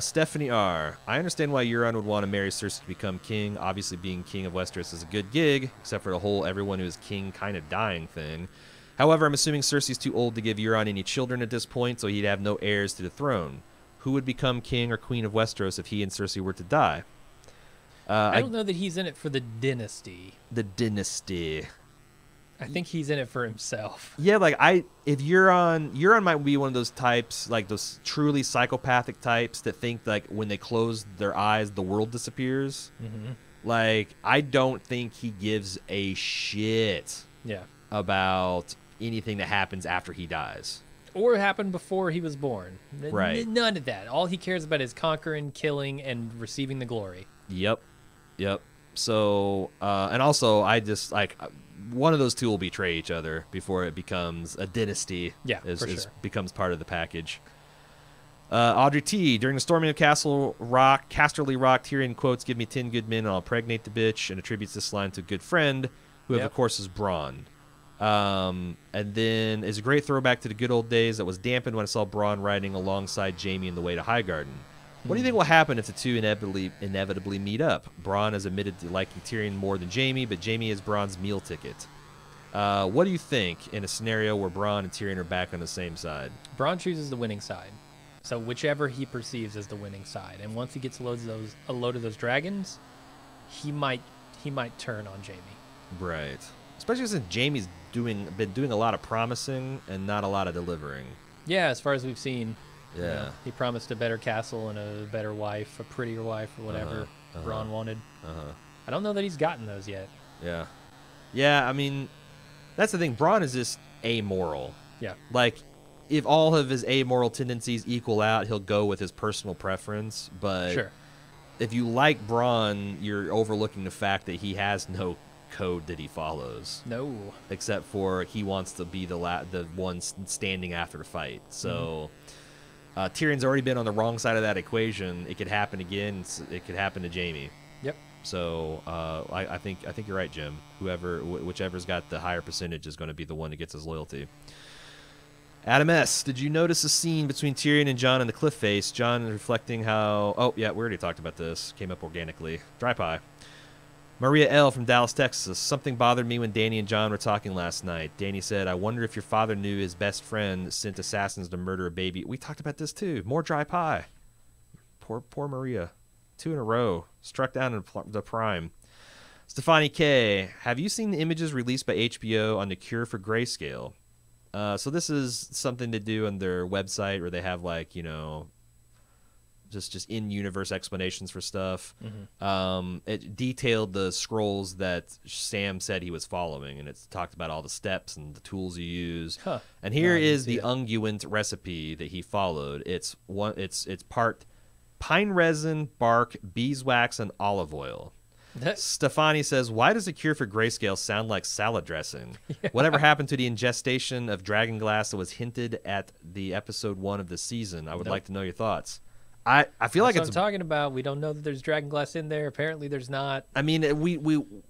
Stephanie R. I understand why Euron would want to marry Cersei to become king. Obviously, being king of Westeros is a good gig, except for the whole everyone who is king kind of dying thing. However, I'm assuming Cersei's too old to give Euron any children at this point, so he'd have no heirs to the throne. Who would become king or queen of Westeros if he and Cersei were to die? I don't know that he's in it for the dynasty. The dynasty. I think he's in it for himself. Yeah, like if Euron might be one of those types, like those truly psychopathic types that think like when they close their eyes, the world disappears. Mm-hmm. Like, I don't think he gives a shit about anything that happens after he dies. Or happened before he was born. Right. None of that. All he cares about is conquering, killing, and receiving the glory. Yep. So, and also, I just, like, one of those two will betray each other before it becomes a dynasty. Yeah, for sure. Becomes part of the package. Audrey T. During the storming of Casterly Rock, Tyrion quotes, "Give me 10 good men and I'll impregnate the bitch," and attributes this line to a good friend, who of course is Bronn. And then is a great throwback to the good old days that was dampened when I saw Bronn riding alongside Jaime in the way to Highgarden. What do you think will happen if the two inevitably meet up? Bronn has admitted to liking Tyrion more than Jaime, but Jaime is Bronn's meal ticket. What do you think in a scenario where Bronn and Tyrion are back on the same side? Bronn chooses the winning side, so whichever he perceives as the winning side. And once he gets a load of those dragons, he might turn on Jaime. Right. Especially since Jaime's been doing a lot of promising and not a lot of delivering. Yeah, as far as we've seen. Yeah. He promised a better castle and a better wife, a prettier wife, or whatever Bronn wanted. I don't know that he's gotten those yet. Yeah. Yeah, I mean, that's the thing. Bronn is just amoral. Yeah. Like, if all of his amoral tendencies equal out, he'll go with his personal preference. But if you like Bronn, you're overlooking the fact that he has no code that he follows. No. Except for he wants to be the one standing after the fight. So Tyrion's already been on the wrong side of that equation. It could happen again. It could happen to Jaime. Yep. So I think you're right, Jim. Whichever's got the higher percentage is going to be the one that gets his loyalty. Adam S., did you notice the scene between Tyrion and Jon in the cliff face? Jon reflecting how... Oh, yeah, we already talked about this. Came up organically. Dry pie. Maria L. from Dallas, Texas. Something bothered me when Dany and Jon were talking last night. Dany said, "I wonder if your father knew his best friend sent assassins to murder a baby." We talked about this, too. More dry pie. Poor Maria. 2 in a row. Struck down in the prime. Stefani K. Have you seen the images released by HBO on the cure for grayscale? So this is something to do on their website where they have, like, just in-universe explanations for stuff. Mm-hmm. It detailed the scrolls that Sam said he was following, and it's talked about all the steps and the tools you use. Huh. And here No, is the unguent recipe that he followed. It's part pine resin, bark, beeswax, and olive oil. Stefani says, why does a cure for grayscale sound like salad dressing? Yeah. Whatever happened to the ingestation of dragonglass that was hinted at the episode 1 of the season? I would like to know your thoughts. I feel like it's what I'm talking about. We don't know that there's dragonglass in there. Apparently there's not. I mean,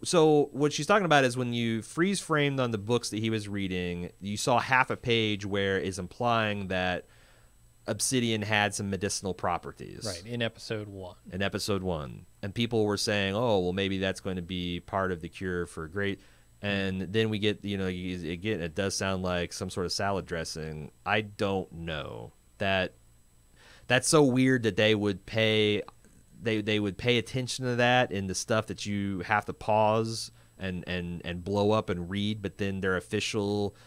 so what she's talking about is when you freeze framed on the books that he was reading, you saw half a page where it's implying that obsidian had some medicinal properties. Right, in episode 1. And people were saying, oh, well, maybe that's going to be part of the cure for great. And then we get, again, it does sound like some sort of salad dressing. I don't know. That's so weird that they would pay attention to that in the stuff that you have to pause and blow up and read, but then their official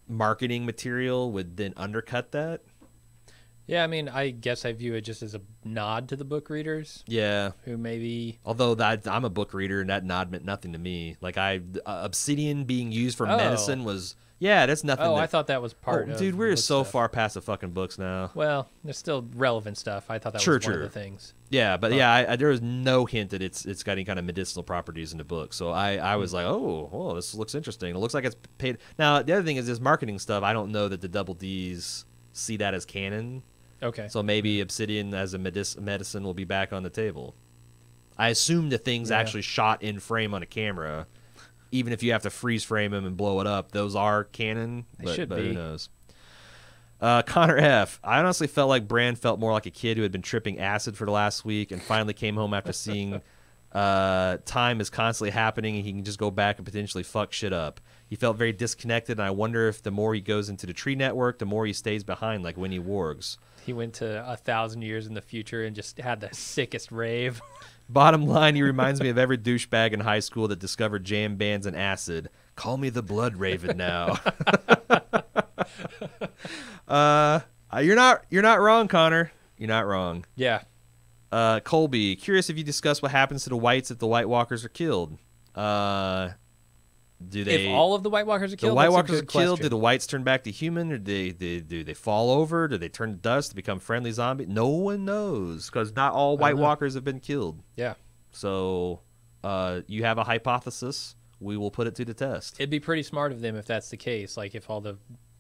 marketing material would then undercut that. Yeah, I mean, I guess I view it just as a nod to the book readers. Yeah. Who maybe... Although I'm a book reader, and that nod meant nothing to me. Like, obsidian being used for medicine was... Yeah, that's nothing. I thought that was part of... Dude, we're so stuff. Far past the fucking books now. Well, there's still relevant stuff. I thought that was one of the things. Yeah, but there was no hint that it's got any kind of medicinal properties in the book. So I was like, oh, this looks interesting. It looks like it's paid... Now, the other thing is this marketing stuff. I don't know that the Double Ds see that as canon. Okay. So maybe obsidian as a medicine will be back on the table. I assume the thing's actually shot in frame on a camera. Even if you have to freeze frame them and blow it up, those are canon. They should be. Who knows? Connor F. I honestly felt like Bran felt more like a kid who had been tripping acid for the last week and finally came home after seeing time is constantly happening and he can just go back and potentially fuck shit up. He felt very disconnected, and I wonder if the more he goes into the tree network, the more he stays behind like Winnie Wargs. He went to 1,000 years in the future and just had the sickest rave. Bottom line, he reminds me of every douchebag in high school that discovered jam bands and acid. Call me the Blood Raven now. You're not wrong, Connor. You're not wrong. Yeah. Colby, curious if you discuss what happens to the whites if the White Walkers are killed. If all of the White Walkers are killed? The White Walkers are killed. Do the whites turn back to human, or do they fall over? Do they turn to dust to become friendly zombies? No one knows, because not all White Walkers have been killed. Yeah. So you have a hypothesis. We will put it to the test. It'd be pretty smart of them if that's the case. Like if all the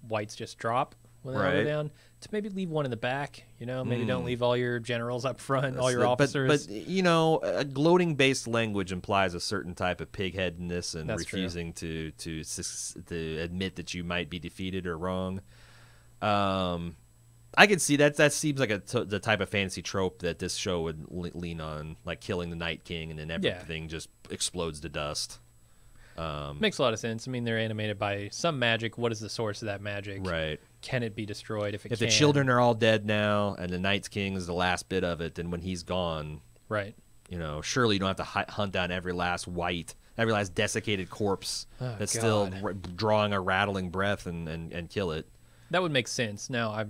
whites just drop when they go down, to maybe leave one in the back. Maybe don't leave all your generals up front, all your officers. But a gloating-based language implies a certain type of pigheadedness and refusing to admit that you might be defeated or wrong. I could see that. That seems like the type of fantasy trope that this show would lean on, like killing the Night King and then everything just explodes to dust. Makes a lot of sense. I mean, they're animated by some magic. What is the source of that magic? Right. Can it be destroyed? If the children are all dead now and the Night King is the last bit of it, then when he's gone, right? Surely you don't have to hunt down every last desiccated corpse that's still drawing a rattling breath and kill it. That would make sense. Now, it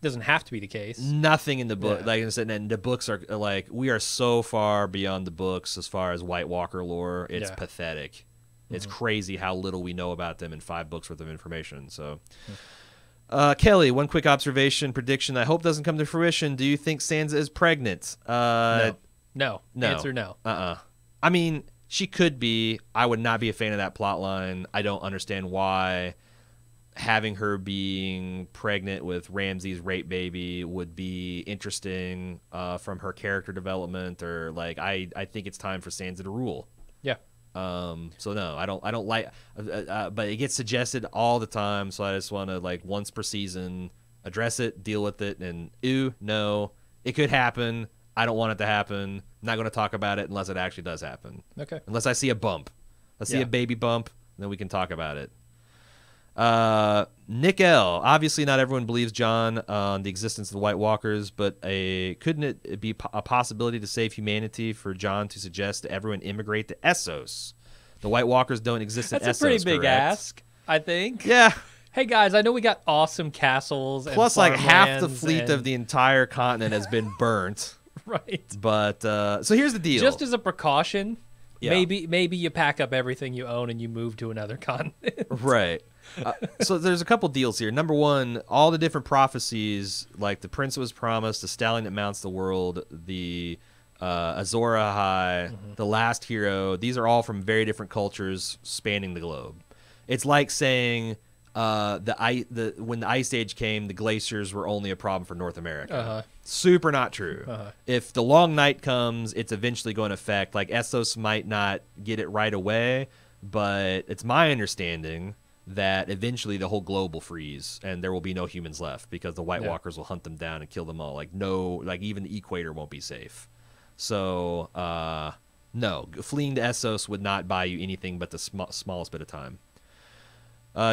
doesn't have to be the case. Nothing in the book, like I said, and the books are like, we are so far beyond the books as far as White Walker lore. It's pathetic. It's crazy how little we know about them in 5 books worth of information. So, Kelly, one quick observation, prediction I hope doesn't come to fruition. Do you think Sansa is pregnant? No. Answer no. I mean, she could be. I would not be a fan of that plot line. I don't understand why having her being pregnant with Ramsay's rape baby would be interesting from her character development, or like I think it's time for Sansa to rule. Yeah. So no, I don't like, but it gets suggested all the time. So I just want to, like, once per season, address it, deal with it, and no, it could happen. I don't want it to happen. I'm not going to talk about it unless it actually does happen. Okay. Unless I see a bump. I see a baby bump, then we can talk about it. Nick L. Obviously, not everyone believes Jon on the existence of the White Walkers, but couldn't it be a possibility to save humanity for Jon to suggest to everyone immigrate to Essos? The White Walkers don't exist in Essos. That's a pretty big correct? ask, I think. Yeah. hey guys, I know we got awesome castles. Plus, like half the fleet of the entire continent has been burnt. Right. But so here's the deal. Just as a precaution, maybe you pack up everything you own and you move to another continent. Right. So there's a couple deals here. Number one, all the different prophecies, like the prince that was promised, the stallion that mounts the world, the Azor Ahai, the last hero. These are all from very different cultures spanning the globe. It's like saying when the Ice Age came, the glaciers were only a problem for North America. Super not true. If the long night comes, it's eventually going to affect. Like Essos might not get it right away, but it's my understanding that eventually the whole globe will freeze and there will be no humans left because the White Walkers will hunt them down and kill them all. Like even the equator won't be safe. So no, fleeing to Essos would not buy you anything but the smallest bit of time.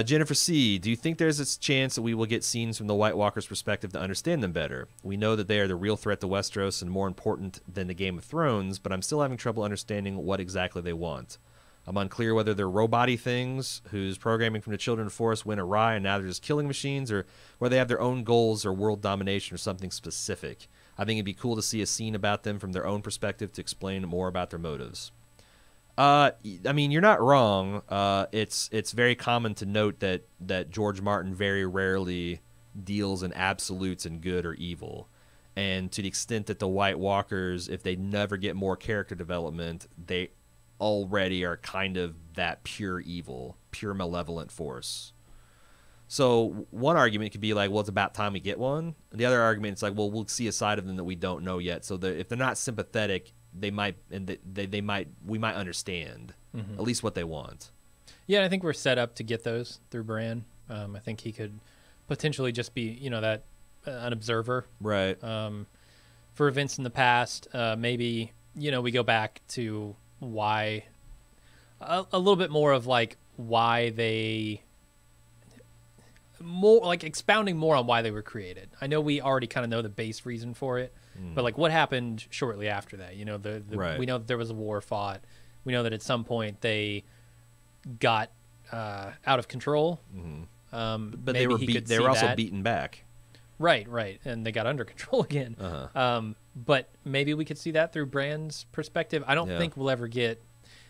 Jennifer C., do you think there's a chance that we will get scenes from the White Walkers' perspective to understand them better? We know that they are the real threat to Westeros and more important than the Game of Thrones, but I'm still having trouble understanding what exactly they want. I'm unclear whether they're robot-y things whose programming from the Children of the Forest went awry and now they're just killing machines, or whether they have their own goals or world domination or something specific. I think it'd be cool to see a scene about them from their own perspective to explain more about their motives. I mean, you're not wrong. It's very common to note that George Martin very rarely deals in absolutes in good or evil. And to the extent that the White Walkers, if they never get more character development, they already are kind of that pure evil, pure malevolent force. So one argument could be like, well, it's about time we get one. The other argument is like, well, we'll see a side of them that we don't know yet. So if they're not sympathetic, we might understand at least what they want. Yeah, I think we're set up to get those through Bran. I think he could potentially just be, that an observer, right? For events in the past. Maybe we go back to why a little bit more of like why they more like expounding more on why they were created. I know we already kind of know the base reason for it. But like what happened shortly after that? Right. We know that there was a war fought. We know that at some point they got out of control. But they were also beaten back. Right, and they got under control again. But maybe we could see that through Bran's perspective. I don't think we'll ever get.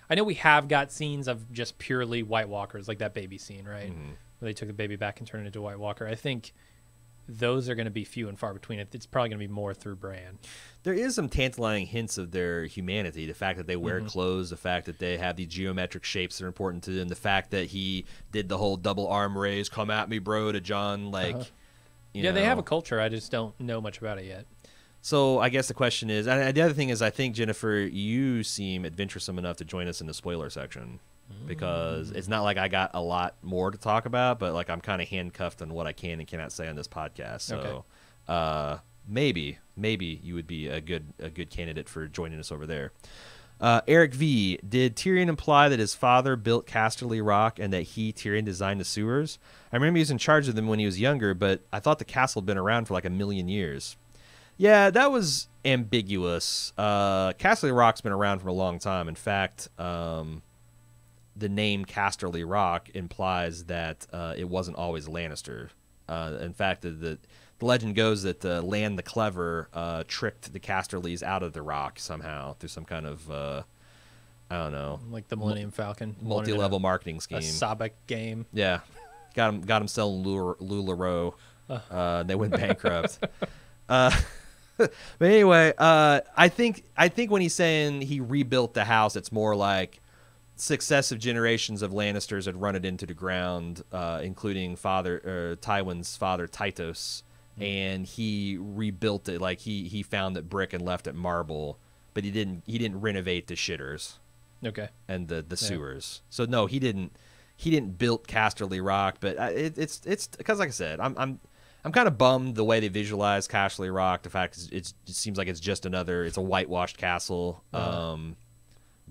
I know we have got scenes of just purely White Walkers, like that baby scene, right, where they took the baby back and turned it into a White Walker. I think those are going to be few and far between. It's probably going to be more through Bran. There is some tantalizing hints of their humanity. The fact that they wear clothes, the fact that they have these geometric shapes that are important to them, the fact that he did the whole double arm raise, come at me, bro, to Jon. You know. They have a culture. I just don't know much about it yet. So I guess the question is, and the other thing is, I think, Jennifer, you seem adventuresome enough to join us in the spoiler section. Because it's not like I got a lot more to talk about, but like I'm kind of handcuffed on what I can and cannot say on this podcast. So maybe you would be a good candidate for joining us over there. Eric V, did Tyrion imply that his father built Casterly Rock and that Tyrion, designed the sewers? I remember he was in charge of them when he was younger, but I thought the castle had been around for like 1,000,000 years. Yeah, that was ambiguous. Casterly Rock's been around for a long time. In fact, the name Casterly Rock implies that it wasn't always Lannister. In fact, the legend goes that Lan the Clever tricked the Casterlys out of the rock somehow through some kind of, I don't know. Like the Millennium Falcon. Multi-level marketing scheme. A Sabak game. Yeah. Got him selling LuLaRoe. They went bankrupt. But anyway, I think when he's saying he rebuilt the house, it's more like successive generations of Lannisters had run it into the ground, including Tywin's father Tytos, and he rebuilt it. Like he found it brick and left it marble, but he didn't renovate the shitters. Okay. And the sewers. So no, he didn't build Casterly Rock, but it's because, like I said, I'm kind of bummed the way they visualize Casterly Rock. The fact is, it seems like it's a whitewashed castle.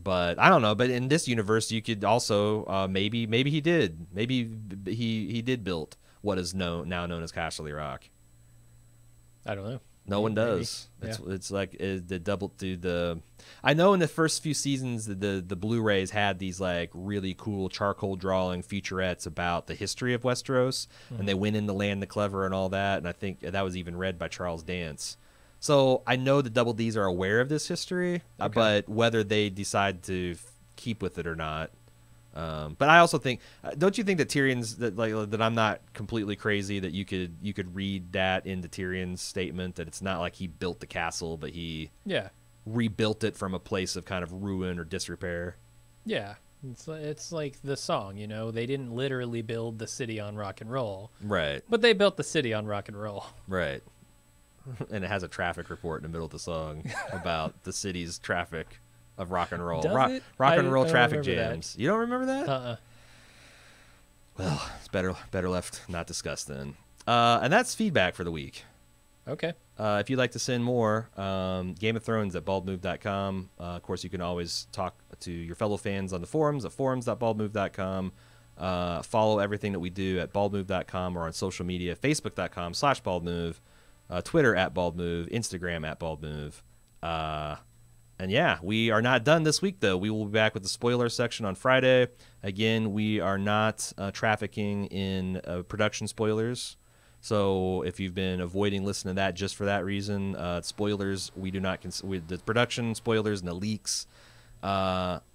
But I don't know. But in this universe, you could also maybe he did. Maybe he did build what is now known as Casterly Rock. I don't know. No one does. It's like the double to the. I know in the first few seasons the Blu-rays had these like really cool charcoal drawing featurettes about the history of Westeros, and they went into Land the Clever and all that, and I think that was even read by Charles Dance. So I know the Double Ds are aware of this history, but whether they decide to keep with it or not. But I also think, don't you think that Tyrion's that I'm not completely crazy that you could read that into Tyrion's statement that it's not like he built the castle, but he rebuilt it from a place of kind of ruin or disrepair. Yeah, it's like the song, you know, they didn't literally build the city on rock and roll, right? But they built the city on rock and roll, right? And it has a traffic report in the middle of the song about the city's traffic. Of rock and roll. Rock and roll traffic jams. That. You don't remember that? Well, it's better left not discussed then. And that's feedback for the week. Okay. If you'd like to send more, Game of Thrones at baldmove.com. Of course, you can always talk to your fellow fans on the forums at forums.baldmove.com. Follow everything that we do at baldmove.com or on social media, facebook.com/baldmove, Twitter at baldmove, Instagram at baldmove. And yeah, we are not done this week, though. We will be back with the spoiler section on Friday. Again, we are not trafficking in production spoilers. So if you've been avoiding listening to that just for that reason, spoilers, we do not the production spoilers and the leaks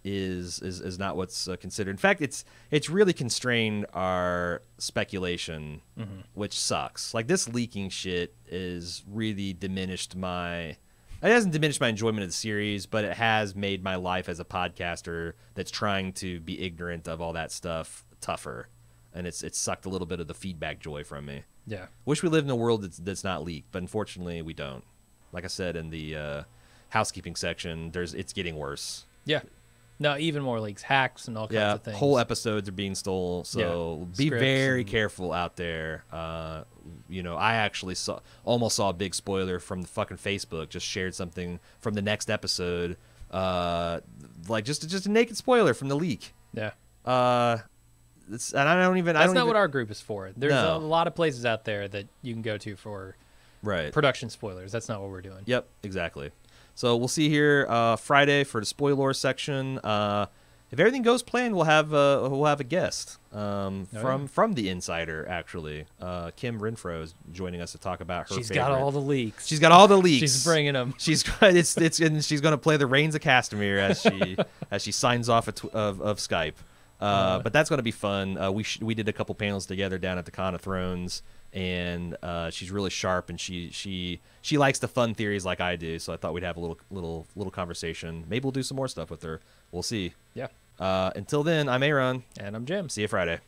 is not what's considered. In fact, it's really constrained our speculation, which sucks. Like this leaking shit is really diminished my... It hasn't diminished my enjoyment of the series, but it has made my life as a podcaster that's trying to be ignorant of all that stuff tougher, and it's sucked a little bit of the feedback joy from me. Yeah. Wish we lived in a world that's not leaked, but unfortunately we don't. Like I said in the housekeeping section, it's getting worse. Yeah. No, even more leaks, hacks, and all kinds of things. Whole episodes are being stolen, so be very careful out there. You know, I actually almost saw a big spoiler from the fucking Facebook. Just shared something from the next episode, like just a naked spoiler from the leak. Yeah. And I don't even. That's not what our group is for. There's a lot of places out there that you can go to for production spoilers. That's not what we're doing. Yep, exactly. So we'll see here Friday for the spoiler section. If everything goes planned, we'll have a guest from the Insider. Actually, Kim Renfro is joining us to talk about her. She's got all the leaks. She's got all the leaks. She's bringing them. She's and she's going to play the Reigns of Castamere as she signs off of Skype. But that's going to be fun. We did a couple panels together down at the Con of Thrones. And she's really sharp, and she likes the fun theories like I do. So I thought we'd have a little conversation. Maybe we'll do some more stuff with her. We'll see. Yeah. Until then, I'm Aaron. And I'm Jim. See you Friday.